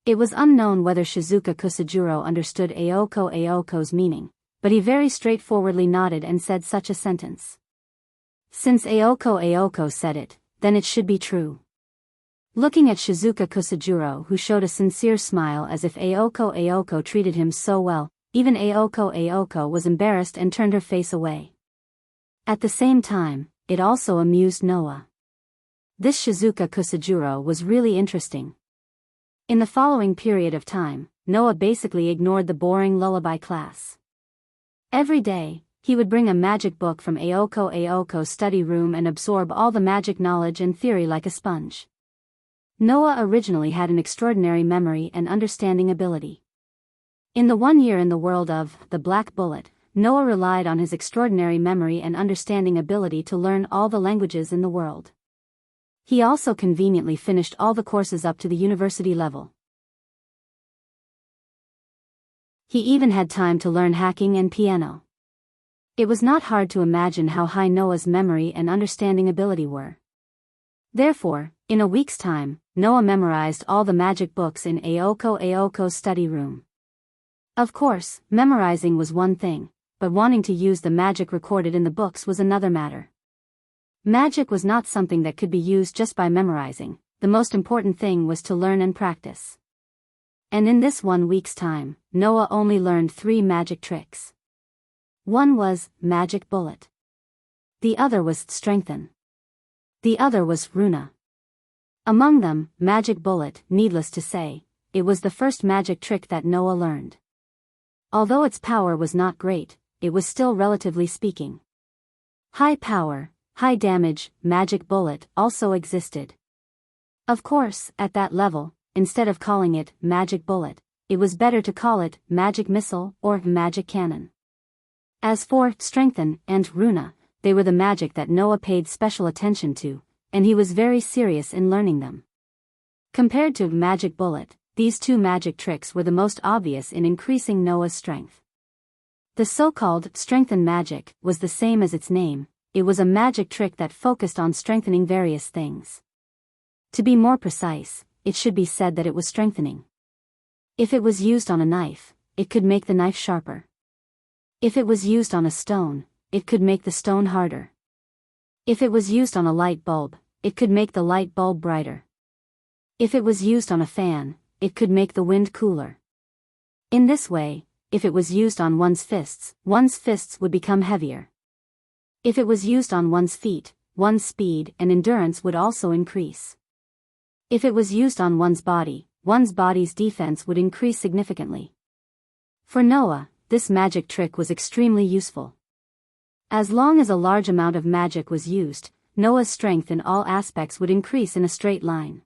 A: It was unknown whether Shizuka Kusajuro understood Aoko's meaning, but he very straightforwardly nodded and said such a sentence. Since Aoko said it, then it should be true. Looking at Shizuka Kusajuro, who showed a sincere smile as if Aoko treated him so well, even Aoko was embarrassed and turned her face away. At the same time, it also amused Noah. This Shizuka Kusajuro was really interesting. In the following period of time, Noah basically ignored the boring lullaby class. Every day, he would bring a magic book from Aoko's study room and absorb all the magic knowledge and theory like a sponge. Noah originally had an extraordinary memory and understanding ability. In the 1 year in the world of The Black Bullet, Noah relied on his extraordinary memory and understanding ability to learn all the languages in the world. He also conveniently finished all the courses up to the university level. He even had time to learn hacking and piano. It was not hard to imagine how high Noah's memory and understanding ability were. Therefore, in a week's time, Noah memorized all the magic books in Aoko's study room. Of course, memorizing was one thing, but wanting to use the magic recorded in the books was another matter. Magic was not something that could be used just by memorizing, the most important thing was to learn and practice. And in this 1 week's time, Noah only learned 3 magic tricks. One was Magic Bullet. The other was Strengthen. The other was Runa. Among them, Magic Bullet, needless to say, it was the first magic trick that Noah learned. Although its power was not great, it was still relatively speaking. High power, high damage, Magic Bullet also existed. Of course, at that level, instead of calling it Magic Bullet, it was better to call it Magic Missile or Magic Cannon. As for Strengthen and Runa, they were the magic that Noah paid special attention to, and he was very serious in learning them. Compared to Magic Bullet, these 2 magic tricks were the most obvious in increasing Noah's strength. The so-called Strengthen magic was the same as its name, it was a magic trick that focused on strengthening various things. To be more precise, it should be said that it was strengthening. If it was used on a knife, it could make the knife sharper. If it was used on a stone, it could make the stone harder. If it was used on a light bulb, it could make the light bulb brighter. If it was used on a fan, it could make the wind cooler. In this way, if it was used on one's fists would become heavier. If it was used on one's feet, one's speed and endurance would also increase. If it was used on one's body's defense would increase significantly. For Noah, this magic trick was extremely useful. As long as a large amount of magic was used, Noah's strength in all aspects would increase in a straight line.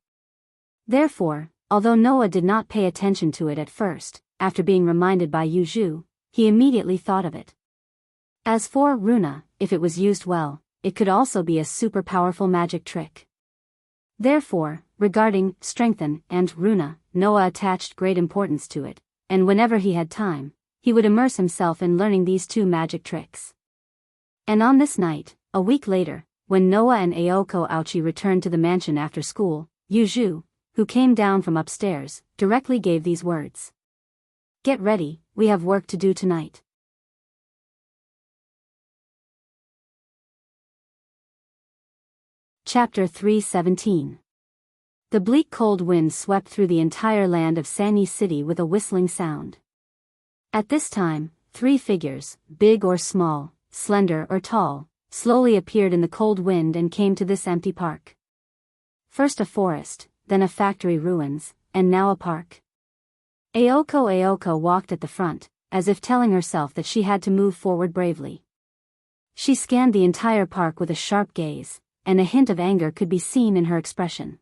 A: Therefore, although Noah did not pay attention to it at first, after being reminded by Yuju, he immediately thought of it. As for Runa, if it was used well, it could also be a super powerful magic trick. Therefore, regarding Strengthen and Runa, Noah attached great importance to it, and whenever he had time, he would immerse himself in learning these 2 magic tricks. And on this night, a week later, when Noah and Aoko returned to the mansion after school, Yuju, who came down from upstairs, directly gave these words. Get ready, we have work to do tonight. Chapter 3:17. The bleak cold wind swept through the entire land of Sani City with a whistling sound. At this time, 3 figures, big or small, slender or tall, slowly appeared in the cold wind and came to this empty park. First a forest, then a factory ruins, and now a park. Aoko walked at the front, as if telling herself that she had to move forward bravely. She scanned the entire park with a sharp gaze, and a hint of anger could be seen in her expression.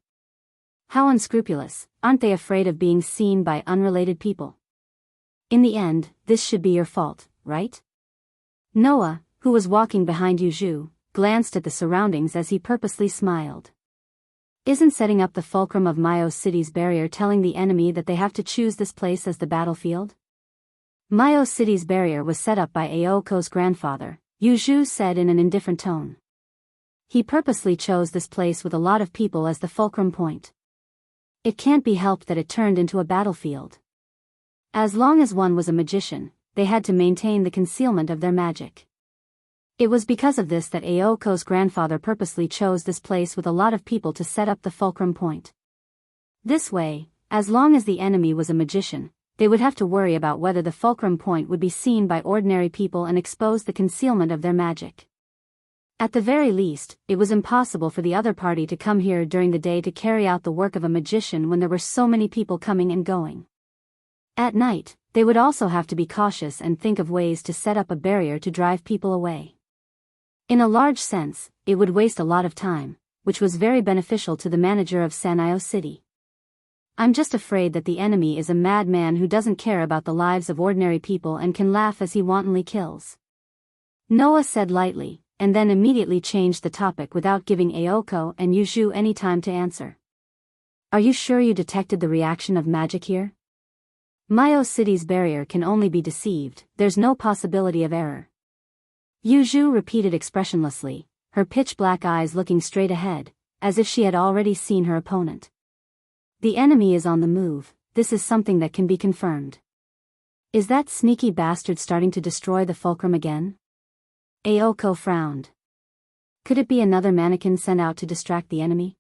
A: How unscrupulous, aren't they afraid of being seen by unrelated people? In the end, this should be your fault, right? Noah, who was walking behind Yuju, glanced at the surroundings as he purposely smiled. Isn't setting up the fulcrum of Myo City's barrier telling the enemy that they have to choose this place as the battlefield? Myo City's barrier was set up by Aoko's grandfather, Yuju said in an indifferent tone. He purposely chose this place with a lot of people as the fulcrum point. It can't be helped that it turned into a battlefield. As long as one was a magician, they had to maintain the concealment of their magic. It was because of this that Aoko's grandfather purposely chose this place with a lot of people to set up the fulcrum point. This way, as long as the enemy was a magician, they would have to worry about whether the fulcrum point would be seen by ordinary people and expose the concealment of their magic. At the very least, it was impossible for the other party to come here during the day to carry out the work of a magician when there were so many people coming and going. At night, they would also have to be cautious and think of ways to set up a barrier to drive people away. In a large sense, it would waste a lot of time, which was very beneficial to the manager of Sanyo City. I'm just afraid that the enemy is a madman who doesn't care about the lives of ordinary people and can laugh as he wantonly kills. Noah said lightly, and then immediately changed the topic without giving Aoko and Yuju any time to answer. Are you sure you detected the reaction of magic here? Myo City's barrier can only be deceived, there's no possibility of error. Yuju repeated expressionlessly, her pitch-black eyes looking straight ahead, as if she had already seen her opponent. The enemy is on the move, this is something that can be confirmed. Is that sneaky bastard starting to destroy the fulcrum again? Aoko frowned. Could it be another mannequin sent out to distract the enemy?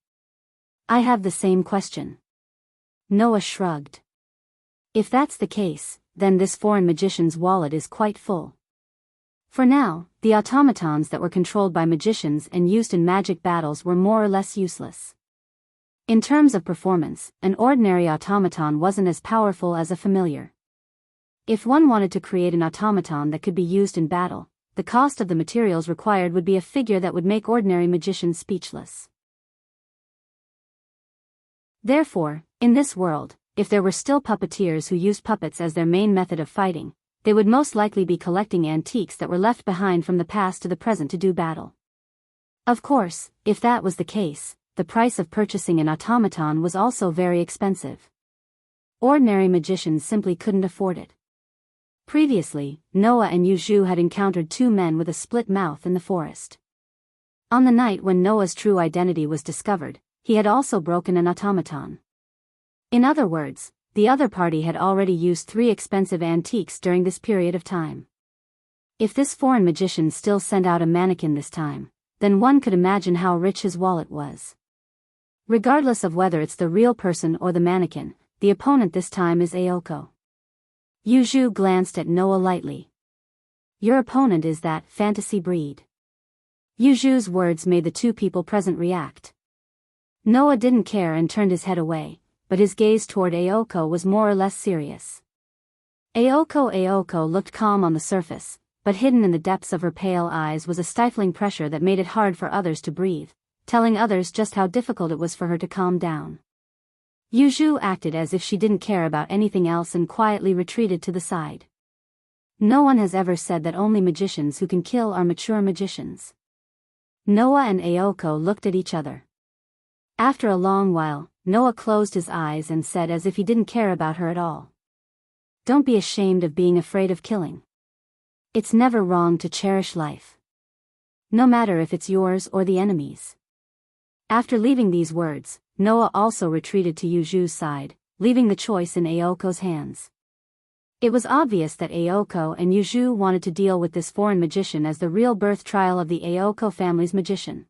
A: I have the same question. Noah shrugged. If that's the case, then this foreign magician's wallet is quite full. For now, the automatons that were controlled by magicians and used in magic battles were more or less useless. In terms of performance, an ordinary automaton wasn't as powerful as a familiar. If one wanted to create an automaton that could be used in battle, the cost of the materials required would be a figure that would make ordinary magicians speechless. Therefore, in this world, if there were still puppeteers who used puppets as their main method of fighting, they would most likely be collecting antiques that were left behind from the past to the present to do battle. Of course, if that was the case, the price of purchasing an automaton was also very expensive. Ordinary magicians simply couldn't afford it. Previously, Noah and Yuju had encountered two men with a split mouth in the forest. On the night when Noah's true identity was discovered, he had also broken an automaton. In other words, the other party had already used 3 expensive antiques during this period of time. If this foreign magician still sent out a mannequin this time, then one could imagine how rich his wallet was. Regardless of whether it's the real person or the mannequin, the opponent this time is Aoko. Yuju glanced at Noah lightly. Your opponent is that fantasy breed. Yuju's words made the two people present react. Noah didn't care and turned his head away, but his gaze toward Aoko was more or less serious. Aoko looked calm on the surface, but hidden in the depths of her pale eyes was a stifling pressure that made it hard for others to breathe, telling others just how difficult it was for her to calm down. Yuju acted as if she didn't care about anything else and quietly retreated to the side. No one has ever said that only magicians who can kill are mature magicians. Noah and Aoko looked at each other. After a long while, Noah closed his eyes and said as if he didn't care about her at all. Don't be ashamed of being afraid of killing. It's never wrong to cherish life. No matter if it's yours or the enemy's. After leaving these words, Noah also retreated to Yuju's side, leaving the choice in Aoko's hands. It was obvious that Aoko and Yuju wanted to deal with this foreign magician as the real birth trial of the Aoko family's magician.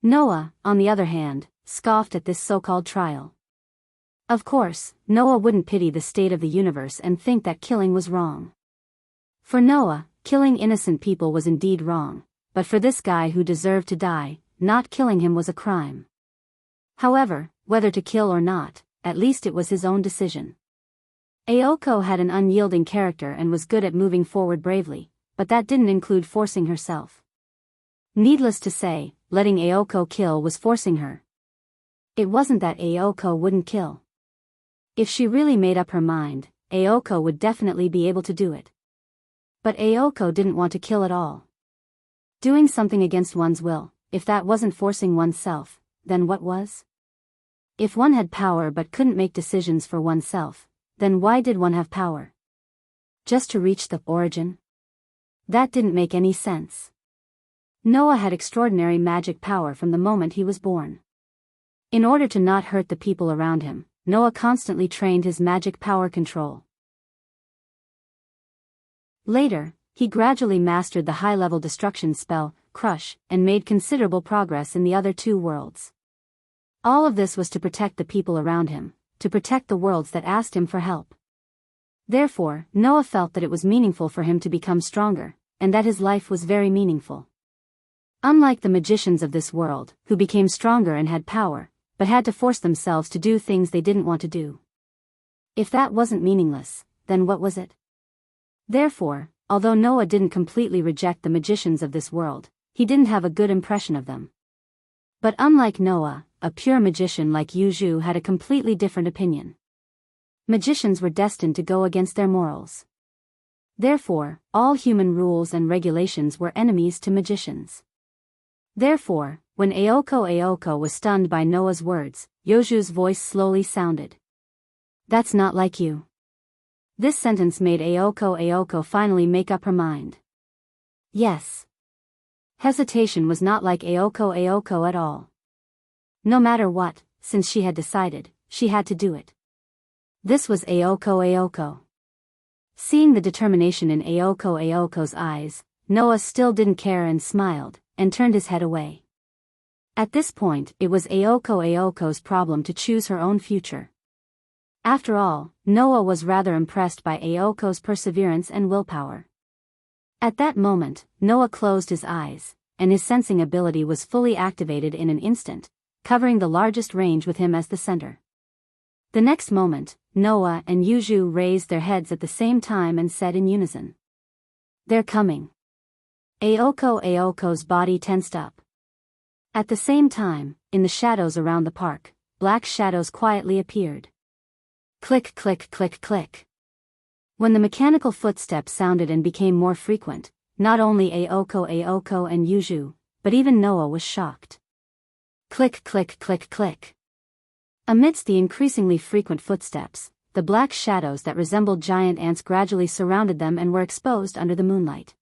A: Noah, on the other hand, scoffed at this so-called trial. Of course, Noah wouldn't pity the state of the universe and think that killing was wrong. For Noah, killing innocent people was indeed wrong, but for this guy who deserved to die, not killing him was a crime. However, whether to kill or not, at least it was his own decision. Aoko had an unyielding character and was good at moving forward bravely, but that didn't include forcing herself. Needless to say, letting Aoko kill was forcing her. It wasn't that Aoko wouldn't kill. If she really made up her mind, Aoko would definitely be able to do it. But Aoko didn't want to kill at all. Doing something against one's will, if that wasn't forcing oneself, then what was? If one had power but couldn't make decisions for oneself, then why did one have power? Just to reach the origin? That didn't make any sense. Noah had extraordinary magic power from the moment he was born. In order to not hurt the people around him, Noah constantly trained his magic power control. Later, he gradually mastered the high-level destruction spell, Crush, and made considerable progress in the other two worlds. All of this was to protect the people around him, to protect the worlds that asked him for help. Therefore, Noah felt that it was meaningful for him to become stronger, and that his life was very meaningful. Unlike the magicians of this world, who became stronger and had power, but had to force themselves to do things they didn't want to do. If that wasn't meaningless, then what was it? Therefore, although Noah didn't completely reject the magicians of this world, he didn't have a good impression of them. But unlike Noah, a pure magician like Yuju had a completely different opinion. Magicians were destined to go against their morals. Therefore, all human rules and regulations were enemies to magicians. Therefore, when Aoko was stunned by Noah's words, Yoju's voice slowly sounded. "That's not like you." This sentence made Aoko finally make up her mind. Yes. Hesitation was not like Aoko at all. No matter what, since she had decided, she had to do it. This was Aoko. Seeing the determination in Aoko's eyes, Noah still didn't care and smiled, and turned his head away. At this point, it was Aoko's problem to choose her own future. After all, Noah was rather impressed by Aoko's perseverance and willpower. At that moment, Noah closed his eyes, and his sensing ability was fully activated in an instant, covering the largest range with him as the center. The next moment, Noah and Yuju raised their heads at the same time and said in unison, "They're coming." Aoko's body tensed up. At the same time, in the shadows around the park, black shadows quietly appeared. Click, click, click, click. When the mechanical footsteps sounded and became more frequent, not only Aoko and Yuju, but even Noah was shocked. Click, click, click, click. Amidst the increasingly frequent footsteps, the black shadows that resembled giant ants gradually surrounded them and were exposed under the moonlight.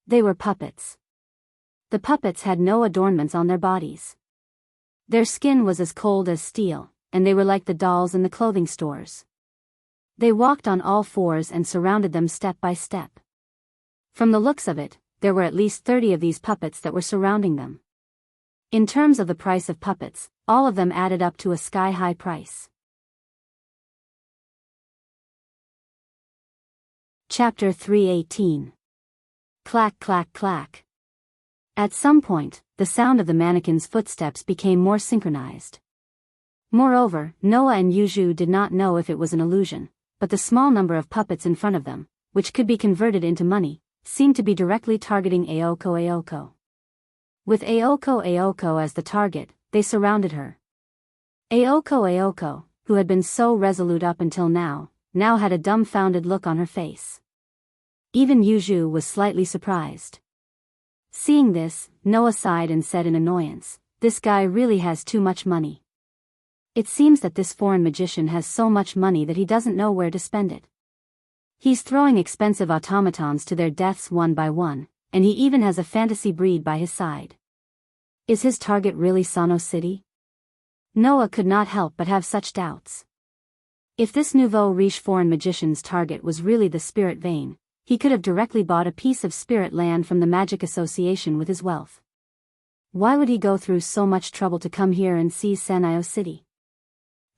A: They were puppets. The puppets had no adornments on their bodies. Their skin was as cold as steel, and they were like the dolls in the clothing stores. They walked on all fours and surrounded them step by step. From the looks of it, there were at least 30 of these puppets that were surrounding them. In terms of the price of puppets, all of them added up to a sky-high price. Chapter 318. Clack, clack, clack. At some point, the sound of the mannequin's footsteps became more synchronized. Moreover, Noah and Yuju did not know if it was an illusion, but the small number of puppets in front of them, which could be converted into money, seemed to be directly targeting Aoko. With Aoko as the target, they surrounded her. Aoko, who had been so resolute up until now had a dumbfounded look on her face. Even Yuju was slightly surprised. Seeing this, Noah sighed and said in annoyance, "This guy really has too much money. It seems that this foreign magician has so much money that he doesn't know where to spend it. He's throwing expensive automatons to their deaths one by one, and he even has a fantasy breed by his side. Is his target really Sano City?" Noah could not help but have such doubts. If this nouveau riche foreign magician's target was really the spirit vein, he could have directly bought a piece of spirit land from the magic association with his wealth. Why would he go through so much trouble to come here and seize Sanyo City?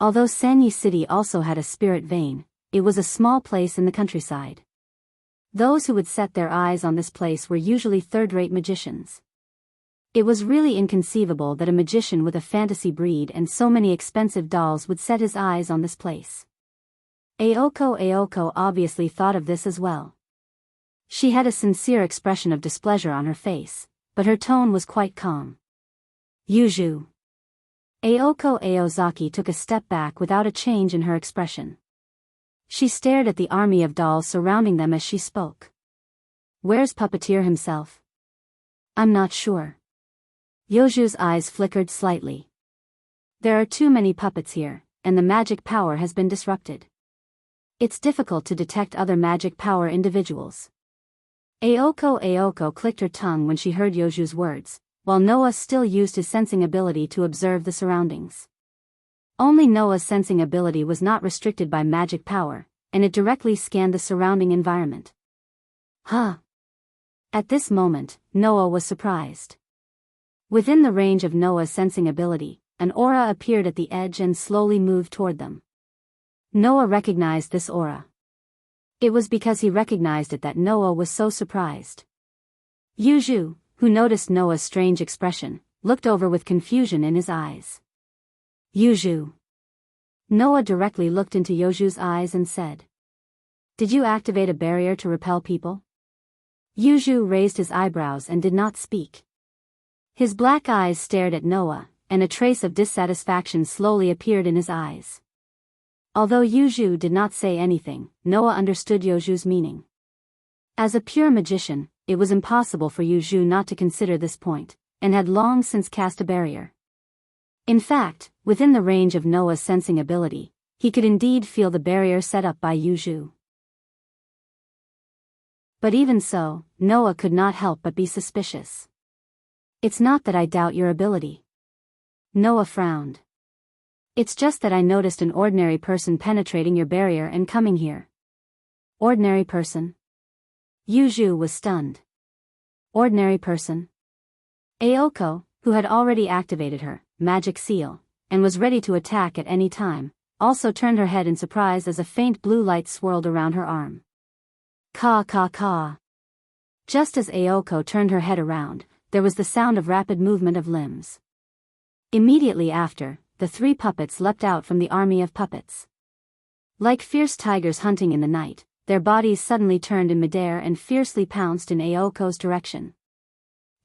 A: Although Sanyi City also had a spirit vein, it was a small place in the countryside. Those who would set their eyes on this place were usually third-rate magicians. It was really inconceivable that a magician with a fantasy breed and so many expensive dolls would set his eyes on this place. Aoko obviously thought of this as well. She had a sincere expression of displeasure on her face, but her tone was quite calm. "Yuju." Aoko Aozaki took a step back without a change in her expression. She stared at the army of dolls surrounding them as she spoke. "Where's Puppeteer himself?" "I'm not sure." Yoju's eyes flickered slightly. There are too many puppets here, and the magic power has been disrupted. It's difficult to detect other magic power individuals. Aoko clicked her tongue when she heard Yoju's words, while Noah still used his sensing ability to observe the surroundings. Only Noah's sensing ability was not restricted by magic power, and it directly scanned the surrounding environment. Huh? At this moment, Noah was surprised. Within the range of Noah's sensing ability, an aura appeared at the edge and slowly moved toward them. Noah recognized this aura. It was because he recognized it that Noah was so surprised. Yuju, who noticed Noah's strange expression, looked over with confusion in his eyes. Yuju. Noah directly looked into Yoju's eyes and said, "Did you activate a barrier to repel people?" Yuju raised his eyebrows and did not speak. His black eyes stared at Noah, and a trace of dissatisfaction slowly appeared in his eyes. Although Yuju did not say anything, Noah understood Yoju's meaning. As a pure magician, it was impossible for Yuju not to consider this point, and had long since cast a barrier. In fact, within the range of Noah's sensing ability, he could indeed feel the barrier set up by Yuju. But even so, Noah could not help but be suspicious. "It's not that I doubt your ability." Noah frowned. "It's just that I noticed an ordinary person penetrating your barrier and coming here." "Ordinary person?" Yuju was stunned. "Ordinary person?" Aoko, who had already activated her magic seal, and was ready to attack at any time, also turned her head in surprise as a faint blue light swirled around her arm. Ka ka ka. Just as Aoko turned her head around, there was the sound of rapid movement of limbs. Immediately after, the three puppets leapt out from the army of puppets. Like fierce tigers hunting in the night, their bodies suddenly turned in midair and fiercely pounced in Aoko's direction.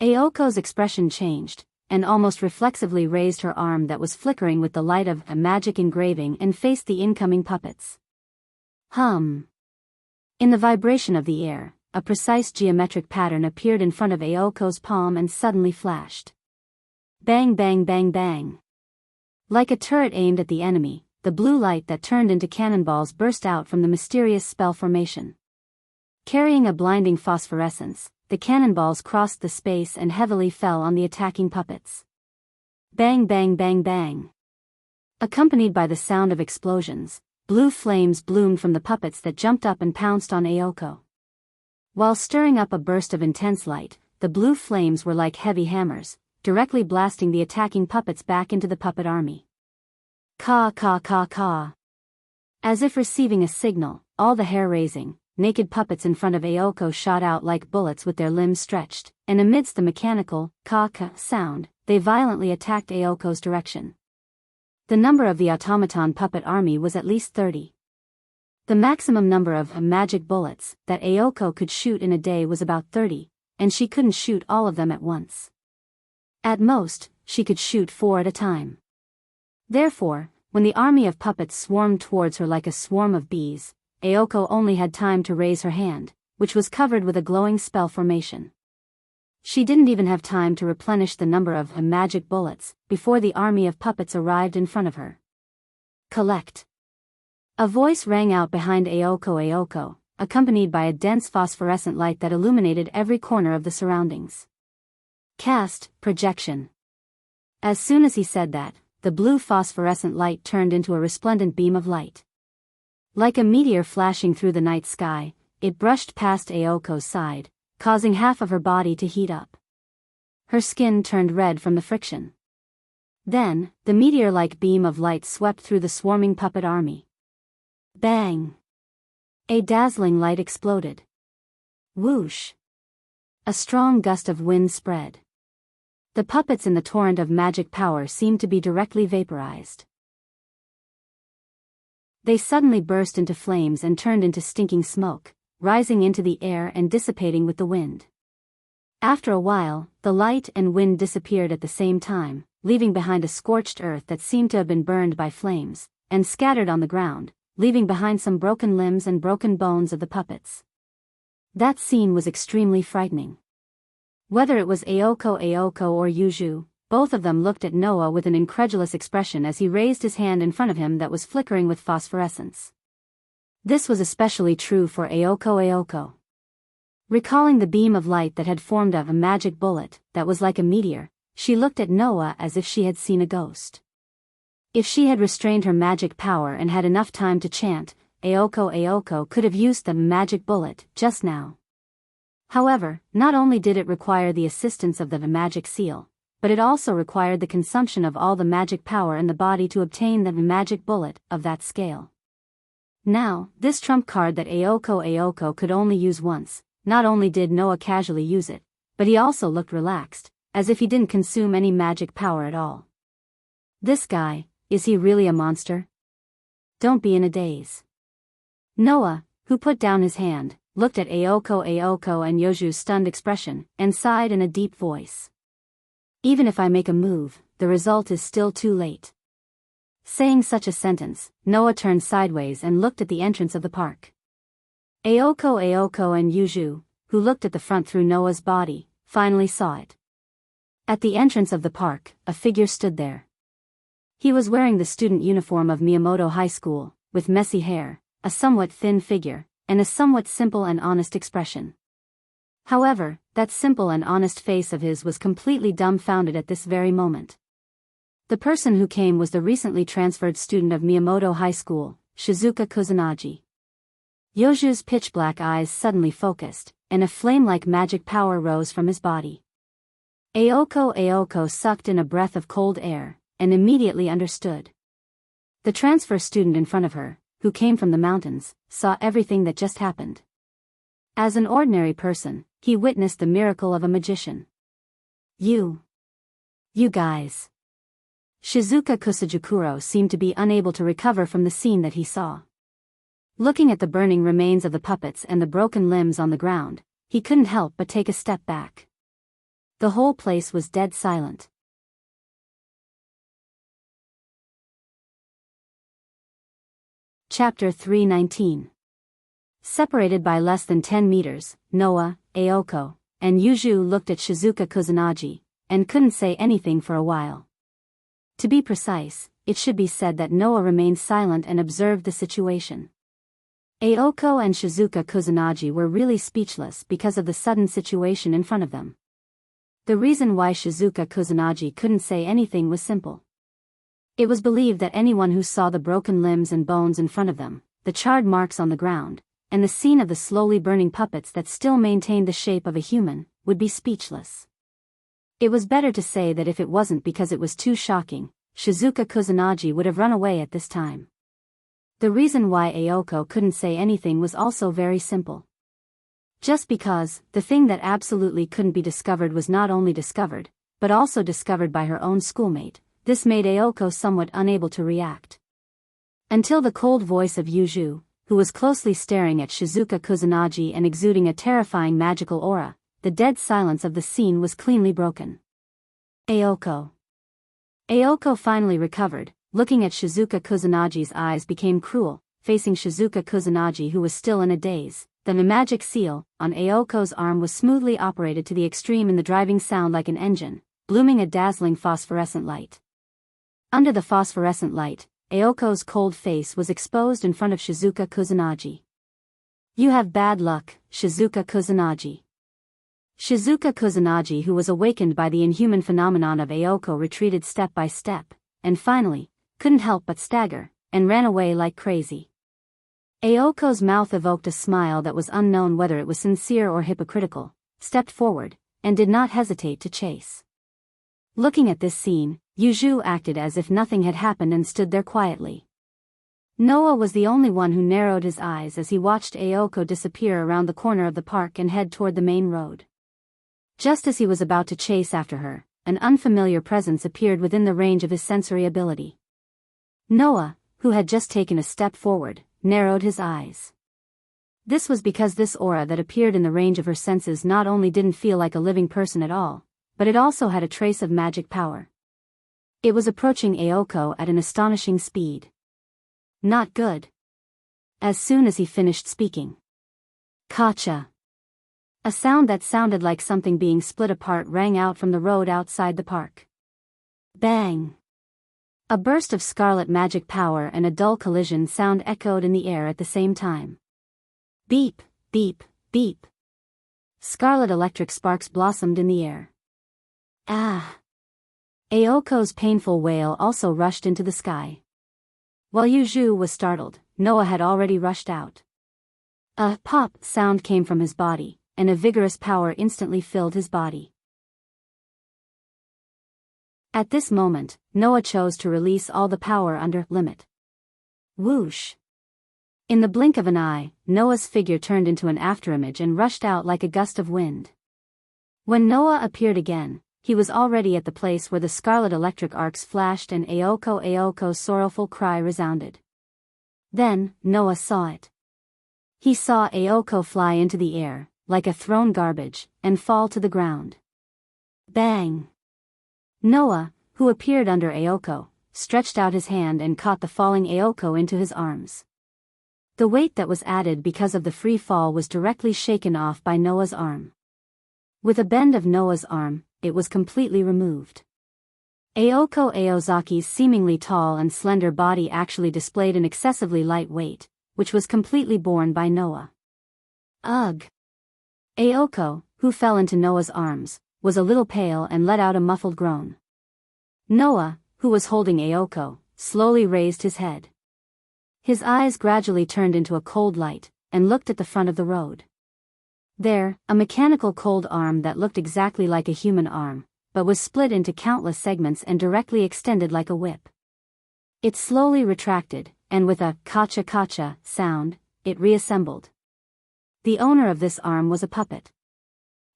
A: Aoko's expression changed, and almost reflexively raised her arm that was flickering with the light of a magic engraving and faced the incoming puppets. Hum. In the vibration of the air, a precise geometric pattern appeared in front of Aoko's palm and suddenly flashed. Bang bang bang bang. Like a turret aimed at the enemy, the blue light that turned into cannonballs burst out from the mysterious spell formation. Carrying a blinding phosphorescence, the cannonballs crossed the space and heavily fell on the attacking puppets. Bang bang bang bang. Accompanied by the sound of explosions, blue flames bloomed from the puppets that jumped up and pounced on Aoko. While stirring up a burst of intense light, the blue flames were like heavy hammers, directly blasting the attacking puppets back into the puppet army. Ka ka ka ka. As if receiving a signal, all the hair-raising, naked puppets in front of Aoko shot out like bullets with their limbs stretched, and amidst the mechanical ka-ka sound, they violently attacked Aoko's direction. The number of the automaton puppet army was at least 30. The maximum number of magic bullets that Aoko could shoot in a day was about 30, and she couldn't shoot all of them at once. At most, she could shoot 4 at a time. Therefore, when the army of puppets swarmed towards her like a swarm of bees, Aoko only had time to raise her hand, which was covered with a glowing spell formation. She didn't even have time to replenish the number of magic bullets before the army of puppets arrived in front of her. Collect. A voice rang out behind Aoko, accompanied by a dense phosphorescent light that illuminated every corner of the surroundings. Cast, projection. As soon as he said that, the blue phosphorescent light turned into a resplendent beam of light. Like a meteor flashing through the night sky, it brushed past Aoko's side, causing half of her body to heat up. Her skin turned red from the friction. Then, the meteor-like beam of light swept through the swarming puppet army. Bang! A dazzling light exploded. Whoosh! A strong gust of wind spread. The puppets in the torrent of magic power seemed to be directly vaporized. They suddenly burst into flames and turned into stinking smoke, rising into the air and dissipating with the wind. After a while, the light and wind disappeared at the same time, leaving behind a scorched earth that seemed to have been burned by flames, and scattered on the ground, leaving behind some broken limbs and broken bones of the puppets. That scene was extremely frightening. Whether it was Aoko or Yuju, both of them looked at Noah with an incredulous expression as he raised his hand in front of him that was flickering with phosphorescence. This was especially true for Aoko. Recalling the beam of light that had formed of a magic bullet that was like a meteor, she looked at Noah as if she had seen a ghost. If she had restrained her magic power and had enough time to chant, Aoko could have used the magic bullet just now. However, not only did it require the assistance of the magic seal, but it also required the consumption of all the magic power in the body to obtain the magic bullet of that scale. Now, this trump card that Aoko could only use once, not only did Noah casually use it, but he also looked relaxed, as if he didn't consume any magic power at all. This guy, is he really a monster? Don't be in a daze. Noah, who put down his hand, looked at Aoko and Yoju's stunned expression, and sighed in a deep voice. Even if I make a move, the result is still too late. Saying such a sentence, Noah turned sideways and looked at the entrance of the park. Aoko and Yoju, who looked at the front through Noah's body, finally saw it. At the entrance of the park, a figure stood there. He was wearing the student uniform of Miyamoto High School, with messy hair, a somewhat thin figure, and a somewhat simple and honest expression. However, that simple and honest face of his was completely dumbfounded at this very moment. The person who came was the recently transferred student of Miyamoto High School, Shizuka Kusanagi. Yoju's pitch-black eyes suddenly focused, and a flame-like magic power rose from his body. Aoko sucked in a breath of cold air, and immediately understood. The transfer student in front of her, who came from the mountains, saw everything that just happened. As an ordinary person, he witnessed the miracle of a magician. You guys. Shizuka Kusajikuro seemed to be unable to recover from the scene that he saw. Looking at the burning remains of the puppets and the broken limbs on the ground, he couldn't help but take a step back. The whole place was dead silent. Chapter 319. Separated by less than 10 meters, Noah, Aoko, and Yoju looked at Shizuka Kusanagi, and couldn't say anything for a while. To be precise, it should be said that Noah remained silent and observed the situation. Aoko and Shizuka Kusanagi were really speechless because of the sudden situation in front of them. The reason why Shizuka Kusanagi couldn't say anything was simple. It was believed that anyone who saw the broken limbs and bones in front of them, the charred marks on the ground, and the scene of the slowly burning puppets that still maintained the shape of a human, would be speechless. It was better to say that if it wasn't because it was too shocking, Shizuka Kusanagi would have run away at this time. The reason why Aoko couldn't say anything was also very simple. Just because, the thing that absolutely couldn't be discovered was not only discovered, but also discovered by her own schoolmate, this made Aoko somewhat unable to react. Until the cold voice of Yoju, who was closely staring at Shizuka Kusanagi and exuding a terrifying magical aura, the dead silence of the scene was cleanly broken. Aoko finally recovered. Looking at Shizuka Kusanagi's eyes became cruel, facing Shizuka Kusanagi who was still in a daze. The magic seal on Aoko's arm was smoothly operated to the extreme in the driving sound like an engine, blooming a dazzling phosphorescent light. Under the phosphorescent light, Aoko's cold face was exposed in front of Shizuka Kusanagi. You have bad luck, Shizuka Kusanagi. Shizuka Kusanagi, who was awakened by the inhuman phenomenon of Aoko, retreated step by step, and finally, couldn't help but stagger, and ran away like crazy. Aoko's mouth evoked a smile that was unknown whether it was sincere or hypocritical, stepped forward, and did not hesitate to chase. Looking at this scene, Yoju acted as if nothing had happened and stood there quietly. Noah was the only one who narrowed his eyes as he watched Aoko disappear around the corner of the park and head toward the main road. Just as he was about to chase after her, an unfamiliar presence appeared within the range of his sensory ability. Noah, who had just taken a step forward, narrowed his eyes. This was because this aura that appeared in the range of her senses not only didn't feel like a living person at all, but it also had a trace of magic power. It was approaching Aoko at an astonishing speed. Not good. As soon as he finished speaking. Kacha. A sound that sounded like something being split apart rang out from the road outside the park. Bang! A burst of scarlet magic power and a dull collision sound echoed in the air at the same time. Beep, beep, beep. Scarlet electric sparks blossomed in the air. Ah! Aoko's painful wail also rushed into the sky. While Yuju was startled, Noah had already rushed out. A pop sound came from his body, and a vigorous power instantly filled his body. At this moment, Noah chose to release all the power under limit. Whoosh! In the blink of an eye, Noah's figure turned into an afterimage and rushed out like a gust of wind. When Noah appeared again, he was already at the place where the scarlet electric arcs flashed and Aoko's sorrowful cry resounded. Then, Noah saw it. He saw Aoko fly into the air, like a thrown garbage, and fall to the ground. Bang! Noah, who appeared under Aoko, stretched out his hand and caught the falling Aoko into his arms. The weight that was added because of the free fall was directly shaken off by Noah's arm. With a bend of Noah's arm, it was completely removed. Aoko Aozaki's seemingly tall and slender body actually displayed an excessively light weight, which was completely borne by Noah. Ugh! Aoko, who fell into Noah's arms, was a little pale and let out a muffled groan. Noah, who was holding Aoko, slowly raised his head. His eyes gradually turned into a cold light, and looked at the front of the road. There, a mechanical cold arm that looked exactly like a human arm, but was split into countless segments and directly extended like a whip. It slowly retracted, and with a kacha-kacha sound, it reassembled. The owner of this arm was a puppet.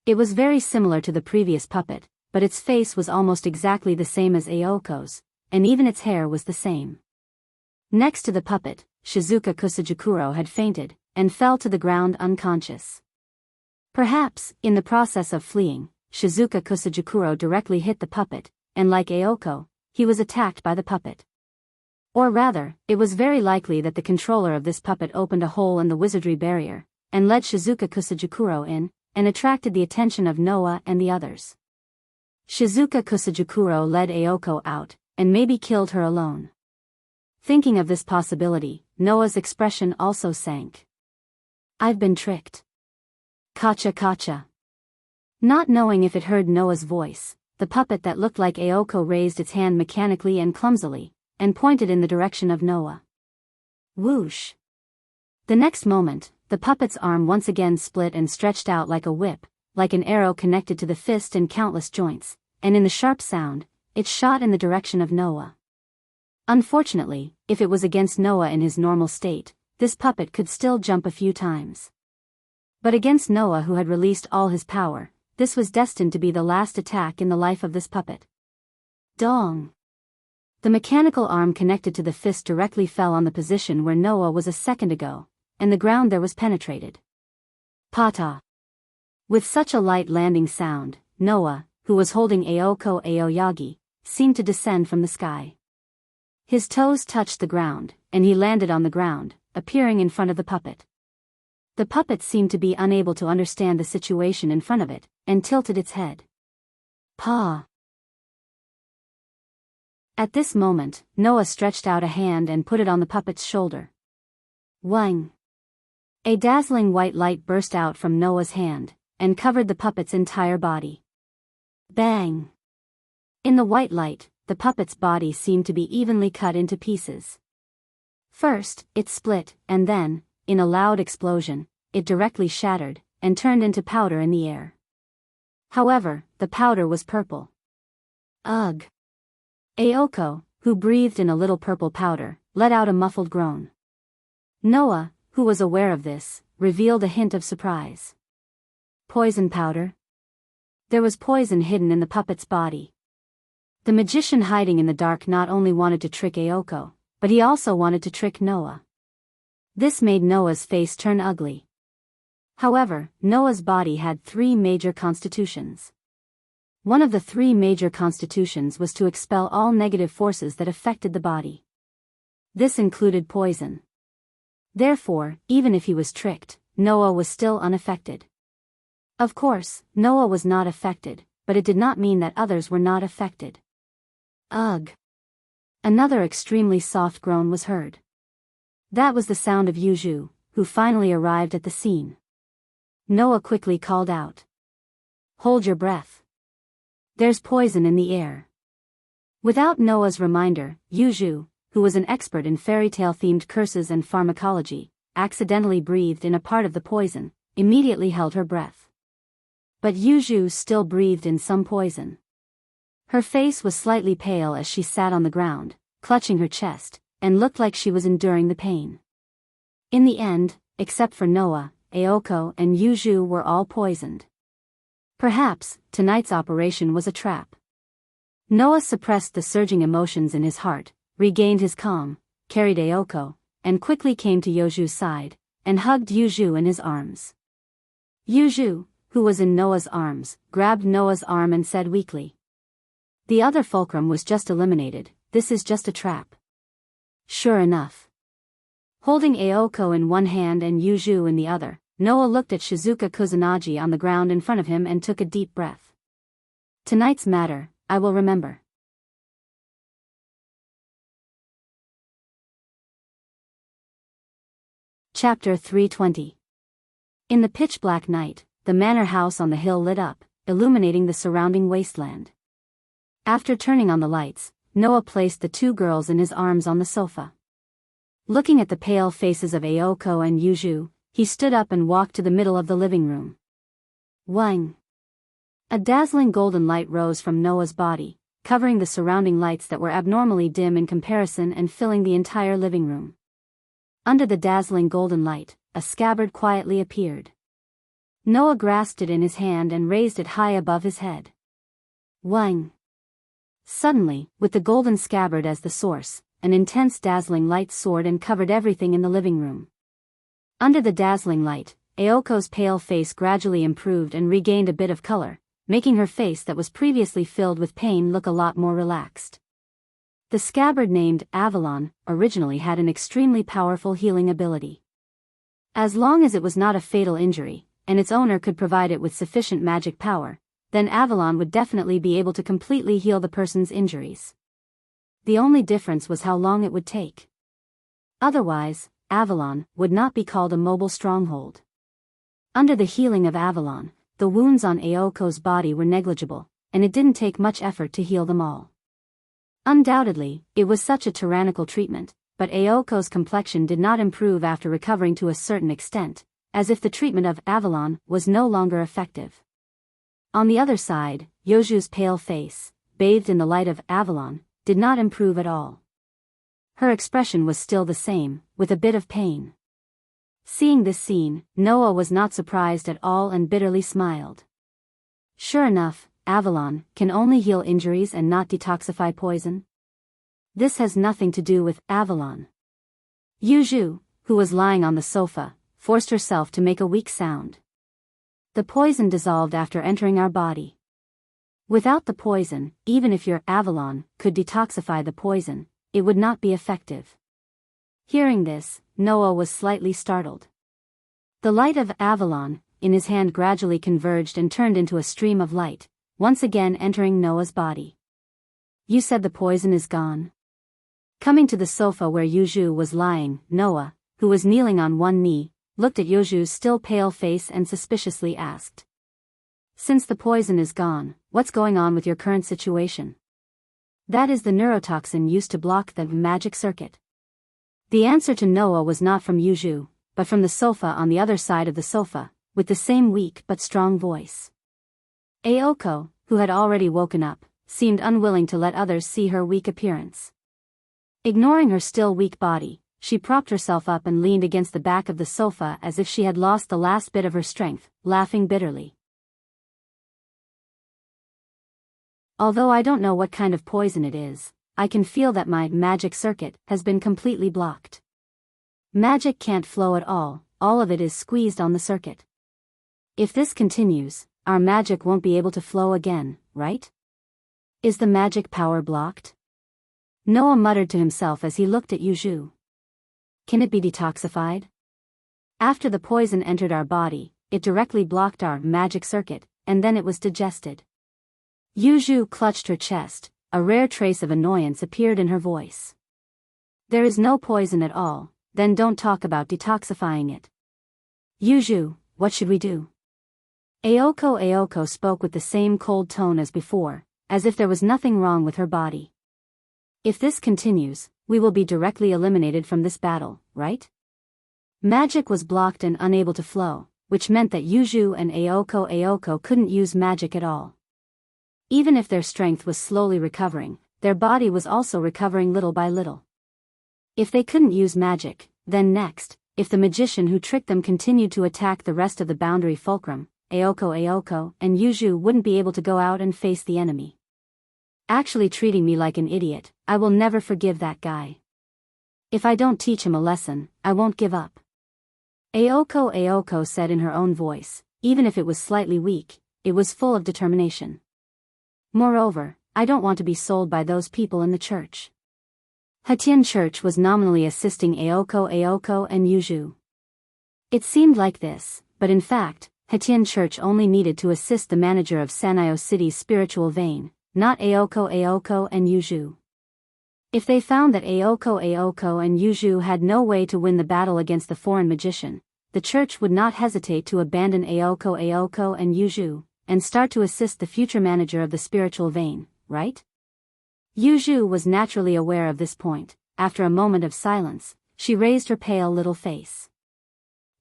A: It was very similar to the previous puppet, but its face was almost exactly the same as Aoko's, and even its hair was the same. Next to the puppet, Shizuka Kusajikuro had fainted, and fell to the ground unconscious. Perhaps, in the process of fleeing, Shizuka Kusajikuro directly hit the puppet, and like Aoko, he was attacked by the puppet. Or rather, it was very likely that the controller of this puppet opened a hole in the wizardry barrier, and led Shizuka Kusajikuro in, and attracted the attention of Noah and the others. Shizuka Kusajikuro led Aoko out, and maybe killed her alone. Thinking of this possibility, Noah's expression also sank. I've been tricked. Kacha kacha. Not knowing if it heard Noah's voice, the puppet that looked like Aoko raised its hand mechanically and clumsily, and pointed in the direction of Noah. Whoosh! The next moment, the puppet's arm once again split and stretched out like a whip, like an arrow connected to the fist in countless joints, and in the sharp sound, it shot in the direction of Noah. Unfortunately, if it was against Noah in his normal state, this puppet could still jump a few times. But against Noah, who had released all his power, this was destined to be the last attack in the life of this puppet. Dong! The mechanical arm connected to the fist directly fell on the position where Noah was a second ago, and the ground there was penetrated. Pata! With such a light landing sound, Noah, who was holding Aoko Aoyagi, seemed to descend from the sky. His toes touched the ground, and he landed on the ground, appearing in front of the puppet. The puppet seemed to be unable to understand the situation in front of it, and tilted its head. Pa! At this moment, Noah stretched out a hand and put it on the puppet's shoulder. Wang! A dazzling white light burst out from Noah's hand, and covered the puppet's entire body. Bang! In the white light, the puppet's body seemed to be evenly cut into pieces. First, it split, and then, in a loud explosion, it directly shattered, and turned into powder in the air. However, the powder was purple. Ugh! Aoko, who breathed in a little purple powder, let out a muffled groan. Noah, who was aware of this, revealed a hint of surprise. Poison powder? There was poison hidden in the puppet's body. The magician hiding in the dark not only wanted to trick Aoko, but he also wanted to trick Noah. This made Noah's face turn ugly. However, Noah's body had 3 major constitutions. One of the 3 major constitutions was to expel all negative forces that affected the body. This included poison. Therefore, even if he was tricked, Noah was still unaffected. Of course, Noah was not affected, but it did not mean that others were not affected. Ugh! Another extremely soft groan was heard. That was the sound of Yuju, who finally arrived at the scene. Noah quickly called out. Hold your breath. There's poison in the air. Without Noah's reminder, Yuju, who was an expert in fairy tale-themed curses and pharmacology, accidentally breathed in a part of the poison, immediately held her breath. But Yuju still breathed in some poison. Her face was slightly pale as she sat on the ground, clutching her chest, and looked like she was enduring the pain. In the end, except for Noah, Aoko and Yuju were all poisoned. Perhaps, tonight's operation was a trap. Noah suppressed the surging emotions in his heart, regained his calm, carried Aoko, and quickly came to Yuju's side, and hugged Yuju in his arms. Yuju, who was in Noah's arms, grabbed Noah's arm and said weakly. The other fulcrum was just eliminated, this is just a trap. Sure enough. Holding Aoko in one hand and Yuju in the other, Noah looked at Shizuka Kusanagi on the ground in front of him and took a deep breath. Tonight's matter, I will remember. Chapter 320. In the pitch-black night, the manor house on the hill lit up, illuminating the surrounding wasteland. After turning on the lights, Noah placed the two girls in his arms on the sofa. Looking at the pale faces of Aoko and Yuju, he stood up and walked to the middle of the living room. Wang! A dazzling golden light rose from Noah's body, covering the surrounding lights that were abnormally dim in comparison and filling the entire living room. Under the dazzling golden light, a scabbard quietly appeared. Noah grasped it in his hand and raised it high above his head. Wang! Suddenly, with the golden scabbard as the source, an intense dazzling light soared and covered everything in the living room. Under the dazzling light, Aoko's pale face gradually improved and regained a bit of color, making her face that was previously filled with pain look a lot more relaxed. The scabbard named Avalon originally had an extremely powerful healing ability. As long as it was not a fatal injury, and its owner could provide it with sufficient magic power, then Avalon would definitely be able to completely heal the person's injuries. The only difference was how long it would take. Otherwise, Avalon would not be called a mobile stronghold. Under the healing of Avalon, the wounds on Aoko's body were negligible, and it didn't take much effort to heal them all. Undoubtedly, it was such a tyrannical treatment, but Aoko's complexion did not improve after recovering to a certain extent, as if the treatment of Avalon was no longer effective. On the other side, Yoju's pale face, bathed in the light of Avalon, did not improve at all. Her expression was still the same, with a bit of pain. Seeing this scene, Noah was not surprised at all and bitterly smiled. Sure enough, Avalon can only heal injuries and not detoxify poison. This has nothing to do with Avalon. Yuju, who was lying on the sofa, forced herself to make a weak sound. The poison dissolved after entering our body. Without the poison, even if your Avalon could detoxify the poison, it would not be effective. Hearing this, Noah was slightly startled. The light of Avalon in his hand gradually converged and turned into a stream of light, once again entering Noah's body. You said the poison is gone? Coming to the sofa where Yuju was lying, Noah, who was kneeling on one knee, looked at Yuju's still pale face and suspiciously asked. Since the poison is gone, what's going on with your current situation? That is the neurotoxin used to block the magic circuit. The answer to Noah was not from Yuju, but from the sofa on the other side of the sofa, with the same weak but strong voice. Aoko, who had already woken up, seemed unwilling to let others see her weak appearance. Ignoring her still weak body, she propped herself up and leaned against the back of the sofa as if she had lost the last bit of her strength, laughing bitterly. Although I don't know what kind of poison it is, I can feel that my magic circuit has been completely blocked. Magic can't flow at all of it is squeezed on the circuit. If this continues, our magic won't be able to flow again, right? Is the magic power blocked? Noah muttered to himself as he looked at Yuju. Can it be detoxified? After the poison entered our body, it directly blocked our magic circuit, and then it was digested. Yuju clutched her chest, a rare trace of annoyance appeared in her voice. There is no poison at all, then don't talk about detoxifying it. Yuju, what should we do? Aoko spoke with the same cold tone as before, as if there was nothing wrong with her body. If this continues, we will be directly eliminated from this battle, right? Magic was blocked and unable to flow, which meant that Yuju and Aoko couldn't use magic at all. Even if their strength was slowly recovering, their body was also recovering little by little. If they couldn't use magic, then next, if the magician who tricked them continued to attack the rest of the boundary fulcrum, Aoko and Yuju wouldn't be able to go out and face the enemy. Actually treating me like an idiot, I will never forgive that guy. If I don't teach him a lesson, I won't give up. Aoko said in her own voice, even if it was slightly weak, it was full of determination. Moreover, I don't want to be sold by those people in the church. Hatian Church was nominally assisting Aoko and Yuju. It seemed like this, but in fact, Hatian Church only needed to assist the manager of Sanyo City's spiritual vein, not Aoko and Yuju. If they found that Aoko and Yuju had no way to win the battle against the foreign magician, the church would not hesitate to abandon Aoko and Yuju, and start to assist the future manager of the spiritual vein, right? Yuju was naturally aware of this point. After a moment of silence, she raised her pale little face.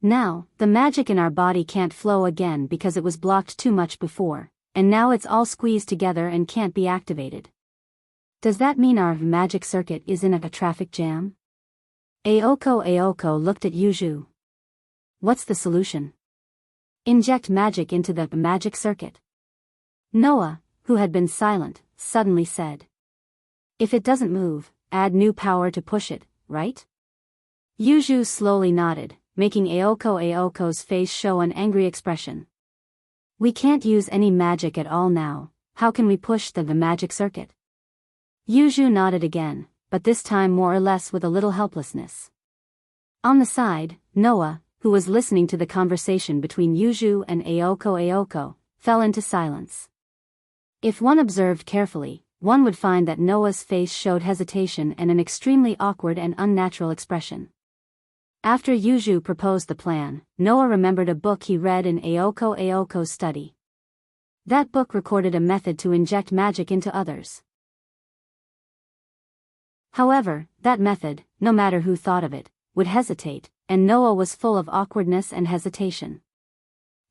A: Now, the magic in our body can't flow again because it was blocked too much before, and now it's all squeezed together and can't be activated. Does that mean our magic circuit is in a traffic jam? Aoko looked at Yuju. What's the solution? Inject magic into the magic circuit. Noah, who had been silent, suddenly said. If it doesn't move, add new power to push it, right? Yuju slowly nodded, making Aoko's face show an angry expression. We can't use any magic at all now, how can we push the magic circuit? Yuju nodded again, but this time more or less with a little helplessness. On the side, Noah, who was listening to the conversation between Yuju and Aoko, fell into silence. If one observed carefully, one would find that Noah's face showed hesitation and an extremely awkward and unnatural expression. After Yuju proposed the plan, Noah remembered a book he read in Aoko's study. That book recorded a method to inject magic into others. However, that method, no matter who thought of it, would hesitate, and Noah was full of awkwardness and hesitation.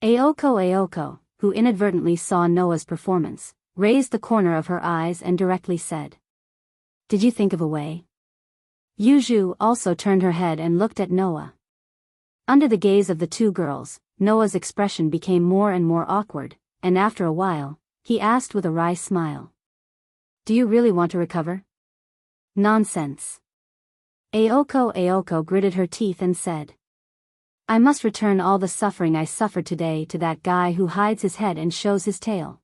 A: Aoko, who inadvertently saw Noah's performance, raised the corner of her eyes and directly said. Did you think of a way? Yuju also turned her head and looked at Noah. Under the gaze of the two girls, Noah's expression became more and more awkward, and after a while, he asked with a wry smile. Do you really want to recover? Nonsense. Aoko gritted her teeth and said. I must return all the suffering I suffered today to that guy who hides his head and shows his tail.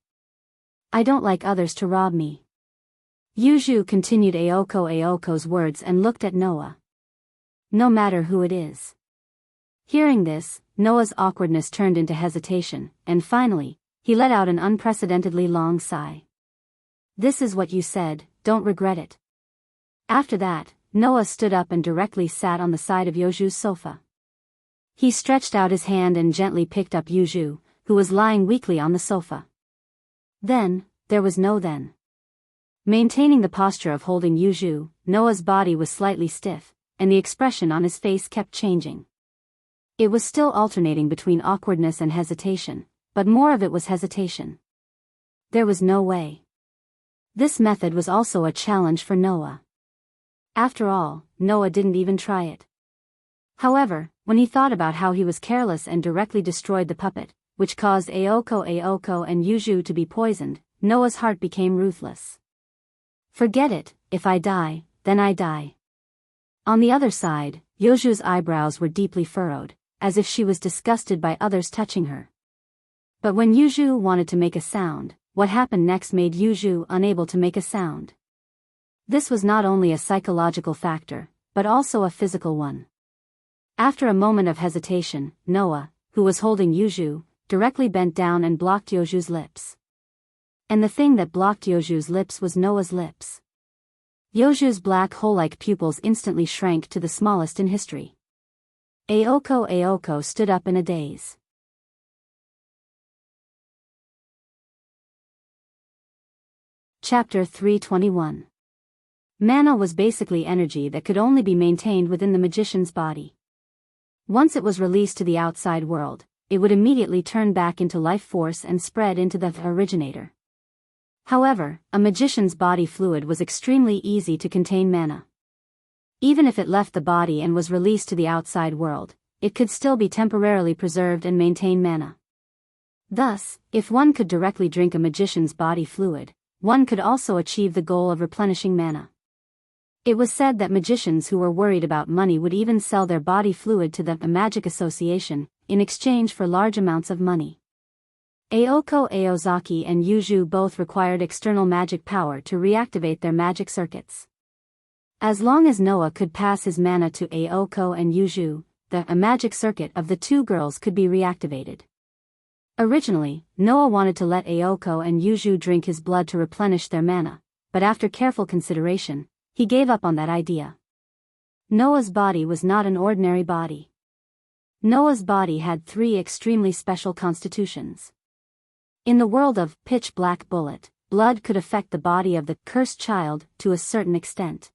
A: I don't like others to rob me. Yuju continued Aoko's words and looked at Noah. No matter who it is. Hearing this, Noah's awkwardness turned into hesitation, and finally, he let out an unprecedentedly long sigh. This is what you said, don't regret it. After that, Noah stood up and directly sat on the side of Yuju's sofa. He stretched out his hand and gently picked up Yuju, who was lying weakly on the sofa. Then, there was no then. Maintaining the posture of holding Yuju, Noah's body was slightly stiff, and the expression on his face kept changing. It was still alternating between awkwardness and hesitation, but more of it was hesitation. There was no way. This method was also a challenge for Noah. After all, Noah didn't even try it. However, when he thought about how he was careless and directly destroyed the puppet, which caused Aoko and Yuju to be poisoned, Noah's heart became ruthless. Forget it, if I die, then I die. On the other side, Yuju's eyebrows were deeply furrowed, as if she was disgusted by others touching her. But when Yuju wanted to make a sound, what happened next made Yuju unable to make a sound. This was not only a psychological factor, but also a physical one. After a moment of hesitation, Noah, who was holding Yuju, directly bent down and blocked Yuju's lips. And the thing that blocked Yoju's lips was Noah's lips. Yoju's black hole-like pupils instantly shrank to the smallest in history. Aoko stood up in a daze. Chapter 321. Mana was basically energy that could only be maintained within the magician's body. Once it was released to the outside world, it would immediately turn back into life force and spread into the originator. However, a magician's body fluid was extremely easy to contain mana. Even if it left the body and was released to the outside world, it could still be temporarily preserved and maintain mana. Thus, if one could directly drink a magician's body fluid, one could also achieve the goal of replenishing mana. It was said that magicians who were worried about money would even sell their body fluid to the Magic Association, in exchange for large amounts of money. Aoko Aozaki and Yuju both required external magic power to reactivate their magic circuits. As long as Noah could pass his mana to Aoko and Yuju, the magic circuit of the two girls could be reactivated. Originally, Noah wanted to let Aoko and Yuju drink his blood to replenish their mana, but after careful consideration, he gave up on that idea. Noah's body was not an ordinary body. Noah's body had 3 extremely special constitutions. In the world of pitch black bullet, blood could affect the body of the cursed child to a certain extent.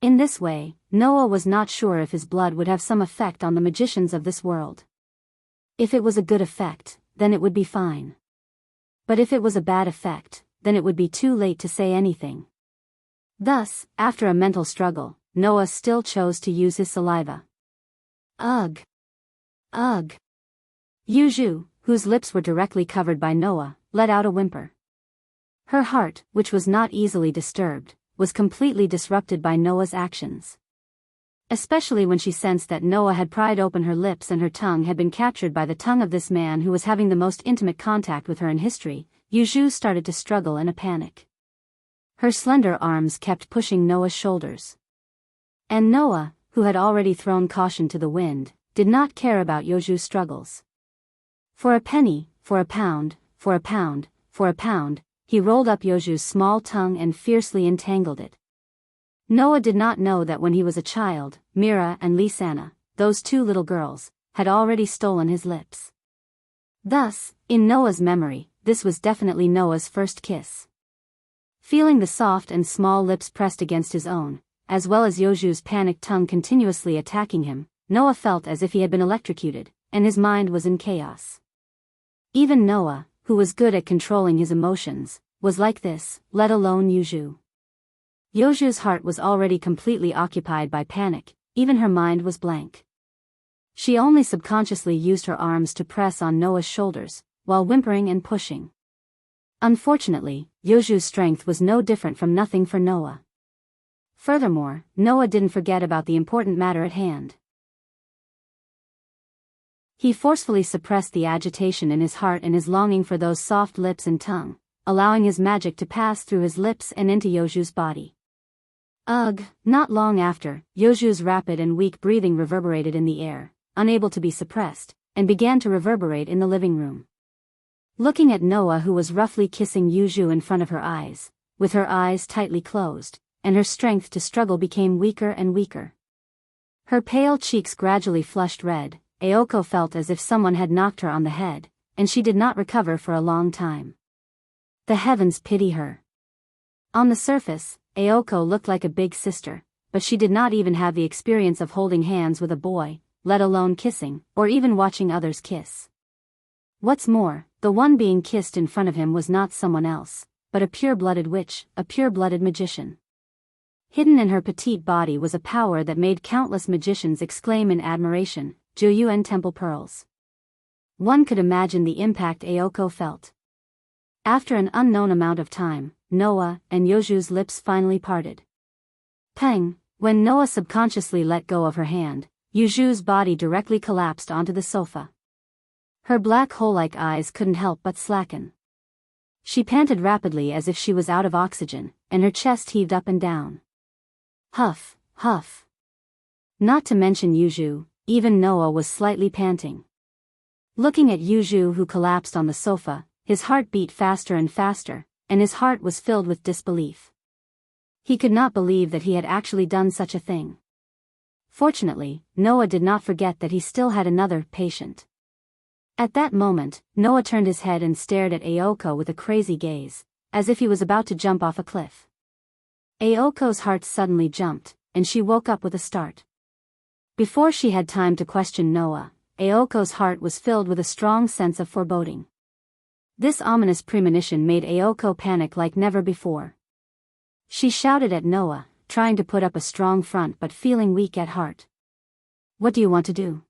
A: In this way, Noah was not sure if his blood would have some effect on the magicians of this world. If it was a good effect, then it would be fine. But if it was a bad effect, then it would be too late to say anything. Thus, after a mental struggle, Noah still chose to use his saliva. Ugh! Ugh! Yuju, whose lips were directly covered by Noah, let out a whimper. Her heart, which was not easily disturbed, was completely disrupted by Noah's actions. Especially when she sensed that Noah had pried open her lips and her tongue had been captured by the tongue of this man who was having the most intimate contact with her in history, Yuju started to struggle in a panic. Her slender arms kept pushing Noah's shoulders. And Noah, who had already thrown caution to the wind, did not care about Yoju's struggles. For a penny, for a pound, for a pound, for a pound, he rolled up Yoju's small tongue and fiercely entangled it. Noah did not know that when he was a child, Mira and Lisanna, those 2 little girls, had already stolen his lips. Thus, in Noah's memory, this was definitely Noah's first kiss. Feeling the soft and small lips pressed against his own, as well as Yoju's panicked tongue continuously attacking him, Noah felt as if he had been electrocuted, and his mind was in chaos. Even Noah, who was good at controlling his emotions, was like this, let alone Yuju. Yoju's heart was already completely occupied by panic, even her mind was blank. She only subconsciously used her arms to press on Noah's shoulders, while whimpering and pushing. Unfortunately, Yoju's strength was no different from nothing for Noah. Furthermore, Noah didn't forget about the important matter at hand. He forcefully suppressed the agitation in his heart and his longing for those soft lips and tongue, allowing his magic to pass through his lips and into Yoju's body. Ugh! Not long after, Yoju's rapid and weak breathing reverberated in the air, unable to be suppressed, and began to reverberate in the living room. Looking at Noah, who was roughly kissing Yuju in front of her eyes, with her eyes tightly closed, and her strength to struggle became weaker and weaker. Her pale cheeks gradually flushed red. Aoko felt as if someone had knocked her on the head, and she did not recover for a long time. The heavens pity her. On the surface, Aoko looked like a big sister, but she did not even have the experience of holding hands with a boy, let alone kissing, or even watching others kiss. What's more, the one being kissed in front of him was not someone else, but a pure-blooded witch, a pure-blooded magician. Hidden in her petite body was a power that made countless magicians exclaim in admiration, Joyuan Temple Pearls. One could imagine the impact Aoko felt. After an unknown amount of time, Noah and Yoju's lips finally parted. Pang! When Noah subconsciously let go of her hand, Yuju's body directly collapsed onto the sofa. Her black hole-like eyes couldn't help but slacken. She panted rapidly as if she was out of oxygen, and her chest heaved up and down. Huff, huff. Not to mention Yuju, even Noah was slightly panting. Looking at Yuju, who collapsed on the sofa, his heart beat faster and faster, and his heart was filled with disbelief. He could not believe that he had actually done such a thing. Fortunately, Noah did not forget that he still had another patient. At that moment, Noah turned his head and stared at Aoko with a crazy gaze, as if he was about to jump off a cliff. Aoko's heart suddenly jumped, and she woke up with a start. Before she had time to question Noah, Aoko's heart was filled with a strong sense of foreboding. This ominous premonition made Aoko panic like never before. She shouted at Noah, trying to put up a strong front but feeling weak at heart. "What do you want to do?"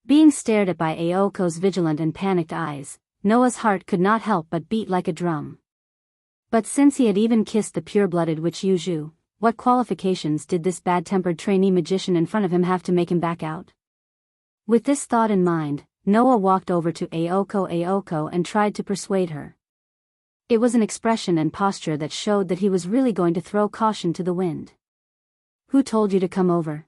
A: Being stared at by Aoko's vigilant and panicked eyes, Noah's heart could not help but beat like a drum. But since he had even kissed the pure-blooded witch Yuju, what qualifications did this bad-tempered trainee magician in front of him have to make him back out? With this thought in mind, Noah walked over to Aoko and tried to persuade her. It was an expression and posture that showed that he was really going to throw caution to the wind. "Who told you to come over?"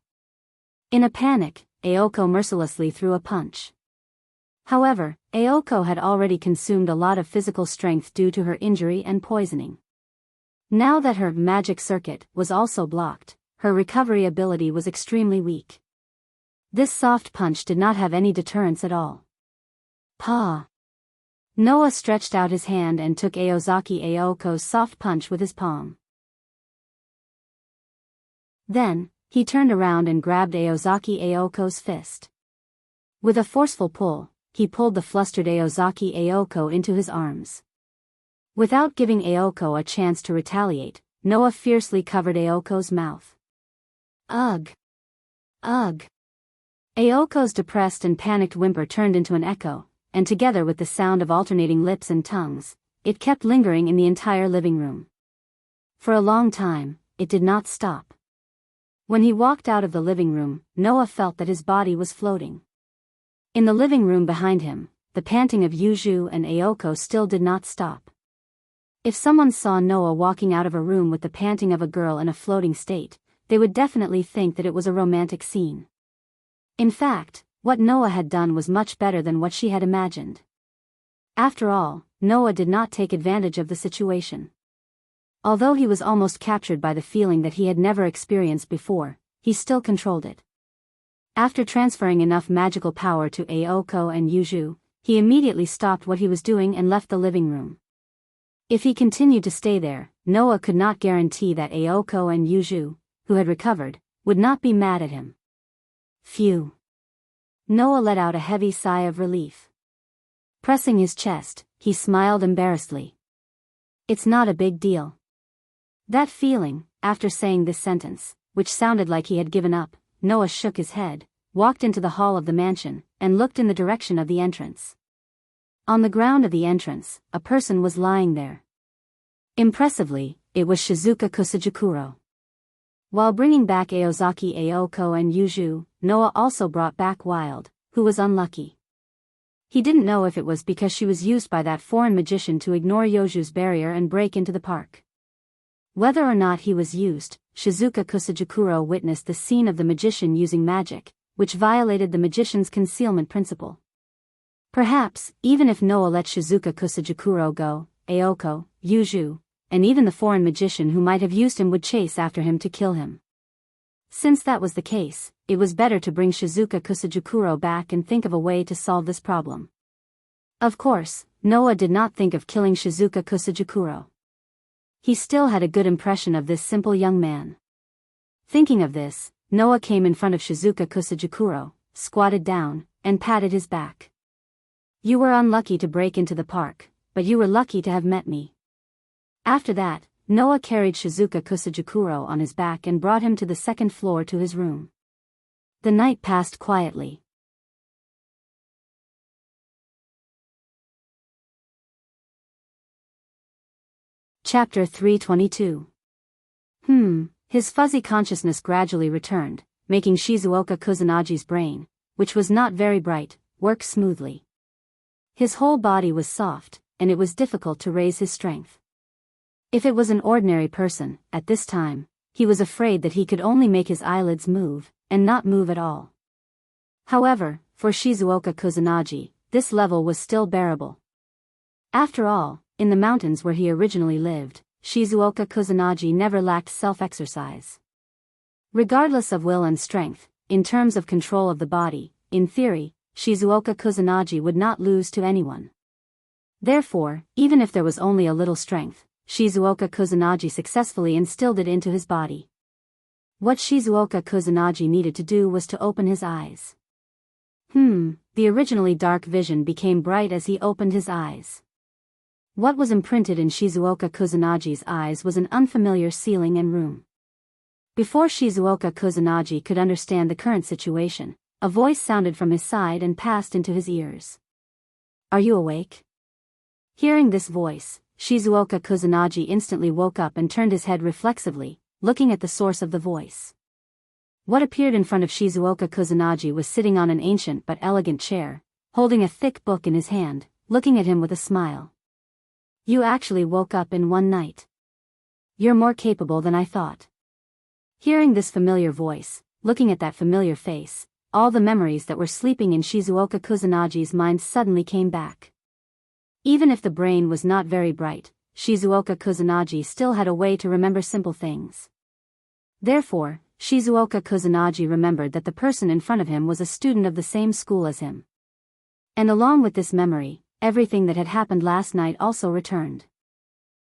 A: In a panic, Aoko mercilessly threw a punch. However, Aoko had already consumed a lot of physical strength due to her injury and poisoning. Now that her magic circuit was also blocked, her recovery ability was extremely weak. This soft punch did not have any deterrence at all. "Paw!" Noah stretched out his hand and took Aoko's soft punch with his palm. Then, he turned around and grabbed Aoko's fist. With a forceful pull, he pulled the flustered Aoko into his arms. Without giving Aoko a chance to retaliate, Noah fiercely covered Aoko's mouth. "Ugh! Ugh!" Aoko's depressed and panicked whimper turned into an echo, and together with the sound of alternating lips and tongues, it kept lingering in the entire living room. For a long time, it did not stop. When he walked out of the living room, Noah felt that his body was floating. In the living room behind him, the panting of Yuju and Aoko still did not stop. If someone saw Noah walking out of a room with the panting of a girl in a floating state, they would definitely think that it was a romantic scene. In fact, what Noah had done was much better than what she had imagined. After all, Noah did not take advantage of the situation. Although he was almost captured by the feeling that he had never experienced before, he still controlled it. After transferring enough magical power to Aoko and Yuju, he immediately stopped what he was doing and left the living room. If he continued to stay there, Noah could not guarantee that Aoko and Yuju, who had recovered, would not be mad at him. Phew. Noah let out a heavy sigh of relief. Pressing his chest, he smiled embarrassedly. "It's not a big deal." That feeling, after saying this sentence, which sounded like he had given up, Noah shook his head, walked into the hall of the mansion, and looked in the direction of the entrance. On the ground of the entrance, a person was lying there. Impressively, it was Shizuka Kusajikuro. While bringing back Aoko and Yuju, Noah also brought back Wild, who was unlucky. He didn't know if it was because she was used by that foreign magician to ignore Yoju's barrier and break into the park. Whether or not he was used, Shizuka Kusajikuro witnessed the scene of the magician using magic, which violated the magician's concealment principle. Perhaps, even if Noah let Shizuka Kusajikuro go, Aoko, Yuju, and even the foreign magician who might have used him would chase after him to kill him. Since that was the case, it was better to bring Shizuka Kusajikuro back and think of a way to solve this problem. Of course, Noah did not think of killing Shizuka Kusajikuro. He still had a good impression of this simple young man. Thinking of this, Noah came in front of Shizuka Kusajikuro, squatted down, and patted his back. "You were unlucky to break into the park, but you were lucky to have met me." After that, Noah carried Shizuka Kusajikuro on his back and brought him to the second floor to his room. The night passed quietly. Chapter 322. His fuzzy consciousness gradually returned, making Shizuoka Kusunagi's brain, which was not very bright, work smoothly. His whole body was soft, and it was difficult to raise his strength. If it was an ordinary person, at this time, he was afraid that he could only make his eyelids move, and not move at all. However, for Shizuoka Kusunagi, this level was still bearable. After all, in the mountains where he originally lived, Shizuoka Kusanagi never lacked self-exercise. Regardless of will and strength, in terms of control of the body, in theory, Shizuoka Kusanagi would not lose to anyone. Therefore, even if there was only a little strength, Shizuoka Kusanagi successfully instilled it into his body. What Shizuoka Kusanagi needed to do was to open his eyes. The originally dark vision became bright as he opened his eyes. What was imprinted in Shizuoka Kusanagi's eyes was an unfamiliar ceiling and room. Before Shizuoka Kusanagi could understand the current situation, a voice sounded from his side and passed into his ears. "Are you awake?" Hearing this voice, Shizuoka Kusanagi instantly woke up and turned his head reflexively, looking at the source of the voice. What appeared in front of Shizuoka Kusanagi was sitting on an ancient but elegant chair, holding a thick book in his hand, looking at him with a smile. "You actually woke up in one night. You're more capable than I thought." Hearing this familiar voice, looking at that familiar face, all the memories that were sleeping in Shizuoka Kusanagi's mind suddenly came back. Even if the brain was not very bright, Shizuoka Kusanagi still had a way to remember simple things. Therefore, Shizuoka Kusanagi remembered that the person in front of him was a student of the same school as him. And along with this memory, everything that had happened last night also returned.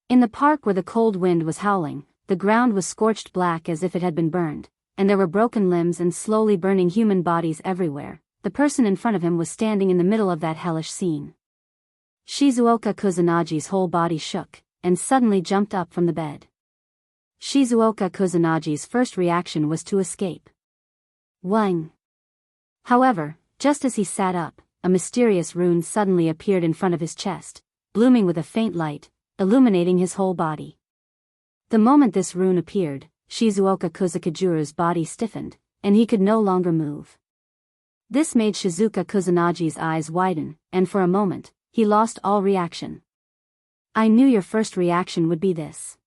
A: In the park where the cold wind was howling, the ground was scorched black as if it had been burned, and there were broken limbs and slowly burning human bodies everywhere. The person in front of him was standing in the middle of that hellish scene. Shizuoka Kusanagi's whole body shook, and suddenly jumped up from the bed. Shizuoka Kusanagi's first reaction was to escape. Wang. However, just as he sat up, a mysterious rune suddenly appeared in front of his chest, blooming with a faint light, illuminating his whole body. The moment this rune appeared, Shizuoka Kusakajuru's body stiffened, and he could no longer move. This made Shizuoka Kusanagi's eyes widen, and for a moment, he lost all reaction. "I knew your first reaction would be this."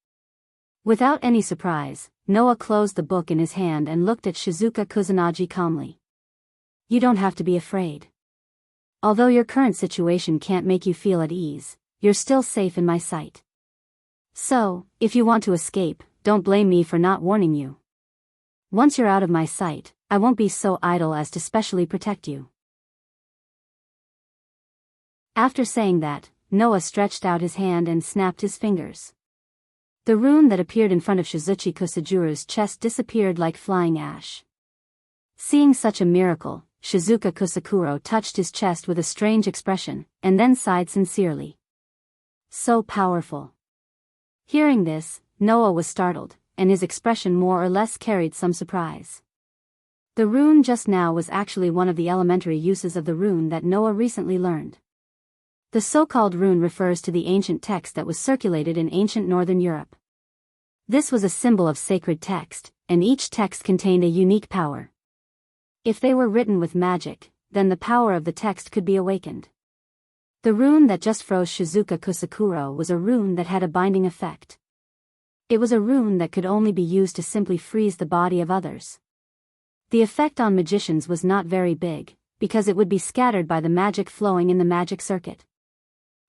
A: Without any surprise, Noah closed the book in his hand and looked at Shizuoka Kusanagi calmly. "You don't have to be afraid. Although your current situation can't make you feel at ease, you're still safe in my sight. So, if you want to escape, don't blame me for not warning you. Once you're out of my sight, I won't be so idle as to specially protect you." After saying that, Noah stretched out his hand and snapped his fingers. The rune that appeared in front of Shizuchi Kusajuru's chest disappeared like flying ash. Seeing such a miracle, Shizuka Kusakuro touched his chest with a strange expression, and then sighed sincerely. So powerful. Hearing this, Noah was startled, and his expression more or less carried some surprise. The rune just now was actually one of the elementary uses of the rune that Noah recently learned. The so-called rune refers to the ancient text that was circulated in ancient Northern Europe. This was a symbol of sacred text, and each text contained a unique power. If they were written with magic, then the power of the text could be awakened. The rune that just froze Shizuka Kusakuro was a rune that had a binding effect. It was a rune that could only be used to simply freeze the body of others. The effect on magicians was not very big, because it would be scattered by the magic flowing in the magic circuit.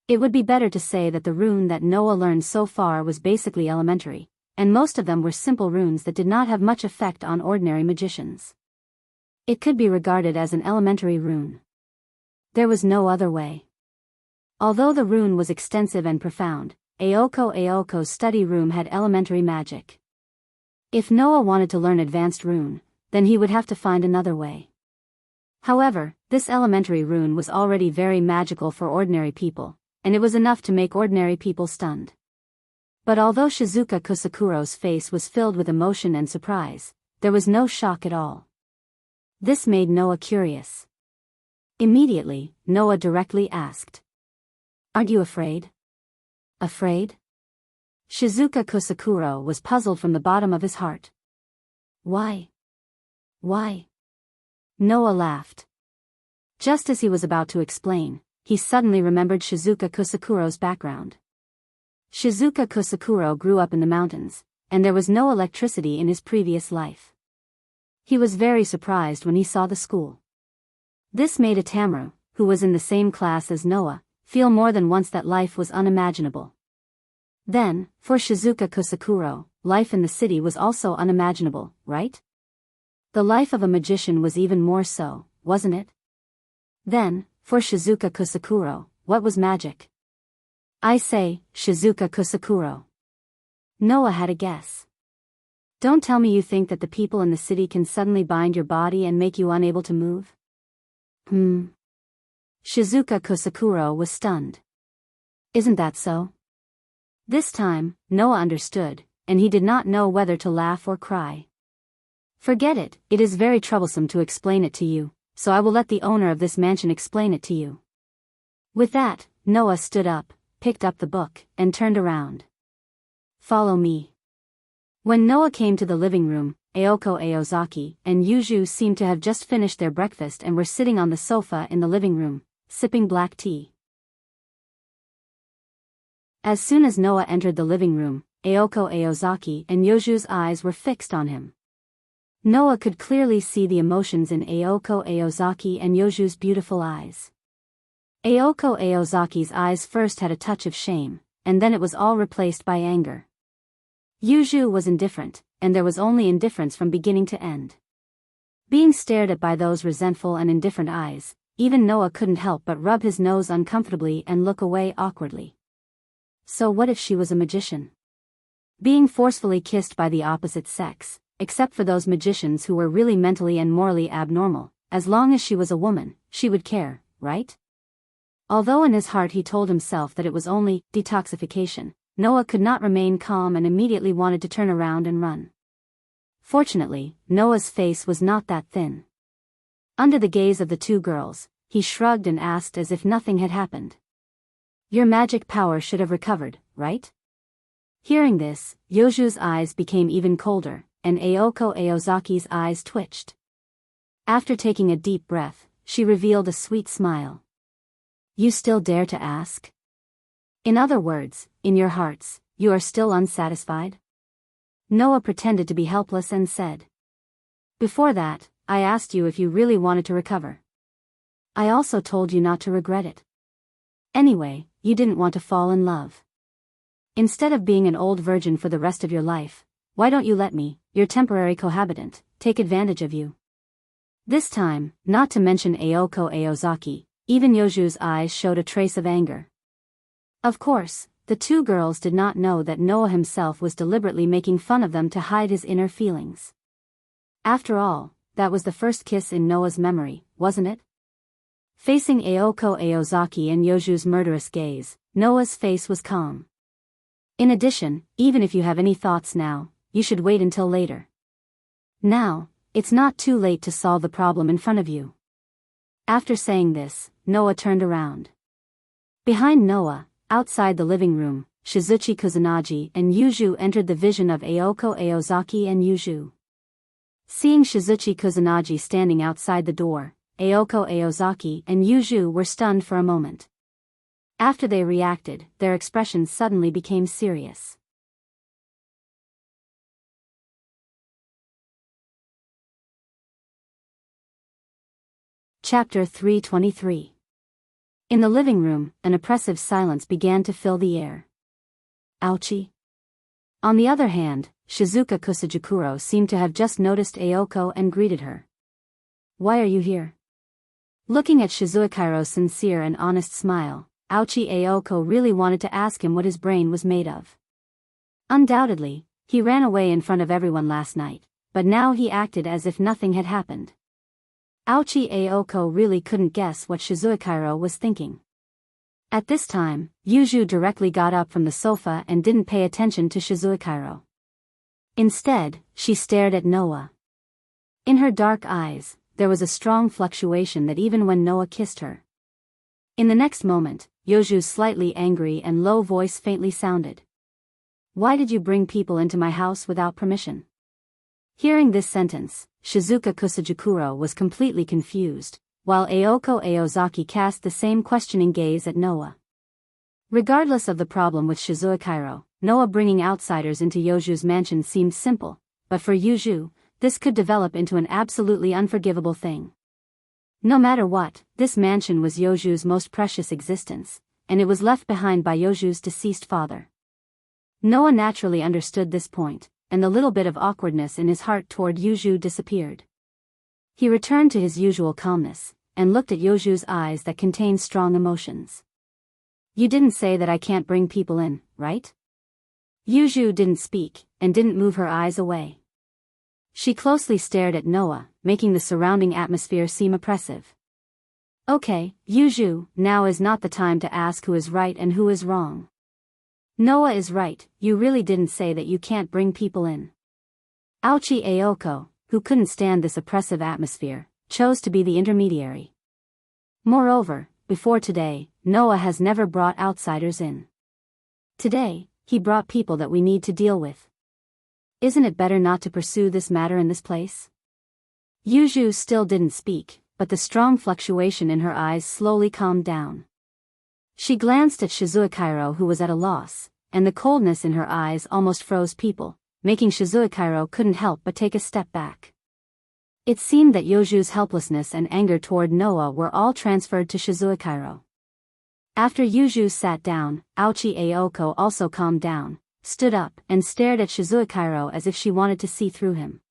A: It would be better to say that the rune that Noah learned so far was basically elementary, and most of them were simple runes that did not have much effect on ordinary magicians. It could be regarded as an elementary rune. There was no other way. Although the rune was extensive and profound, Aoko's study room had elementary magic. If Noah wanted to learn advanced rune, then he would have to find another way. However, this elementary rune was already very magical for ordinary people, and it was enough to make ordinary people stunned. But although Shizuka Kusakuro's face was filled with emotion and surprise, there was no shock at all. This made Noah curious. Immediately, Noah directly asked, "Aren't you afraid?" "Afraid?" Shizuka Kusakuro was puzzled from the bottom of his heart. "Why? Why?" Noah laughed. Just as he was about to explain, he suddenly remembered Shizuka Kusakuro's background. Shizuka Kusakuro grew up in the mountains, and there was no electricity in his previous life. He was very surprised when he saw the school. This made Atamaru, who was in the same class as Noah, feel more than once that life was unimaginable. Then, for Shizuka Kusakuro, life in the city was also unimaginable, right? The life of a magician was even more so, wasn't it? Then, for Shizuka Kusakuro, what was magic? I say, Shizuka Kusakuro. Noah had a guess. Don't tell me you think that the people in the city can suddenly bind your body and make you unable to move? Shizuka Kusakuro was stunned. Isn't that so? This time, Noah understood, and he did not know whether to laugh or cry. Forget it, it is very troublesome to explain it to you, so I will let the owner of this mansion explain it to you. With that, Noah stood up, picked up the book, and turned around. Follow me. When Noah came to the living room, Aoko Aozaki and Yuju seemed to have just finished their breakfast and were sitting on the sofa in the living room, sipping black tea. As soon as Noah entered the living room, Aoko Aozaki and Yuju's eyes were fixed on him. Noah could clearly see the emotions in Aoko Aozaki and Yuju's beautiful eyes. Aoko Aozaki's eyes first had a touch of shame, and then it was all replaced by anger. Yuju was indifferent, and there was only indifference from beginning to end. Being stared at by those resentful and indifferent eyes, even Noah couldn't help but rub his nose uncomfortably and look away awkwardly. So what if she was a magician? Being forcefully kissed by the opposite sex, except for those magicians who were really mentally and morally abnormal, as long as she was a woman, she would care, right? Although in his heart he told himself that it was only detoxification, Noah could not remain calm and immediately wanted to turn around and run. Fortunately, Noah's face was not that thin. Under the gaze of the two girls, he shrugged and asked as if nothing had happened. Your magic power should have recovered, right? Hearing this, Yoju's eyes became even colder, and Aoko Aozaki's eyes twitched. After taking a deep breath, she revealed a sweet smile. You still dare to ask? In other words, in your hearts, you are still unsatisfied? Noah pretended to be helpless and said. Before that, I asked you if you really wanted to recover. I also told you not to regret it. Anyway, you didn't want to fall in love. Instead of being an old virgin for the rest of your life, why don't you let me, your temporary cohabitant, take advantage of you? This time, not to mention Aoko Aozaki, even Yoju's eyes showed a trace of anger. Of course, the two girls did not know that Noah himself was deliberately making fun of them to hide his inner feelings. After all, that was the first kiss in Noah's memory, wasn't it? Facing Aoko Aozaki and Yoju's murderous gaze, Noah's face was calm. In addition, even if you have any thoughts now, you should wait until later. Now, it's not too late to solve the problem in front of you. After saying this, Noah turned around. Behind Noah, outside the living room, Shizuchi Kusanagi and Yuju entered the vision of Aoko Aozaki and Yuju. Seeing Shizuchi Kusanagi standing outside the door, Aoko Aozaki and Yuju were stunned for a moment. After they reacted, their expressions suddenly became serious. Chapter 323. In the living room, an oppressive silence began to fill the air. Ouchie. On the other hand, Shizuka Kusajikuro seemed to have just noticed Aoko and greeted her. Why are you here? Looking at Shizukiro's sincere and honest smile, Ouchie Aoko really wanted to ask him what his brain was made of. Undoubtedly, he ran away in front of everyone last night, but now he acted as if nothing had happened. Ouchie Aoko really couldn't guess what Shizukiro was thinking. At this time, Yuju directly got up from the sofa and didn't pay attention to Shizukiro. Instead, she stared at Noah. In her dark eyes, there was a strong fluctuation that even when Noah kissed her. In the next moment, Yuju's slightly angry and low voice faintly sounded. Why did you bring people into my house without permission? Hearing this sentence, Shizuka Kusajikuro was completely confused, while Aoko Aozaki cast the same questioning gaze at Noah. Regardless of the problem with Shizukiro, Noah bringing outsiders into Yuju's mansion seemed simple, but for Yuju, this could develop into an absolutely unforgivable thing. No matter what, this mansion was Yuju's most precious existence, and it was left behind by Yoju's deceased father. Noah naturally understood this point, and the little bit of awkwardness in his heart toward Yuju disappeared. He returned to his usual calmness, and looked at Yoju's eyes that contained strong emotions. "You didn't say that I can't bring people in, right?" Yuju didn't speak, and didn't move her eyes away. She closely stared at Noah, making the surrounding atmosphere seem oppressive. "Okay, Yuju, now is not the time to ask who is right and who is wrong. Noah is right, you really didn't say that you can't bring people in." Aochi Aoko, who couldn't stand this oppressive atmosphere, chose to be the intermediary. Moreover, before today, Noah has never brought outsiders in. Today, he brought people that we need to deal with. Isn't it better not to pursue this matter in this place? Yuju still didn't speak, but the strong fluctuation in her eyes slowly calmed down. She glanced at Shizuakairo, who was at a loss, and the coldness in her eyes almost froze people, making Shizuakairo couldn't help but take a step back. It seemed that Yoju's helplessness and anger toward Noah were all transferred to Shizuakairo. After Yuju sat down, Aochi Aoko also calmed down, stood up, and stared at Shizuakairo as if she wanted to see through him.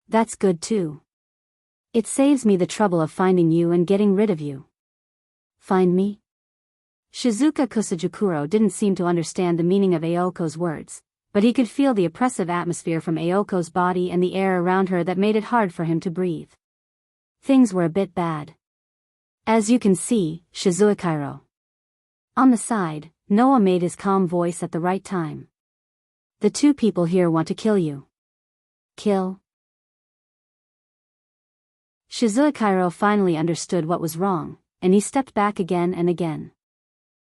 A: "That's good too. It saves me the trouble of finding you and getting rid of you." "Find me?" Shizuka Kusajikuro didn't seem to understand the meaning of Aoko's words, but he could feel the oppressive atmosphere from Aoko's body and the air around her that made it hard for him to breathe. Things were a bit bad. "As you can see, Shizuakairo." On the side, Noah made his calm voice at the right time. "The two people here want to kill you." "Kill?" Shizuakairo finally understood what was wrong, and he stepped back again and again.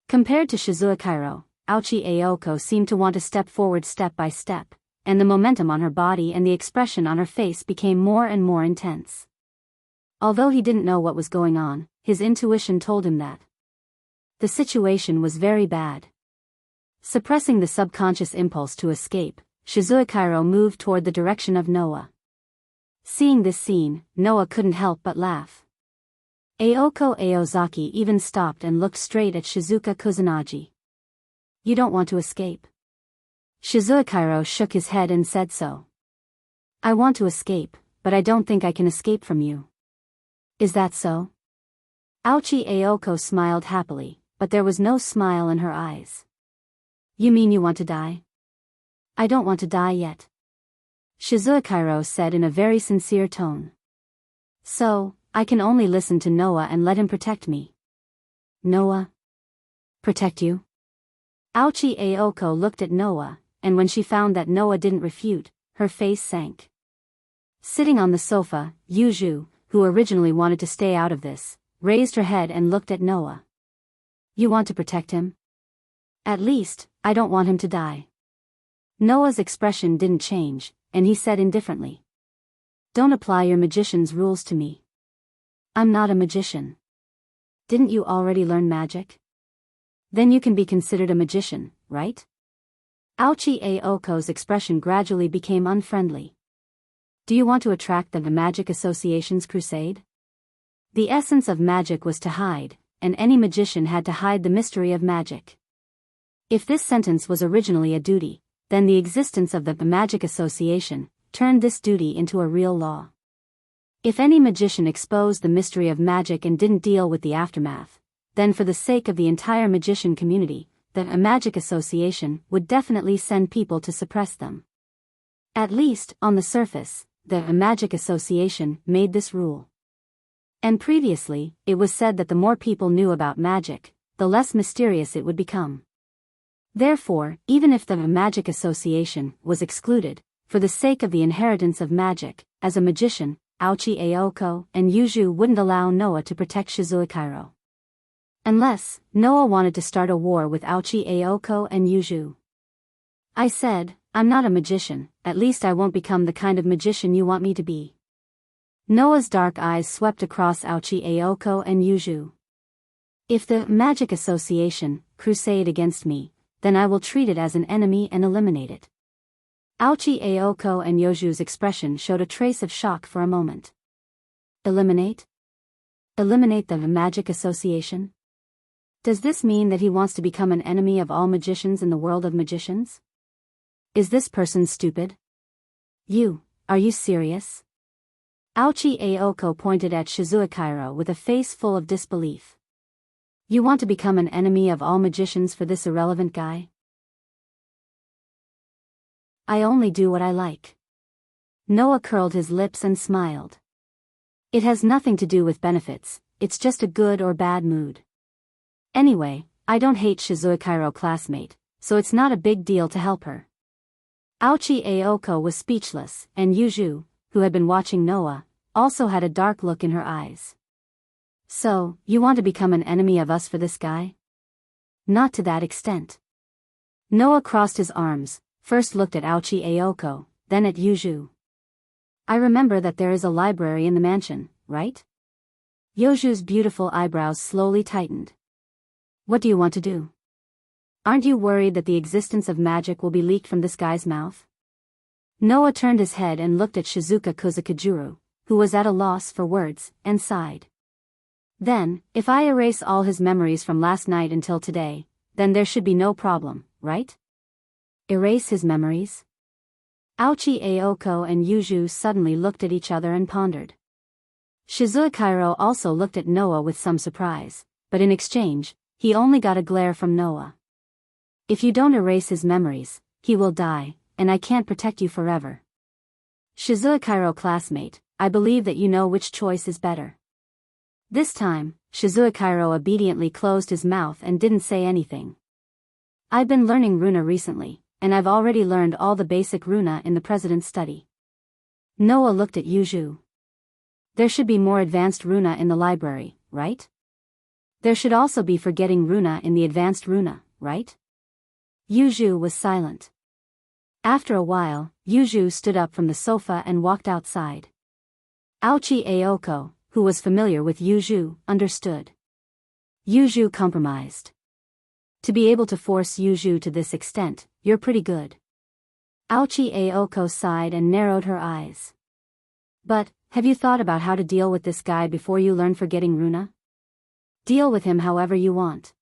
A: Compared to Shizuakairo, Aochi Aoko seemed to want to step forward step by step, and the momentum on her body and the expression on her face became more and more intense. Although he didn't know what was going on, his intuition told him that the situation was very bad. Suppressing the subconscious impulse to escape, Shizuakairo moved toward the direction of Noah. Seeing this scene, Noah couldn't help but laugh. Aoko Aozaki even stopped and looked straight at Shizuka Kusanagi. "You don't want to escape?" Shizuakairo shook his head and said so. "I want to escape, but I don't think I can escape from you." "Is that so?" Aochi Aoko smiled happily, but there was no smile in her eyes. "You mean you want to die?" "I don't want to die yet," Shizuakairo said in a very sincere tone. "So, I can only listen to Noah and let him protect me." "Noah? Protect you?" Aochi Aoko looked at Noah, and when she found that Noah didn't refute, her face sank. Sitting on the sofa, Yuju, who originally wanted to stay out of this, raised her head and looked at Noah. "You want to protect him?" "At least, I don't want him to die." Noah's expression didn't change, and he said indifferently, "Don't apply your magician's rules to me. I'm not a magician." "Didn't you already learn magic? Then you can be considered a magician, right?" Aochi Aoko's expression gradually became unfriendly. "Do you want to attract the Magic Association's crusade?" The essence of magic was to hide, and any magician had to hide the mystery of magic. If this sentence was originally a duty, then the existence of the Magic Association turned this duty into a real law. If any magician exposed the mystery of magic and didn't deal with the aftermath, then for the sake of the entire magician community, the Magic Association would definitely send people to suppress them. At least, on the surface, the Magic Association made this rule. And previously, it was said that the more people knew about magic, the less mysterious it would become. Therefore, even if the Magic Association was excluded, for the sake of the inheritance of magic, as a magician, Aochi Aoko and Yuju wouldn't allow Noah to protect Shizuakairo. Unless, Noah wanted to start a war with Aochi Aoko and Yuju. "I said, I'm not a magician, at least I won't become the kind of magician you want me to be." Noah's dark eyes swept across Aochi Aoko and Yuju. "If the Magic Association crusade against me, then I will treat it as an enemy and eliminate it." Aochi Aoko and Yuju's expression showed a trace of shock for a moment. "Eliminate? Eliminate the Magic Association?" Does this mean that he wants to become an enemy of all magicians in the world of magicians? Is this person stupid? Are you serious? Aochi Aoko pointed at Shizuakairo with a face full of disbelief. You want to become an enemy of all magicians for this irrelevant guy? I only do what I like. Noah curled his lips and smiled. It has nothing to do with benefits, it's just a good or bad mood. Anyway, I don't hate Shizuakairo classmate, so it's not a big deal to help her. Aochi Aoko was speechless, and Yuju, who had been watching Noah, also had a dark look in her eyes. So, you want to become an enemy of us for this guy? Not to that extent. Noah crossed his arms, first looked at Aochi Aoko, then at Yuju. I remember that there is a library in the mansion, right? Yuju's beautiful eyebrows slowly tightened. What do you want to do? Aren't you worried that the existence of magic will be leaked from this guy's mouth? Noah turned his head and looked at Shizuka Kozukajuru, who was at a loss for words, and sighed. Then, if I erase all his memories from last night until today, then there should be no problem, right? Erase his memories? Aochi Aoko and Yuju suddenly looked at each other and pondered. Shizuakairo also looked at Noah with some surprise, but in exchange, he only got a glare from Noah. If you don't erase his memories, he will die, and I can't protect you forever. Shizuakairo classmate, I believe that you know which choice is better. This time, Shizuakairo obediently closed his mouth and didn't say anything. I've been learning runa recently, and I've already learned all the basic runa in the president's study. Noah looked at Yuju. There should be more advanced runa in the library, right? There should also be forgetting runa in the advanced runa, right? Yuju was silent. After a while, Yuju stood up from the sofa and walked outside. Aochi Aoko, who was familiar with Yuju, understood. Yuju compromised. To be able to force Yuju to this extent, you're pretty good. Aochi Aoko sighed and narrowed her eyes. But, have you thought about how to deal with this guy before you learn forgetting runa? Deal with him however you want.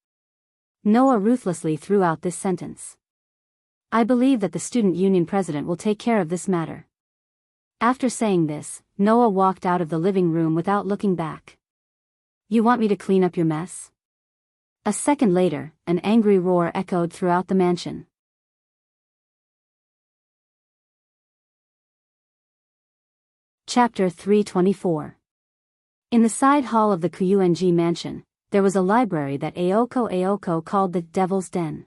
A: Noah ruthlessly threw out this sentence. I believe that the student union president will take care of this matter. After saying this, Noah walked out of the living room without looking back. You want me to clean up your mess? A second later, an angry roar echoed throughout the mansion. Chapter 324. In the side hall of the Kyuenji mansion, there was a library that Aoko called the Devil's Den.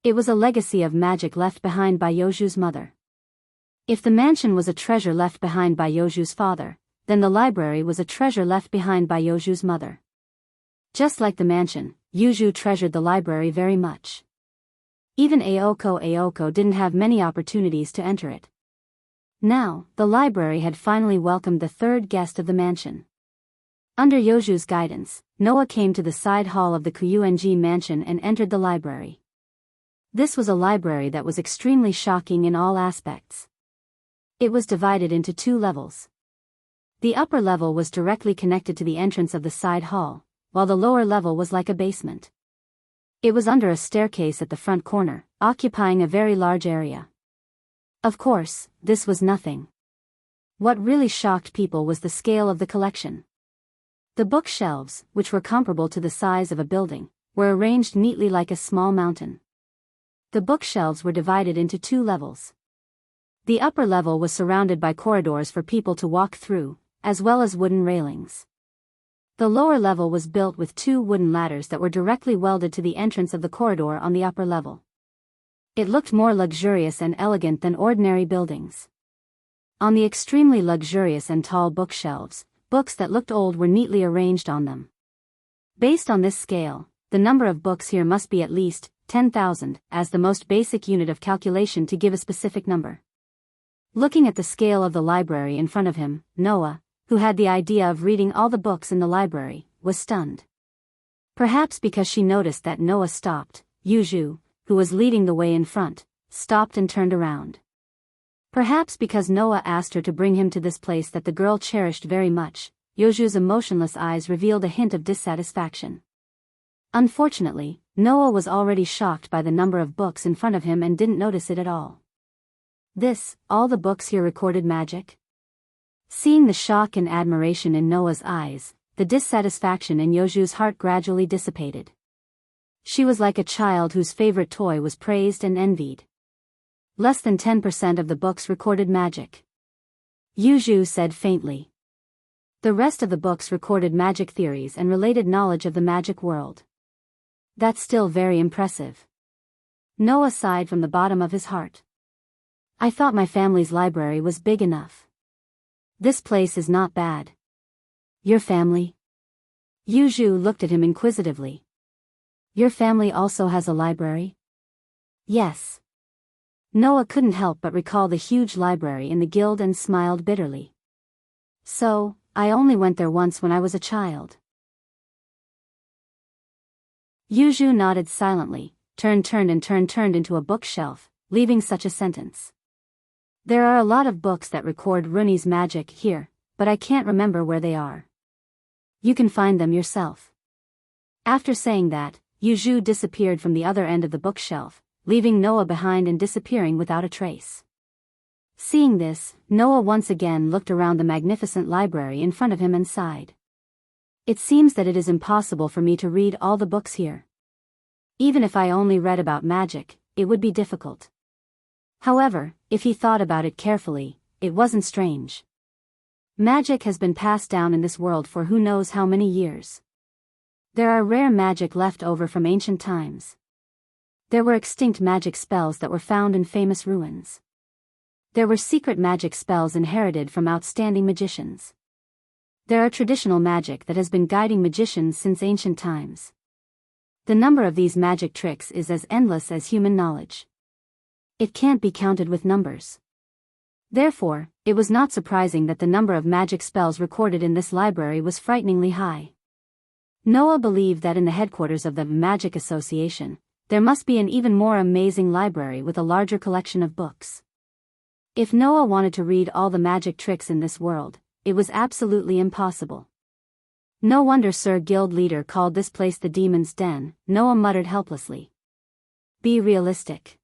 A: It was a legacy of magic left behind by Yoju's mother. If the mansion was a treasure left behind by Yoju's father, then the library was a treasure left behind by Yoju's mother. Just like the mansion, Yuju treasured the library very much. Even Aoko didn't have many opportunities to enter it. Now, the library had finally welcomed the third guest of the mansion. Under Yoju's guidance, Noah came to the side hall of the Kyuenji mansion and entered the library. This was a library that was extremely shocking in all aspects. It was divided into two levels. The upper level was directly connected to the entrance of the side hall, while the lower level was like a basement. It was under a staircase at the front corner, occupying a very large area. Of course, this was nothing. What really shocked people was the scale of the collection. The bookshelves, which were comparable to the size of a building, were arranged neatly like a small mountain. The bookshelves were divided into two levels. The upper level was surrounded by corridors for people to walk through, as well as wooden railings. The lower level was built with two wooden ladders that were directly welded to the entrance of the corridor on the upper level. It looked more luxurious and elegant than ordinary buildings. On the extremely luxurious and tall bookshelves, books that looked old were neatly arranged on them. Based on this scale, the number of books here must be at least 10,000, as the most basic unit of calculation to give a specific number. Looking at the scale of the library in front of him, Noah, who had the idea of reading all the books in the library, was stunned. Perhaps because she noticed that Noah stopped, Yuju, who was leading the way in front, stopped and turned around. Perhaps because Noah asked her to bring him to this place that the girl cherished very much, Yoju's emotionless eyes revealed a hint of dissatisfaction. Unfortunately, Noah was already shocked by the number of books in front of him and didn't notice it at all. All the books here recorded magic? Seeing the shock and admiration in Noah's eyes, the dissatisfaction in Yoju's heart gradually dissipated. She was like a child whose favorite toy was praised and envied. Less than 10% of the books recorded magic. Yuju said faintly. The rest of the books recorded magic theories and related knowledge of the magic world. That's still very impressive. Noah sighed from the bottom of his heart. I thought my family's library was big enough. This place is not bad. Your family? Yuju looked at him inquisitively. Your family also has a library? Yes. Noah couldn't help but recall the huge library in the guild and smiled bitterly. So, I only went there once when I was a child. Yuju nodded silently, turned into a bookshelf, leaving such a sentence. There are a lot of books that record Runi's magic here, but I can't remember where they are. You can find them yourself. After saying that, Yuju disappeared from the other end of the bookshelf, leaving Noah behind and disappearing without a trace. Seeing this, Noah once again looked around the magnificent library in front of him and sighed. It seems that it is impossible for me to read all the books here. Even if I only read about magic, it would be difficult. However, if he thought about it carefully, it wasn't strange. Magic has been passed down in this world for who knows how many years. There are rare magic left over from ancient times. There were extinct magic spells that were found in famous ruins. There were secret magic spells inherited from outstanding magicians. There are traditional magic that has been guiding magicians since ancient times. The number of these magic tricks is as endless as human knowledge. It can't be counted with numbers. Therefore, it was not surprising that the number of magic spells recorded in this library was frighteningly high. Noah believed that in the headquarters of the Magic Association, there must be an even more amazing library with a larger collection of books. If Noah wanted to read all the magic tricks in this world, it was absolutely impossible. No wonder Sir Guild Leader called this place the Demon's Den, Noah muttered helplessly. Be realistic.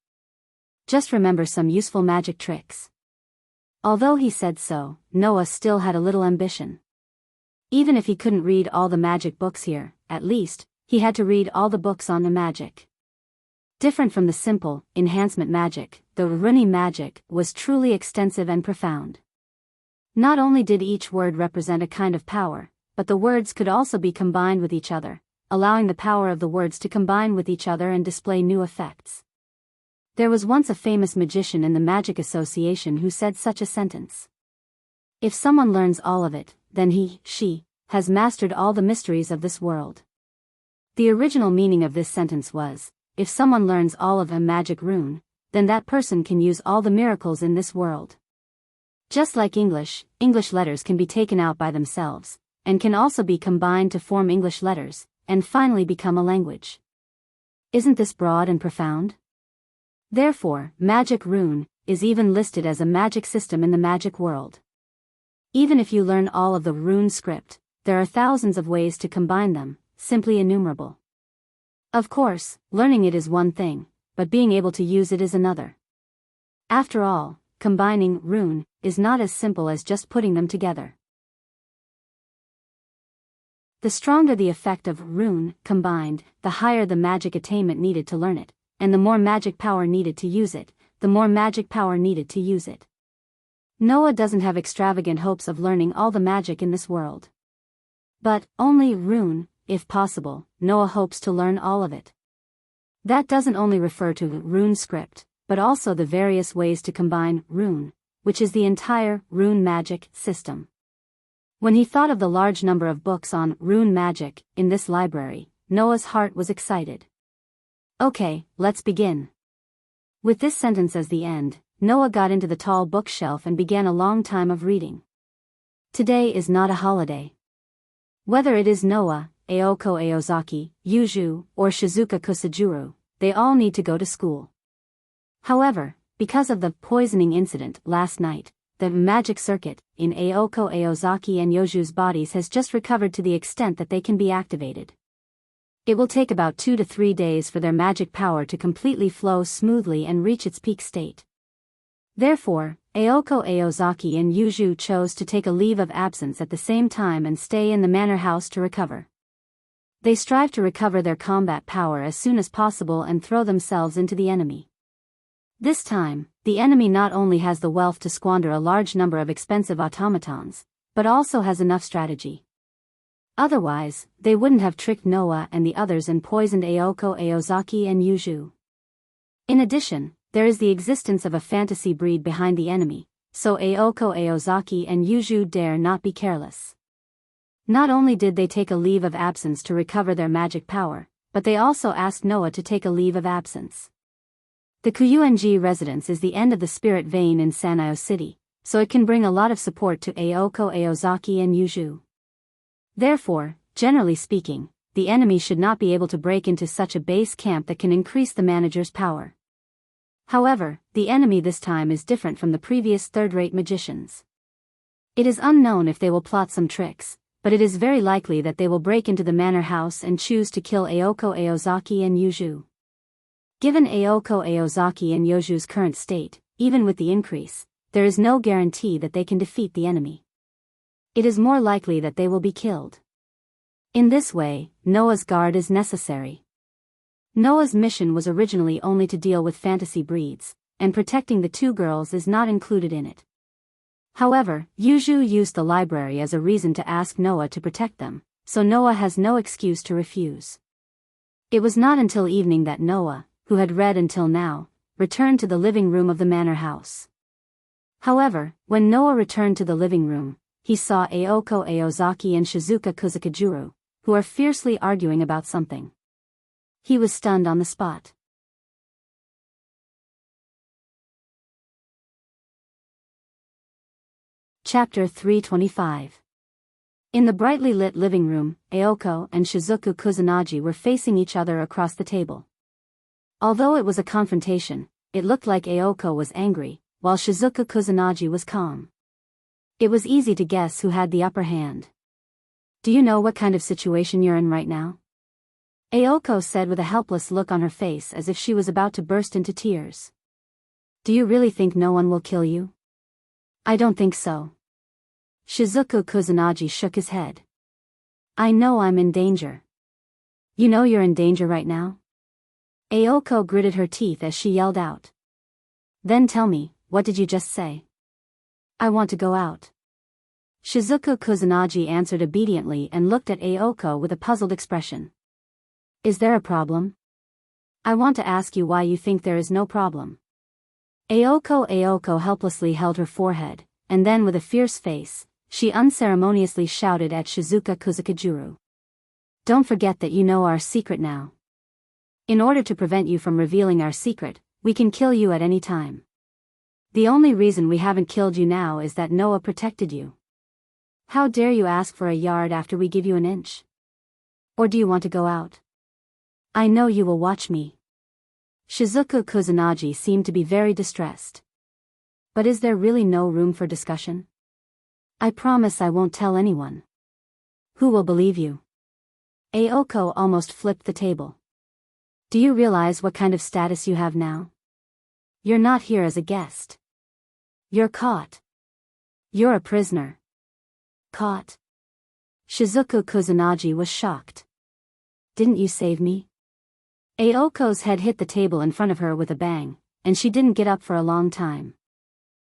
A: Just remember some useful magic tricks. Although he said so, Noah still had a little ambition. Even if he couldn't read all the magic books here, at least, he had to read all the books on the magic. Different from the simple, enhancement magic, the Runi magic was truly extensive and profound. Not only did each word represent a kind of power, but the words could also be combined with each other, allowing the power of the words to combine with each other and display new effects. There was once a famous magician in the Magic Association who said such a sentence. If someone learns all of it, then she, has mastered all the mysteries of this world. The original meaning of this sentence was, if someone learns all of a magic rune, then that person can use all the miracles in this world. Just like English letters can be taken out by themselves, and can also be combined to form English letters, and finally become a language. Isn't this broad and profound? Therefore, magic rune is even listed as a magic system in the magic world. Even if you learn all of the rune script, there are thousands of ways to combine them, simply innumerable. Of course, learning it is one thing, but being able to use it is another. After all, combining rune is not as simple as just putting them together. The stronger the effect of rune combined, the higher the magic attainment needed to learn it, and the more magic power needed to use it, the more magic power needed to use it. Noah doesn't have extravagant hopes of learning all the magic in this world. But, only rune, if possible, Noah hopes to learn all of it. That doesn't only refer to rune script, but also the various ways to combine rune, which is the entire rune magic system. When he thought of the large number of books on rune magic in this library, Noah's heart was excited. Okay, let's begin. With this sentence as the end, Noah got into the tall bookshelf and began a long time of reading. Today is not a holiday. Whether it is Noah, Aoko Aozaki, Yuju, or Shizuka Kusajuru, they all need to go to school. However, because of the poisoning incident last night, the magic circuit in Aoko Aozaki and Yoju's bodies has just recovered to the extent that they can be activated. It will take about 2 to 3 days for their magic power to completely flow smoothly and reach its peak state. Therefore, Aoko Aozaki and Yuju chose to take a leave of absence at the same time and stay in the manor house to recover. They strive to recover their combat power as soon as possible and throw themselves into the enemy. This time, the enemy not only has the wealth to squander a large number of expensive automatons, but also has enough strategy. Otherwise, they wouldn't have tricked Noah and the others and poisoned Aoko Aozaki and Yuju. In addition, there is the existence of a fantasy breed behind the enemy, so Aoko Aozaki and Yuju dare not be careless. Not only did they take a leave of absence to recover their magic power, but they also asked Noah to take a leave of absence. The Kuyuenji residence is the end of the spirit vein in Sanyo City, so it can bring a lot of support to Aoko Aozaki and Yuju. Therefore, generally speaking, the enemy should not be able to break into such a base camp that can increase the manager's power. However, the enemy this time is different from the previous third-rate magicians. It is unknown if they will plot some tricks, but it is very likely that they will break into the manor house and choose to kill Aoko Aozaki and Yuju. Given Aoko Aozaki and Yuju's current state, even with the increase, there is no guarantee that they can defeat the enemy. It is more likely that they will be killed. In this way, Noah's guard is necessary. Noah's mission was originally only to deal with fantasy breeds, and protecting the two girls is not included in it. However, Yuju used the library as a reason to ask Noah to protect them, so Noah has no excuse to refuse. It was not until evening that Noah, who had read until now, returned to the living room of the manor house. However, when Noah returned to the living room, he saw Aoko Aozaki and Shizuka Kusakajuru, who are fiercely arguing about something. He was stunned on the spot. Chapter 325. In the brightly lit living room, Aoko and Shizuku Kusanagi were facing each other across the table. Although it was a confrontation, it looked like Aoko was angry, while Shizuka Kusanagi was calm. It was easy to guess who had the upper hand. "Do you know what kind of situation you're in right now?" Aoko said with a helpless look on her face as if she was about to burst into tears. "Do you really think no one will kill you?" "I don't think so." Shizuku Kusanagi shook his head. "I know I'm in danger." "You know you're in danger right now?" Aoko gritted her teeth as she yelled out. "Then tell me, what did you just say?" "I want to go out." Shizuku Kusanagi answered obediently and looked at Aoko with a puzzled expression. "Is there a problem?" "I want to ask you why you think there is no problem." Aoko helplessly held her forehead, and then with a fierce face, she unceremoniously shouted at Shizuka Kusakajuru. "Don't forget that you know our secret now. In order to prevent you from revealing our secret, we can kill you at any time. The only reason we haven't killed you now is that Noah protected you. How dare you ask for a yard after we give you an inch? Or do you want to go out? I know you will watch me." Shizuku Kusanagi seemed to be very distressed. "But is there really no room for discussion? I promise I won't tell anyone." "Who will believe you?" Aoko almost flipped the table. "Do you realize what kind of status you have now? You're not here as a guest. You're caught. You're a prisoner." "Caught?" Shizuku Kusanagi was shocked. "Didn't you save me?" Aoko's head hit the table in front of her with a bang, and she didn't get up for a long time.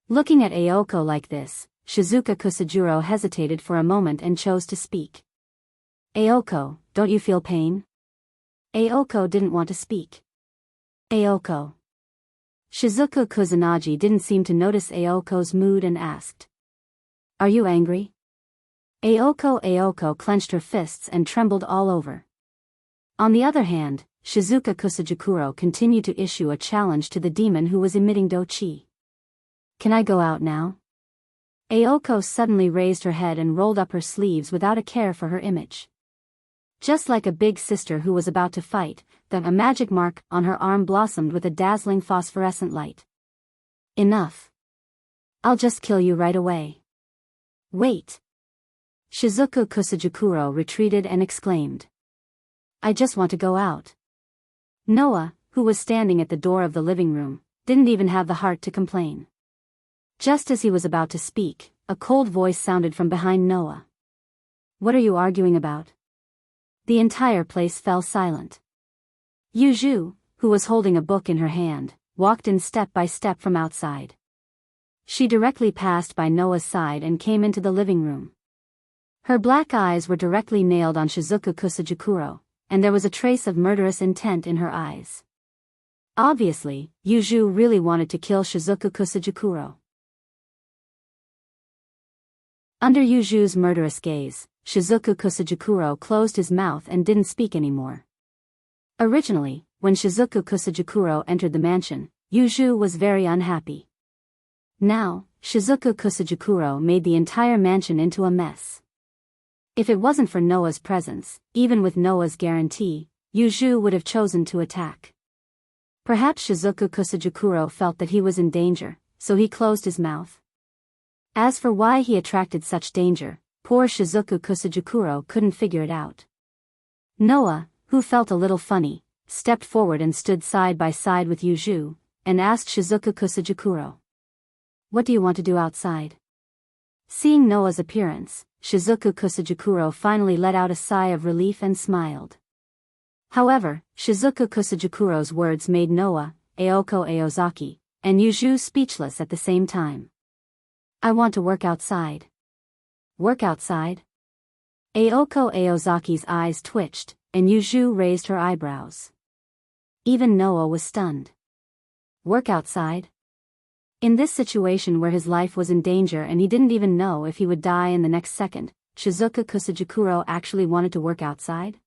A: Looking at Aoko like this, Shizuka Kusajuro hesitated for a moment and chose to speak. "Aoko, don't you feel pain?" Aoko didn't want to speak. "Aoko." Shizuku Kusanagi didn't seem to notice Aoko's mood and asked. "Are you angry?" Aoko clenched her fists and trembled all over. On the other hand, Shizuka Kusajikuro continued to issue a challenge to the demon who was emitting do-chi. "Can I go out now?" Aoko suddenly raised her head and rolled up her sleeves without a care for her image. Just like a big sister who was about to fight, a magic mark on her arm blossomed with a dazzling phosphorescent light. "Enough. I'll just kill you right away." "Wait." Shizuku Kusajikuro retreated and exclaimed. I just want to go out. Noah, who was standing at the door of the living room, didn't even have the heart to complain. Just as he was about to speak, a cold voice sounded from behind Noah. What are you arguing about? The entire place fell silent. Yuju, who was holding a book in her hand, walked in step by step from outside. She directly passed by Noah's side and came into the living room. Her black eyes were directly nailed on Shizuku Kusajikuro, and there was a trace of murderous intent in her eyes. Obviously, Yuju really wanted to kill Shizuku Kusajikuro. Under Yuju's murderous gaze, Shizuku Kusajikuro closed his mouth and didn't speak anymore. Originally, when Shizuku Kusajikuro entered the mansion, Yuju was very unhappy. Now, Shizuku Kusajikuro made the entire mansion into a mess. If it wasn't for Noah's presence, even with Noah's guarantee, Yuju would have chosen to attack. Perhaps Shizuku Kusajikuro felt that he was in danger, so he closed his mouth. As for why he attracted such danger, poor Shizuku Kusajikuro couldn't figure it out. Noah, who felt a little funny, stepped forward and stood side by side with Yuju, and asked Shizuku Kusajikuro, "What do you want to do outside?" Seeing Noah's appearance, Shizuku Kusajikuro finally let out a sigh of relief and smiled. However, Shizuku Kusajikuro's words made Noah, Aoko Aozaki, and Yuju speechless at the same time. "I want to work outside." "Work outside?" Aoko Aozaki's eyes twitched, and Yuju raised her eyebrows. Even Noah was stunned. Work outside? In this situation where his life was in danger and he didn't even know if he would die in the next second, Shizuku Kusajikuro actually wanted to work outside?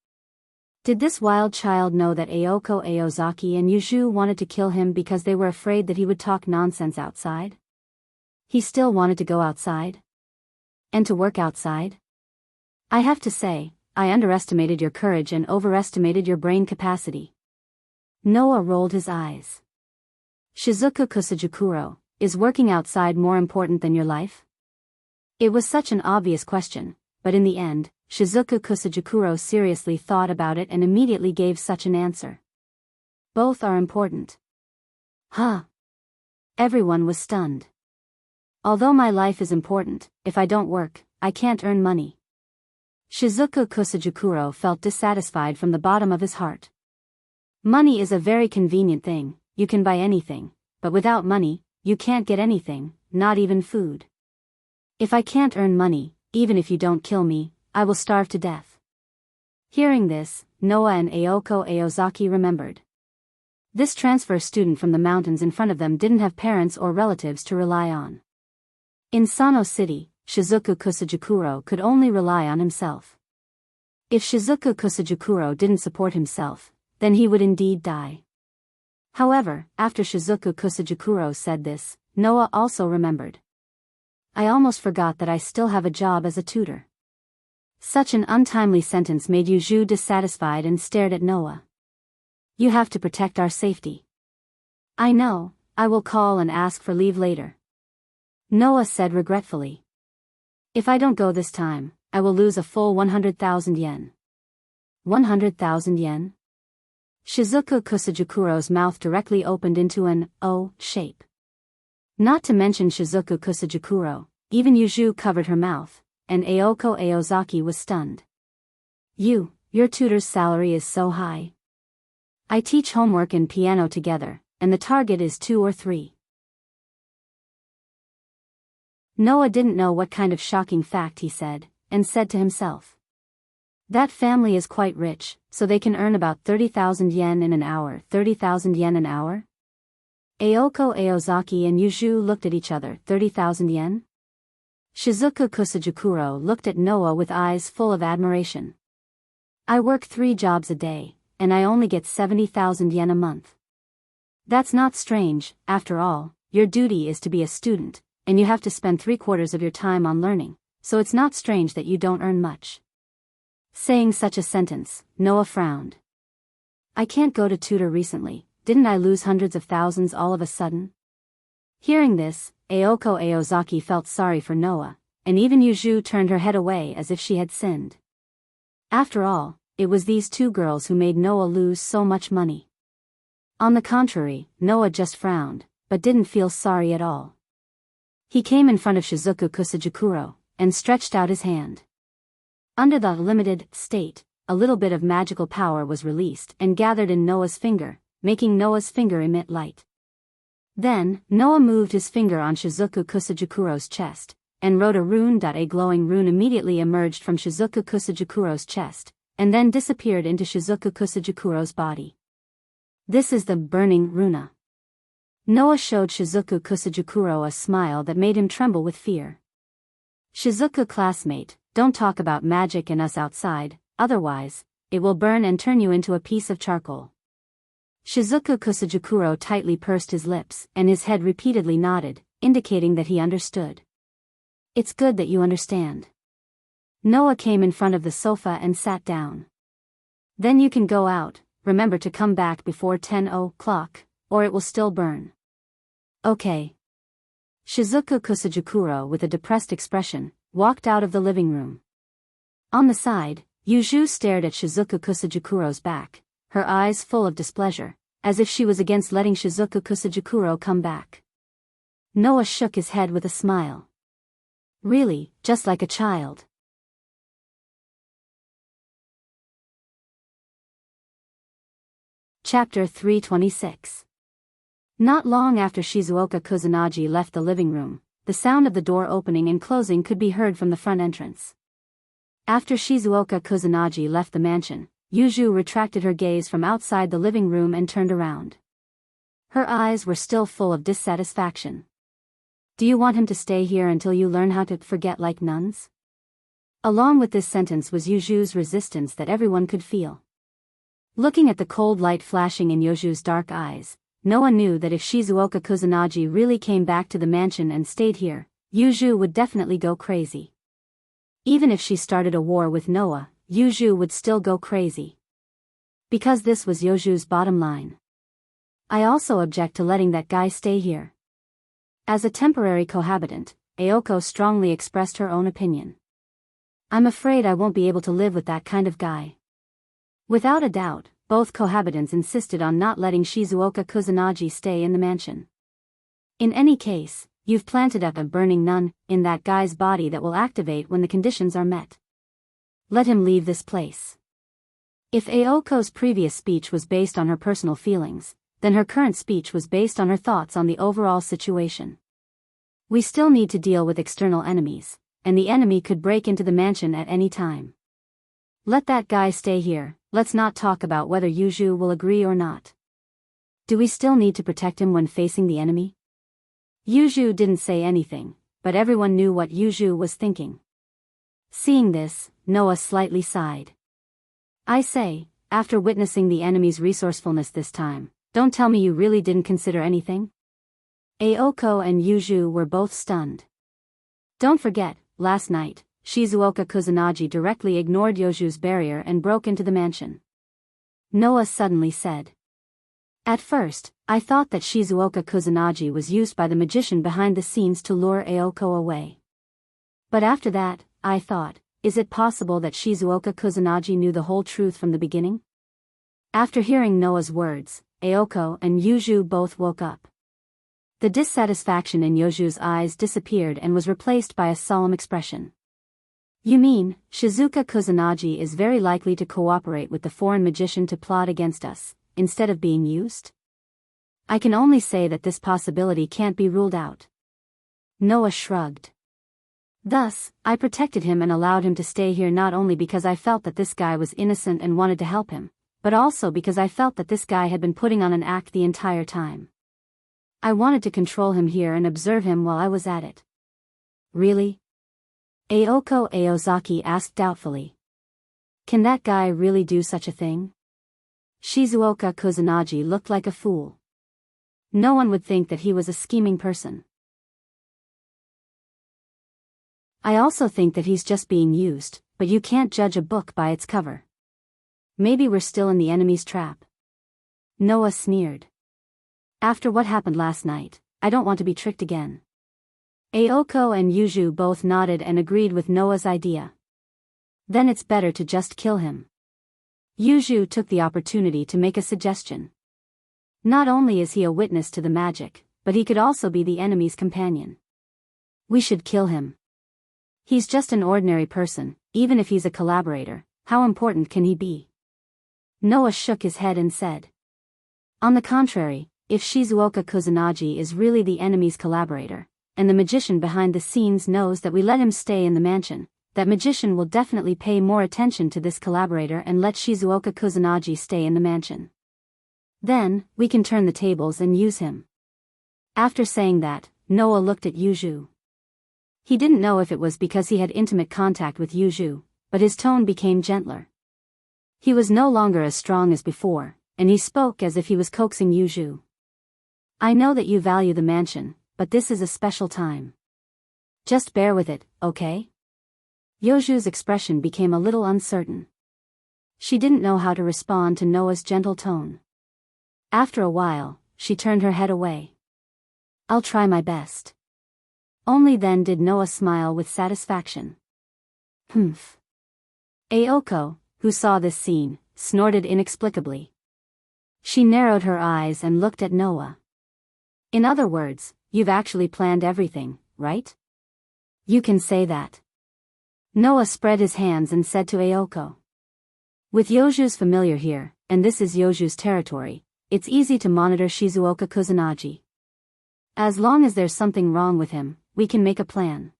A: Did this wild child know that Aoko Aozaki and Yuju wanted to kill him because they were afraid that he would talk nonsense outside? He still wanted to go outside? And to work outside? I have to say, I underestimated your courage and overestimated your brain capacity. Noah rolled his eyes. Shizuku Kusajikuro, is working outside more important than your life? It was such an obvious question, but in the end, Shizuku Kusajikuro seriously thought about it and immediately gave such an answer. Both are important. Huh? Everyone was stunned. Although my life is important, if I don't work, I can't earn money. Shizuku Kusajikuro felt dissatisfied from the bottom of his heart. Money is a very convenient thing, you can buy anything, but without money, you can't get anything, not even food. If I can't earn money, even if you don't kill me, I will starve to death. Hearing this, Noah and Aoko Aozaki remembered. This transfer student from the mountains in front of them didn't have parents or relatives to rely on. In Sano City, Shizuku Kusajikuro could only rely on himself. If Shizuku Kusajikuro didn't support himself, then he would indeed die. However, after Shizuku Kusajikuro said this, Noah also remembered. I almost forgot that I still have a job as a tutor. Such an untimely sentence made Yuju dissatisfied and stared at Noah. You have to protect our safety. I know, I will call and ask for leave later. Noah said regretfully. If I don't go this time, I will lose a full 100,000 yen. 100,000 yen? Shizuku Kusajikuro's mouth directly opened into an O shape. Not to mention Shizuku Kusajikuro, even Yuju covered her mouth, and Aoko Aozaki was stunned. Your tutor's salary is so high. I teach homework and piano together, and the target is 2 or 3. Noah didn't know what kind of shocking fact he said, and said to himself. That family is quite rich, so they can earn about 30,000 yen in an hour. 30,000 yen an hour? Aoko Aozaki and Yuju looked at each other. 30,000 yen? Shizuku Kusajikuro looked at Noah with eyes full of admiration. I work 3 jobs a day, and I only get 70,000 yen a month. That's not strange, after all, your duty is to be a student, and you have to spend 3/4 of your time on learning, so it's not strange that you don't earn much. Saying such a sentence, Noah frowned. I can't go to tutor recently, didn't I lose hundreds of thousands all of a sudden? Hearing this, Aoko Aozaki felt sorry for Noah, and even Yuju turned her head away as if she had sinned. After all, it was these two girls who made Noah lose so much money. On the contrary, Noah just frowned, but didn't feel sorry at all. He came in front of Shizuku Kusajikuro, and stretched out his hand. Under the limited state, a little bit of magical power was released and gathered in Noah's finger, making Noah's finger emit light. Then, Noah moved his finger on Shizuku Kusajikuro's chest, and wrote a rune. A glowing rune immediately emerged from Shizuku Kusajikuro's chest, and then disappeared into Shizuku Kusajikuro's body. This is the burning runa. Noah showed Shizuku Kusajikuro a smile that made him tremble with fear. Shizuku classmate, don't talk about magic and us outside, otherwise, it will burn and turn you into a piece of charcoal. Shizuku Kusajikuro tightly pursed his lips, and his head repeatedly nodded, indicating that he understood. It's good that you understand. Noah came in front of the sofa and sat down. Then you can go out, remember to come back before 10 o'clock, or it will still burn. Okay. Shizuku Kusajikuro, with a depressed expression, walked out of the living room. On the side, Yuju stared at Shizuku Kusajikuro's back, her eyes full of displeasure, as if she was against letting Shizuku Kusajikuro come back. Noah shook his head with a smile. Really, just like a child. Chapter 326. Not long after Shizuoka Kusanagi left the living room, the sound of the door opening and closing could be heard from the front entrance. After Shizuoka Kusanagi left the mansion, Yuju retracted her gaze from outside the living room and turned around. Her eyes were still full of dissatisfaction. Do you want him to stay here until you learn how to forget like nuns? Along with this sentence was Yuju's resistance that everyone could feel. Looking at the cold light flashing in Yuju's dark eyes, Noah knew that if Shizuoka Kusanagi really came back to the mansion and stayed here, Yuju would definitely go crazy. Even if she started a war with Noah, Yuju would still go crazy. Because this was Yuju's bottom line. I also object to letting that guy stay here. As a temporary cohabitant, Aoko strongly expressed her own opinion. I'm afraid I won't be able to live with that kind of guy. Without a doubt, both cohabitants insisted on not letting Shizuoka Kusanagi stay in the mansion. In any case, you've planted up a burning nun in that guy's body that will activate when the conditions are met. Let him leave this place. If Aoko's previous speech was based on her personal feelings, then her current speech was based on her thoughts on the overall situation. We still need to deal with external enemies, and the enemy could break into the mansion at any time. Let that guy stay here. Let's not talk about whether Yuju will agree or not. Do we still need to protect him when facing the enemy? Yuju didn't say anything, but everyone knew what Yuju was thinking. Seeing this, Noah slightly sighed. I say, after witnessing the enemy's resourcefulness this time, don't tell me you really didn't consider anything? Aoko and Yuju were both stunned. Don't forget, last night, Shizuoka Kusanagi directly ignored Yuju's barrier and broke into the mansion. Noah suddenly said. At first, I thought that Shizuoka Kusanagi was used by the magician behind the scenes to lure Aoko away. But after that, I thought, is it possible that Shizuoka Kusanagi knew the whole truth from the beginning? After hearing Noah's words, Aoko and Yuju both woke up. The dissatisfaction in Yuju's eyes disappeared and was replaced by a solemn expression. You mean, Shizuoka Kusanagi is very likely to cooperate with the foreign magician to plot against us, instead of being used? I can only say that this possibility can't be ruled out. Noah shrugged. Thus, I protected him and allowed him to stay here not only because I felt that this guy was innocent and wanted to help him, but also because I felt that this guy had been putting on an act the entire time. I wanted to control him here and observe him while I was at it. Really? Aoko Aozaki asked doubtfully. Can that guy really do such a thing? Shizuoka Kusanagi looked like a fool. No one would think that he was a scheming person. I also think that he's just being used, but you can't judge a book by its cover. Maybe we're still in the enemy's trap. Noah sneered. After what happened last night, I don't want to be tricked again. Aoko and Yuju both nodded and agreed with Noah's idea. Then it's better to just kill him. Yuju took the opportunity to make a suggestion. Not only is he a witness to the magic, but he could also be the enemy's companion. We should kill him. He's just an ordinary person, even if he's a collaborator, how important can he be? Noah shook his head and said. On the contrary, if Shizuoka Kusanagi is really the enemy's collaborator, and the magician behind the scenes knows that we let him stay in the mansion, that magician will definitely pay more attention to this collaborator and let Shizuoka Kusanagi stay in the mansion. Then, we can turn the tables and use him. After saying that, Noah looked at Yuju. He didn't know if it was because he had intimate contact with Yuju, but his tone became gentler. He was no longer as strong as before, and he spoke as if he was coaxing Yuju. I know that you value the mansion, but this is a special time. Just bear with it, okay? Yuju's expression became a little uncertain. She didn't know how to respond to Noah's gentle tone. After a while, she turned her head away. I'll try my best. Only then did Noah smile with satisfaction. Humph. Aoko, who saw this scene, snorted inexplicably. She narrowed her eyes and looked at Noah. In other words, you've actually planned everything, right? You can say that. Noah spread his hands and said to Aoko. With Yoju's familiar here, and this is Yoju's territory, it's easy to monitor Shizuoka Kusanagi. As long as there's something wrong with him, we can make a plan.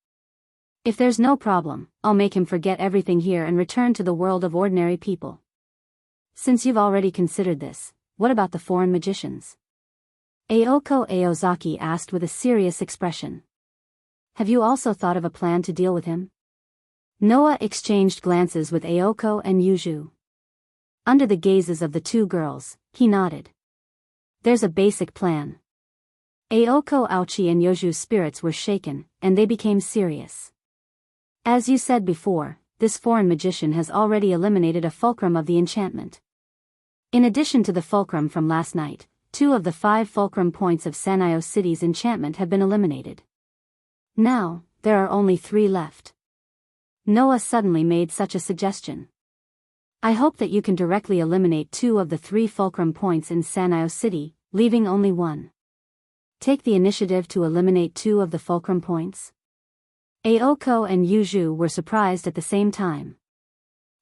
A: If there's no problem, I'll make him forget everything here and return to the world of ordinary people. Since you've already considered this, what about the foreign magicians? Aoko Aozaki asked with a serious expression. Have you also thought of a plan to deal with him? Noah exchanged glances with Aoko and Yuju. Under the gazes of the two girls, he nodded. There's a basic plan. Aoko Aochi and Yoju's spirits were shaken, and they became serious. As you said before, this foreign magician has already eliminated a fulcrum of the enchantment. In addition to the fulcrum from last night, 2 of the 5 fulcrum points of Sanyo City's enchantment have been eliminated. Now, there are only 3 left. Noah suddenly made such a suggestion. I hope that you can directly eliminate 2 of the 3 fulcrum points in Sanyo City, leaving only 1. Take the initiative to eliminate 2 of the fulcrum points. Aoko and Yuju were surprised at the same time.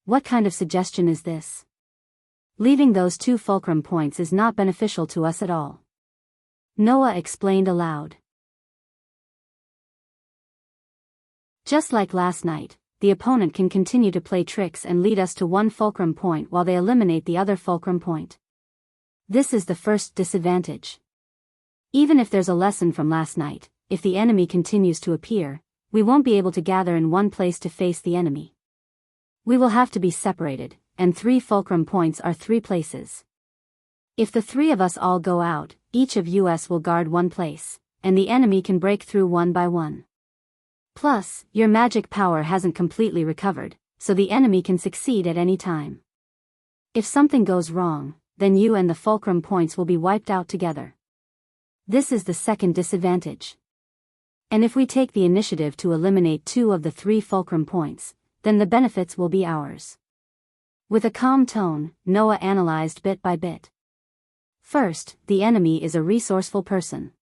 A: What kind of suggestion is this? Leaving those 2 fulcrum points is not beneficial to us at all. Noah explained aloud. Just like last night, the opponent can continue to play tricks and lead us to 1 fulcrum point while they eliminate the other fulcrum point. This is the first disadvantage. Even if there's a lesson from last night, if the enemy continues to appear, we won't be able to gather in one place to face the enemy. We will have to be separated, and 3 fulcrum points are 3 places. If the 3 of us all go out, each of us will guard 1 place, and the enemy can break through 1 by 1. Plus, your magic power hasn't completely recovered, so the enemy can succeed at any time. If something goes wrong, then you and the fulcrum points will be wiped out together. This is the second disadvantage. And if we take the initiative to eliminate 2 of the 3 fulcrum points, then the benefits will be ours. With a calm tone, Noah analyzed bit by bit. First, the enemy is a resourceful person.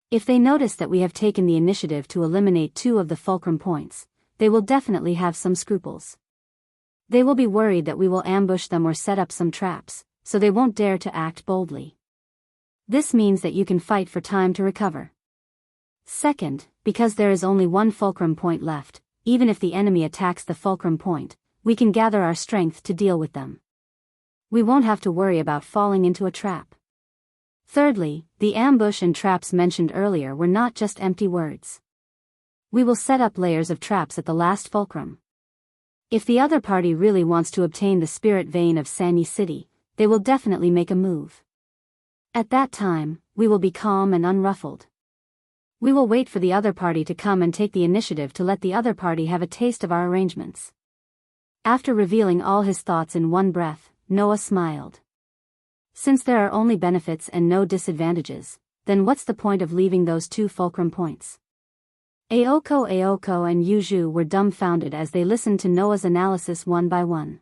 A: If they notice that we have taken the initiative to eliminate 2 of the fulcrum points, they will definitely have some scruples. They will be worried that we will ambush them or set up some traps, so they won't dare to act boldly. This means that you can fight for time to recover. Second, because there is only 1 fulcrum point left, even if the enemy attacks the fulcrum point, we can gather our strength to deal with them. We won't have to worry about falling into a trap. Thirdly, the ambush and traps mentioned earlier were not just empty words. We will set up layers of traps at the last fulcrum. If the other party really wants to obtain the spirit vein of Sanyi City, they will definitely make a move. At that time, we will be calm and unruffled. We will wait for the other party to come and take the initiative to let the other party have a taste of our arrangements. After revealing all his thoughts in one breath, Noah smiled. Since there are only benefits and no disadvantages, then what's the point of leaving those 2 fulcrum points? Aoko and Yuju were dumbfounded as they listened to Noah's analysis one by one.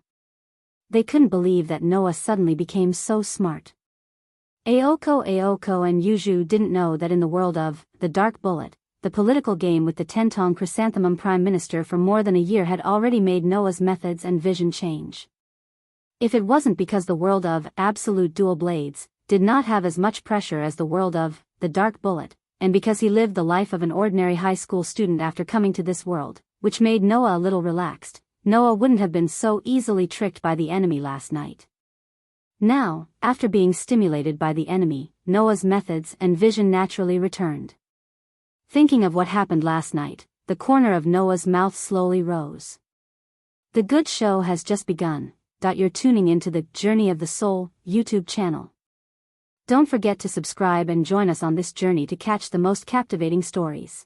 A: They couldn't believe that Noah suddenly became so smart. Aoko and Yuju didn't know that in the world of The Dark Bullet, the political game with the Tentong Chrysanthemum Prime Minister for more than a year had already made Noah's methods and vision change. If it wasn't because the world of Absolute Dual Blades did not have as much pressure as the world of The Dark Bullet, and because he lived the life of an ordinary high school student after coming to this world, which made Noah a little relaxed, Noah wouldn't have been so easily tricked by the enemy last night. Now, after being stimulated by the enemy, Noah's methods and vision naturally returned. Thinking of what happened last night, the corner of Noah's mouth slowly rose. The good show has just begun. You're tuning into the Journey of the Soul YouTube channel. Don't forget to subscribe and join us on this journey to catch the most captivating stories.